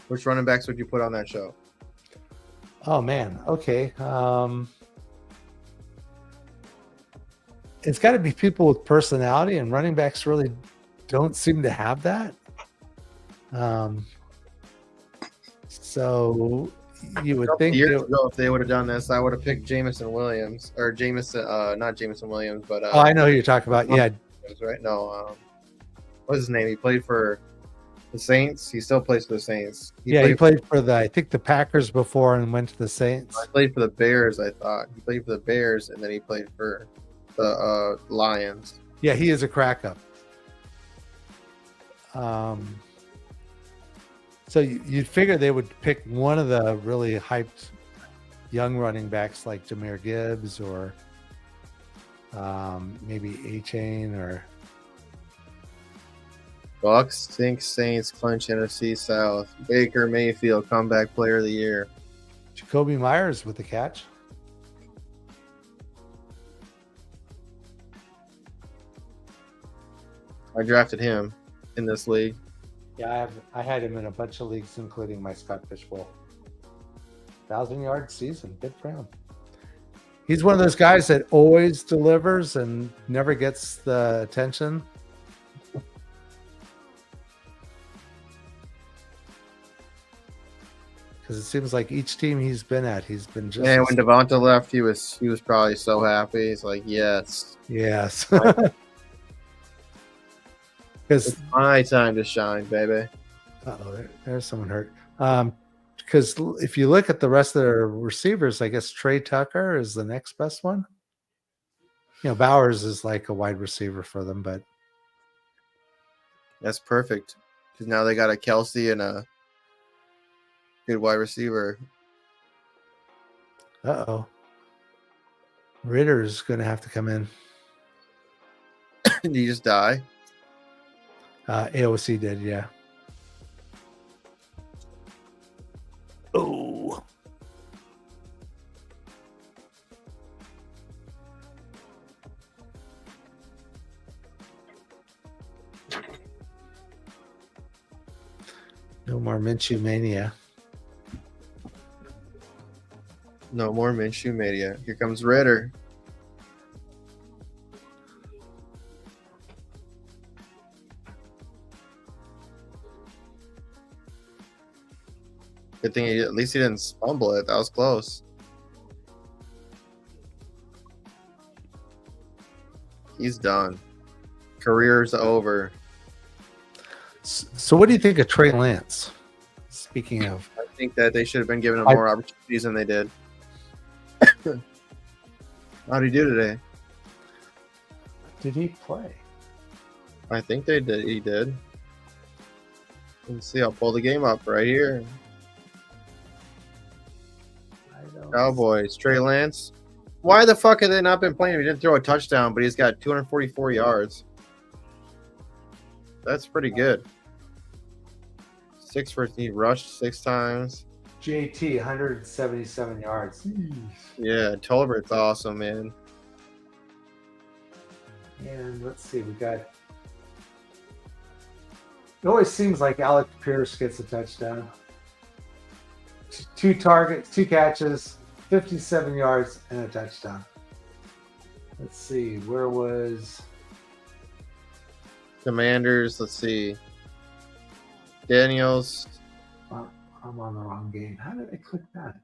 Which running backs would you put on that show? oh man, okay. It's got to be people with personality, and running backs really don't seem to have that. So you A would couple think years that, ago, if they would have done this, I would have picked Jameson Williams or Jameson, not Jameson Williams, but oh, I know who you're talking about. Yeah, right? No, what's his name? He played for the Saints. He still plays for the Saints. he played for I think the Packers before and went to the Saints. I played for the Bears. I thought he played for the Bears, and then he played for the Lions. Yeah, he is a crack up. So you'd figure they would pick one of the really hyped young running backs like Jahmyr Gibbs or maybe A-Chain or Bucks, Saints clinch NFC South. Baker Mayfield, comeback player of the year. Jacoby Myers with the catch. I drafted him in this league. Yeah, I had him in a bunch of leagues, including my Scott Fish Bowl. 1,000-yard season. Good for him. He's one of those guys that always delivers and never gets the attention. Because it seems like each team he's been at, he's been just. And when Devonta left, he was probably so happy. He's like, yes. Yes. It's Because my time to shine, baby. there's someone hurt. Because if you look at the rest of their receivers, I guess Trey Tucker is the next best one. You know, Bowers is like a wide receiver for them, but That's perfect. Because now they got a Kelsey and a good wide receiver. Ritter's going to have to come in. Did he just die? AOC did, yeah. Oh. No more Minshew mania. No more Minshew mania. Here comes Ritter. Good thing at least he didn't fumble it. That was close. He's done. Career's over. So what do you think of Trey Lance? Speaking of, I think that they should have been giving him more opportunities than they did. How'd he do today? did he play? I think they did. He did. Let's see. I'll pull the game up right here. Cowboys. Trey Lance. Why the fuck have they not been playing him? He didn't throw a touchdown, but he's got 244 yards. That's pretty good. He rushed 6 times. JT, 177 yards. Yeah, Tolbert's awesome, man. And let's see, we got. It always seems like Alec Pierce gets a touchdown. 2 targets, 2 catches, 57 yards, and a touchdown. Let's see, where was Commanders? Let's see. Daniels. I'm on the wrong game. How did I click that?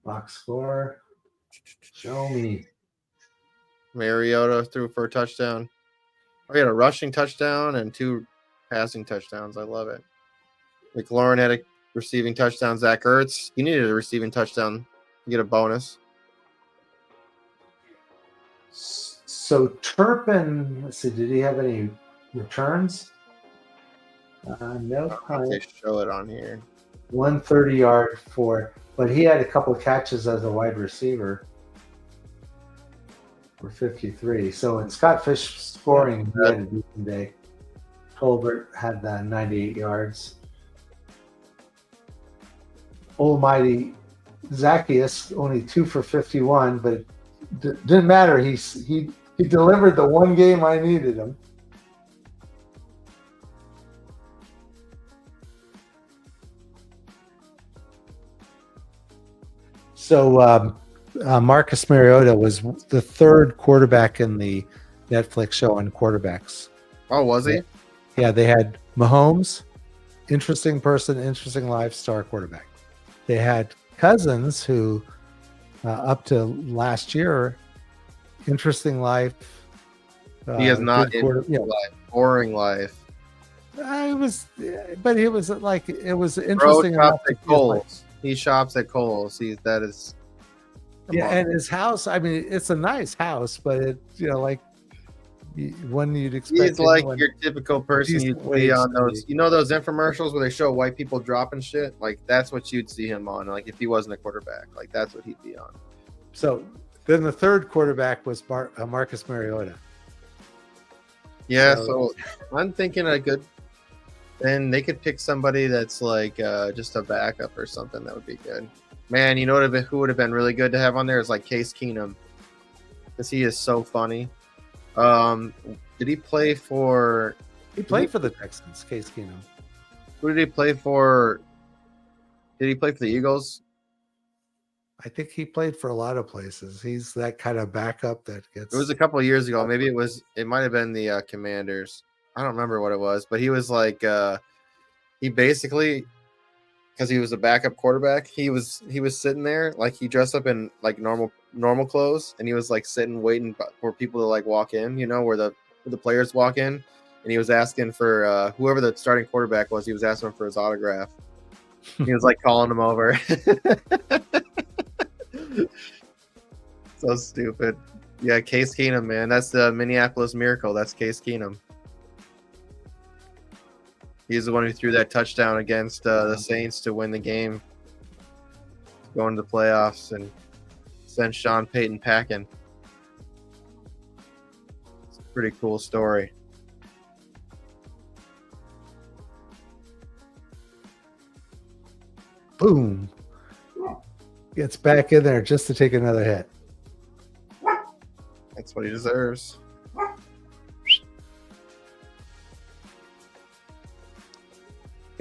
Box score. Show me. Mariota threw for a touchdown. We had a rushing touchdown and 2 passing touchdowns. I love it. McLaurin had a receiving touchdown. Zach Ertz, he needed a receiving touchdown to get a bonus. So Turpin, let's see, did he have any returns? No. They show it on here. 130-yard for, but he had a couple of catches as a wide receiver for 53. So in Scott Fish scoring, he had a decent day. Tolbert had 98 yards. Almighty Zacchaeus only 2 for 51, but it didn't matter. He delivered the one game I needed him. So Marcus Mariota was the 3rd quarterback in the Netflix show on quarterbacks. Oh, was he? Yeah, they had Mahomes, interesting person, interesting life, star quarterback. They had Cousins, who up to last year, interesting life. He has not good quarter. Yeah, life, boring life. it was, but it was like it was Bro interesting enough shops to at feel like, Kohl's. He shops at Kohl's. That is. Come on. and his house. I mean, it's a nice house, but it like when you'd expect. He's like anyone- your typical person decent you'd see wage on to those, be. those infomercials where they show white people dropping shit. Like that's what you'd see him on. Like if he wasn't a quarterback, like that's what he'd be on. So then the third quarterback was Marcus Mariota. Yeah, So- so I'm thinking then they could pick somebody that's like just a backup or something. That would be good. Man, you know who would have been really good to have on there is like Case Keenum, because he is so funny. Did he play for? He played for the Texans, Case Keenum. Who did he play for? Did he play for the Eagles? I think he played for a lot of places. He's that kind of backup that gets. It was a couple of years ago. Maybe it might have been the Commanders. I don't remember what it was, but he was like he basically, because he was a backup quarterback, he was sitting there like he dressed up in like normal clothes, and he was like sitting waiting for people to like walk in, where the players walk in, and he was asking for whoever the starting quarterback was. He was asking for his autograph. He was like calling him over. So stupid. Yeah, Case Keenum, man. That's the Minneapolis Miracle. That's Case Keenum. He's the one who threw that touchdown against the Saints to win the game, going to the playoffs, and sent Sean Payton packing. It's a pretty cool story. Boom. Gets back in there just to take another hit. That's what he deserves.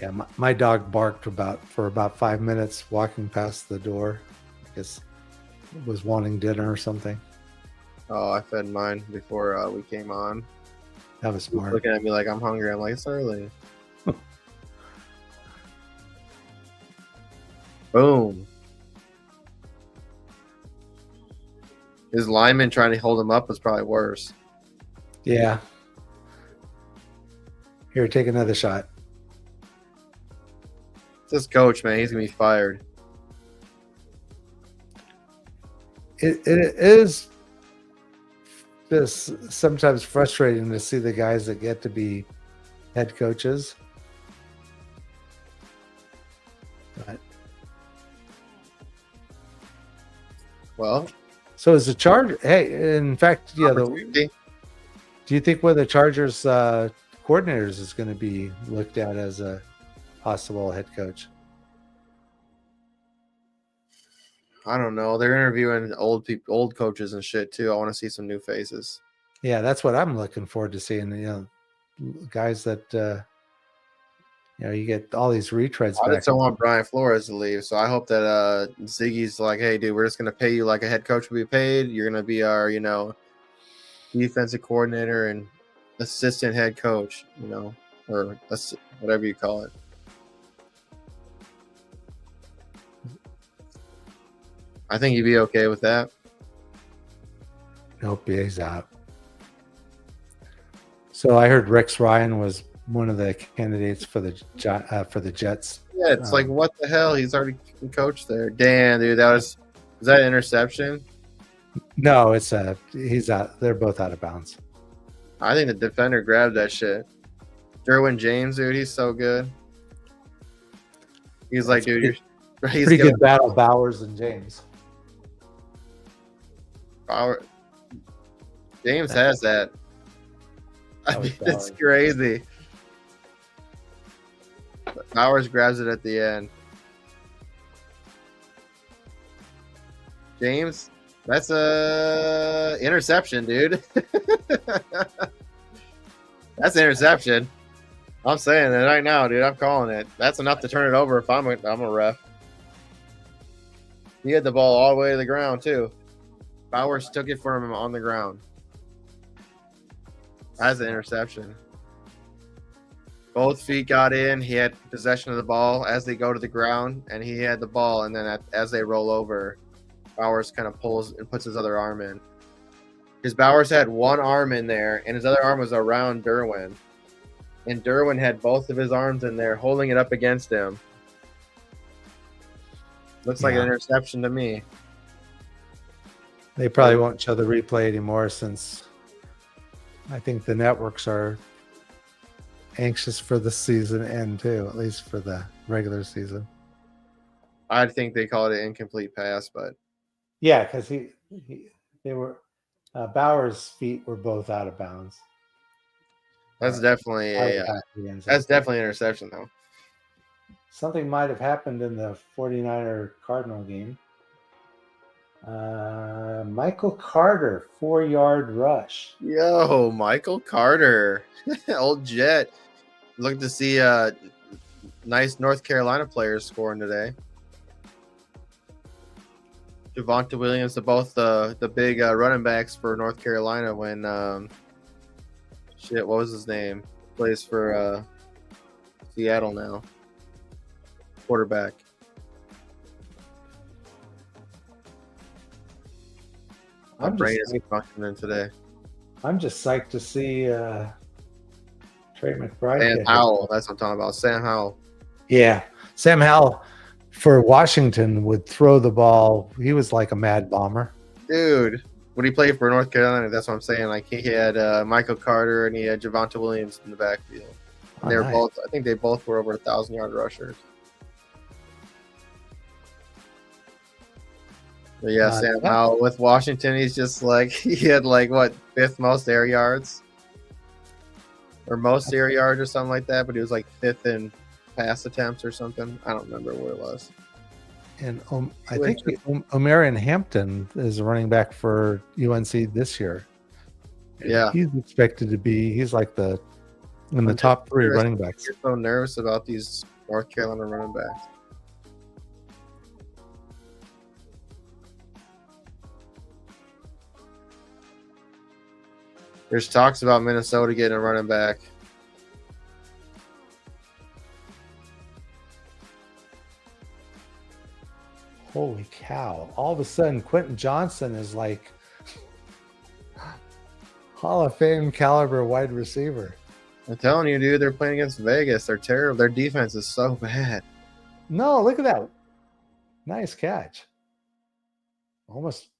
Yeah, my dog barked for about 5 minutes walking past the door. I guess was wanting dinner or something. Oh, I fed mine before we came on. That was smart. Looking at me like I'm hungry. I'm like, it's early. Boom. His lineman trying to hold him up was probably worse. Yeah. Here, take another shot. This coach, man, he's gonna be fired. It is just sometimes frustrating to see the guys that get to be head coaches. But Well, so is the Charger? Hey, in fact, yeah. opportunity. Do you think one of the Chargers coordinators is going to be looked at as a possible head coach? I don't know. They're interviewing old coaches and shit too. I want to see some new faces. Yeah, that's what I'm looking forward to seeing. Guys that you get all these retreads I back. just don't want Brian Flores to leave, so I hope that Ziggy's like, hey, dude, we're just gonna pay you like a head coach would be paid. You're gonna be our, defensive coordinator and assistant head coach, or whatever you call it. I think you'd be okay with that. Nope, he's out. So I heard Rex Ryan was one of the candidates for the Jets. Yeah, it's like, what the hell? He's already coached there. Damn, dude, was that an interception? No, he's out. They're both out of bounds. I think the defender grabbed that shit. Derwin James, dude, he's so good. He's like, dude, he's pretty good battle, Bowers and James. James has that. I mean, it's crazy. Bowers grabs it at the end. James, that's a interception, dude. That's an interception. I'm saying it right now, dude. I'm calling it. That's enough to turn it over if I'm a ref. He had the ball all the way to the ground too. Bowers took it from him on the ground. That's an interception. Both feet got in. He had possession of the ball as they go to the ground, and he had the ball. And then as they roll over, Bowers kind of pulls and puts his other arm in. Because Bowers had one arm in there, and his other arm was around Derwin. And Derwin had both of his arms in there, holding it up against him. Looks like an interception to me. They probably won't show the replay anymore since I think the networks are anxious for the season end too, at least for the regular season. I think they call it an incomplete pass, but yeah, because they were Bauer's feet were both out of bounds. That's definitely an interception though. Something might have happened in the 49er Cardinal game. Michael Carter, 4-yard rush. Yo, Michael Carter, old Jet. Look to see nice North Carolina players scoring today. Javonte Williams, both the big running backs for North Carolina when what was his name? Plays for Seattle now. Quarterback. My brain is functioning today. I'm just psyched to see Trey McBride. Sam Howell, that's what I'm talking about. Sam Howell. Yeah. Sam Howell for Washington would throw the ball. He was like a mad bomber. Dude, when he played for North Carolina, that's what I'm saying. Like he had Michael Carter and he had Javonte Williams in the backfield. They were both, I think they both were over 1,000-yard rushers. But yeah, Sam Howell with Washington, he's just like, he had like, what, 5th most air yards? Or most air yards or something like that, but he was like 5th in pass attempts or something. I don't remember what it was. And I think Omarion Hampton is a running back for UNC this year. Yeah. He's expected to be, he's like in the top 3 running backs. You're so nervous about these North Carolina running backs. There's talks about Minnesota getting a running back. Holy cow. All of a sudden, Quentin Johnson is like Hall of Fame caliber wide receiver. I'm telling you, dude, they're playing against Vegas. They're terrible. Their defense is so bad. No, look at that. Nice catch. Almost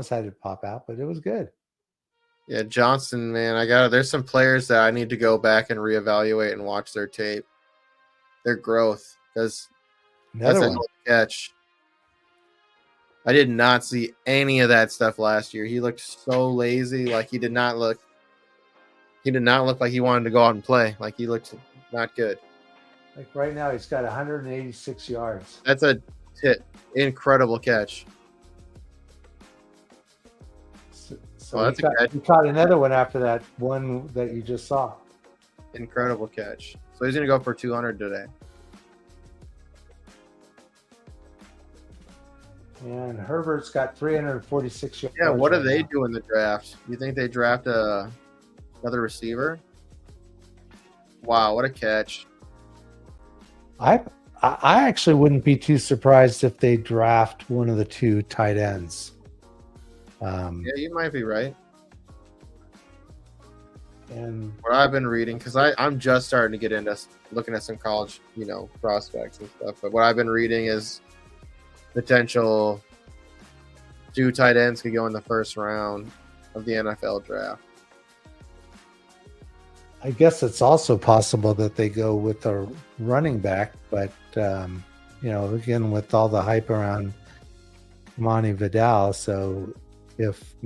had it pop out, but it was good. Yeah, Johnson, man, there's some players that I need to go back and reevaluate and watch their tape. Their growth. Because that's a catch. I did not see any of that stuff last year. He looked so lazy. Like he did not look like he wanted to go out and play. Like he looked not good. Like right now, he's got 186 yards. That's a incredible catch. So he caught another one after that one that you just saw. Incredible catch. So he's going to go for 200 today. And Herbert's got 346 yards. Yeah, what do they do in the draft? You think they draft another receiver? Wow, what a catch. I actually wouldn't be too surprised if they draft one of the 2 tight ends. Yeah, you might be right. And what I've been reading, because I'm just starting to get into looking at some college, prospects and stuff. But what I've been reading is potential 2 tight ends could go in the first round of the NFL draft. I guess it's also possible that they go with a running back, but again, with all the hype around Monty Vidal, so if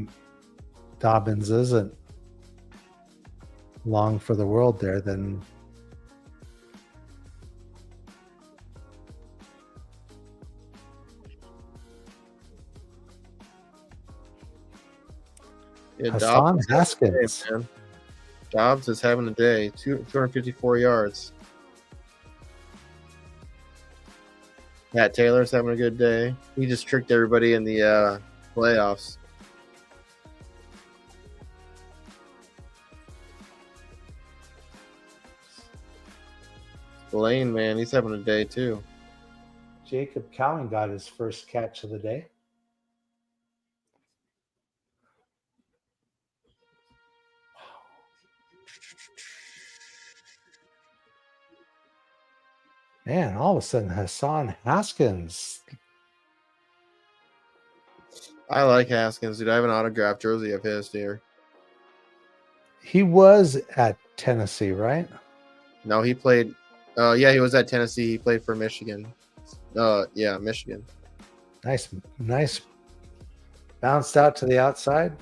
Dobbins isn't long for the world there, then Hassan Haskins. Man. Dobbs is having a day. 254 yards. Matt Taylor's having a good day. He just tricked everybody in the playoffs. Lane, man, he's having a day too. Jacob Cowan got his first catch of the day. Man, all of a sudden, Hassan Haskins. I like Haskins, dude. I have an autographed jersey of his here. He was at Tennessee, right? No, he played. Yeah, he was at Tennessee. He played for Michigan. Yeah, Michigan. Nice. Bounced out to the outside.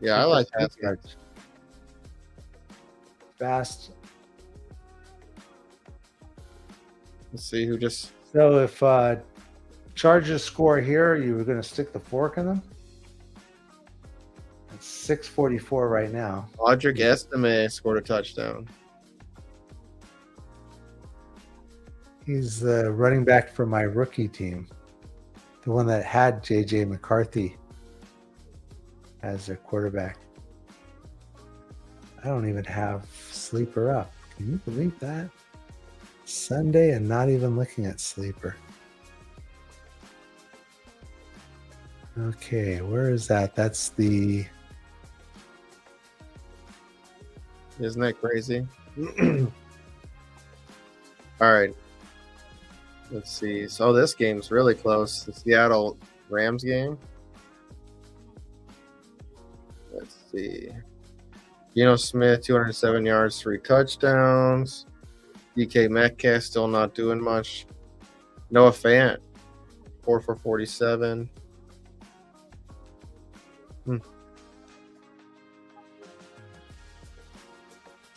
Yeah, I like Haskins. Fast. Let's see who just. So if Chargers score here, you were going to stick the fork in them? It's 6:44 right now. Audric Estime scored a touchdown. He's the running back for my rookie team, the one that had J.J. McCarthy as their quarterback. I don't even have Sleeper up. Can you believe that? Sunday and not even looking at Sleeper. Okay, where is that? That's the... Isn't that crazy? All right. Let's see. So this game's really close. The Seattle Rams game. Let's see. Smith, 207 yards, 3 touchdowns. DK Metcalf still not doing much. Noah Fant, 4 for 47.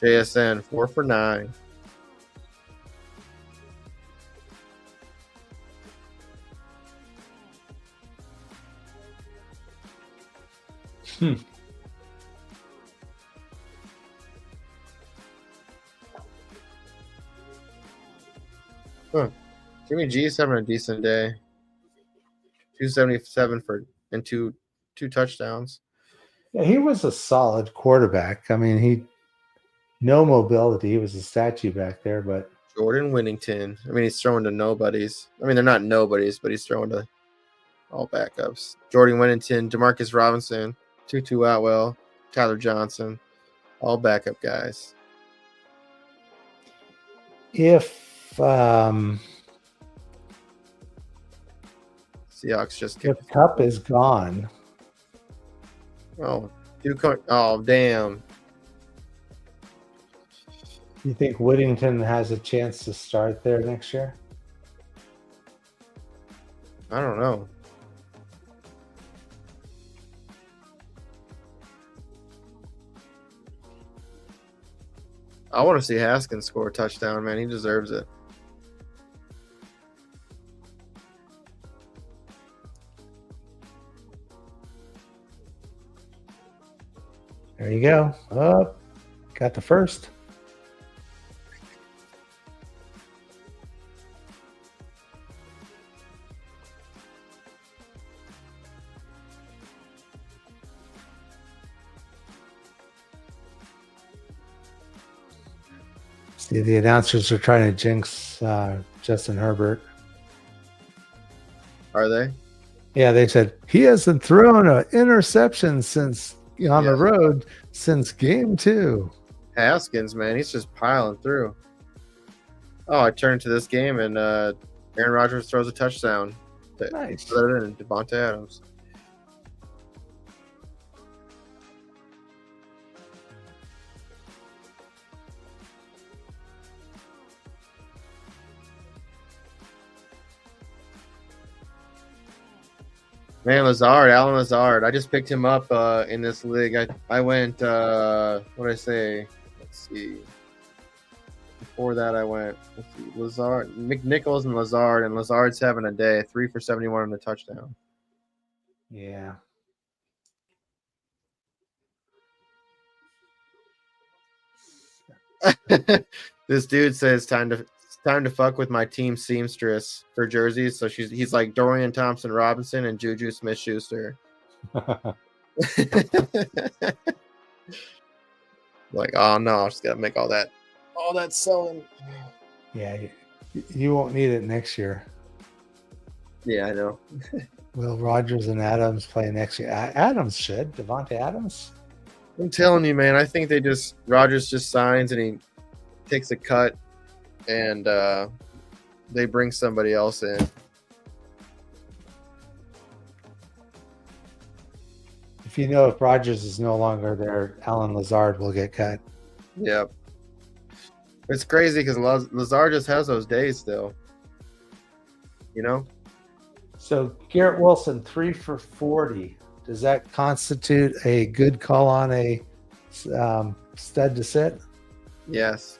JSN, 4 for 9. Jimmy G's having a decent day. 277 and two touchdowns. Yeah, he was a solid quarterback. I mean, no mobility. He was a statue back there, but Jordan Winnington. I mean, he's throwing to nobodies. I mean, they're not nobodies, but he's throwing to all backups. Jordan Winnington, Demarcus Robinson, Tutu Atwell, Tyler Johnson, all backup guys. If Seahawks just if Cup is gone, oh damn. you think Whittington has a chance to start there next year? I don't know. I want to see Haskins score a touchdown, man. He deserves it. There you go. Oh, got the first. See, the announcers are trying to jinx Justin Herbert. Are they? Yeah, they said he hasn't thrown an interception since on the road since game 2. Haskins, man, he's just piling through. Oh, I turned to this game and Aaron Rodgers throws a touchdown. Nice. Other than Devontae Adams. Man, Alan Lazard. I just picked him up in this league. I went, what did I say? Let's see. Before that, I went, let's see, Lazard, McNichols and Lazard's having a day. 3 for 71 and a touchdown. Yeah. This dude says time to fuck with my team seamstress for jerseys. So he's like Dorian Thompson Robinson and Juju Smith-Schuster. Like, oh no, I just gotta make all that all that's selling. Yeah, you won't need it next year. Yeah, I know. Will Rogers and Adams play next year? Adams should. Devontae Adams? I'm telling you, man. I think Rogers just signs and he takes a cut, and they bring somebody else in. If Rogers is no longer there, Alan Lazard will get cut. Yep. It's crazy because Lazard just has those days still. You know? So Garrett Wilson, 3 for 40. Does that constitute a good call on a stud to sit? Yes.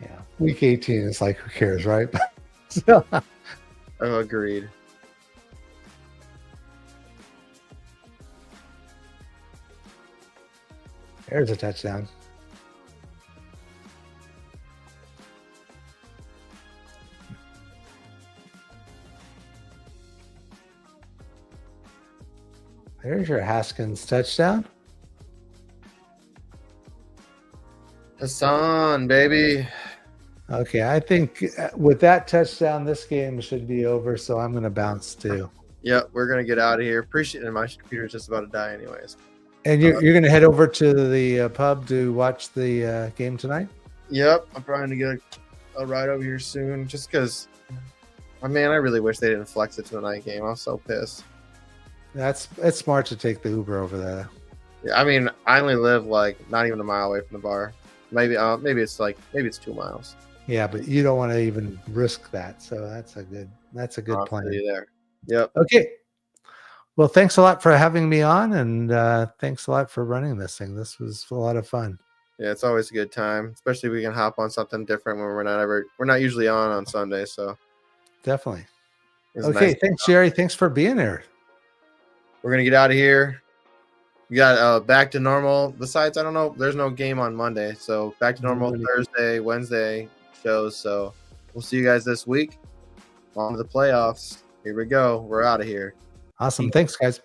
Yeah. Week 18 is like, who cares, right? So, Oh, agreed. there's a touchdown. There's your Haskins touchdown. Hassan, baby. Okay, I think with that touchdown, this game should be over, so I'm going to bounce too. Yep, we're going to get out of here. Appreciate it. My computer's just about to die anyways. And you're going to head over to the pub to watch the game tonight? Yep, I'm probably going to get a ride over here soon just because, man, I really wish they didn't flex it to a night game. I'm so pissed. It's smart to take the Uber over there. Yeah, I mean, I only live like not even a mile away from the bar. Maybe it's 2 miles. Yeah, but you don't want to even risk that. So that's a good I'll plan. see you there. Yep. Okay. Well, thanks a lot for having me on, and thanks a lot for running this thing. This was a lot of fun. Yeah, it's always a good time, especially if we can hop on something different when we're not usually on Sunday. So Definitely. it's Okay. nice. Thanks, Jerry. Thanks for being here. We're gonna get out of here. We got back to normal. Besides, I don't know. There's no game on Monday, so back to normal Thursday, Wednesday shows. So we'll see you guys this week. On to the playoffs. Here we go. We're out of here. Awesome. Thanks, guys.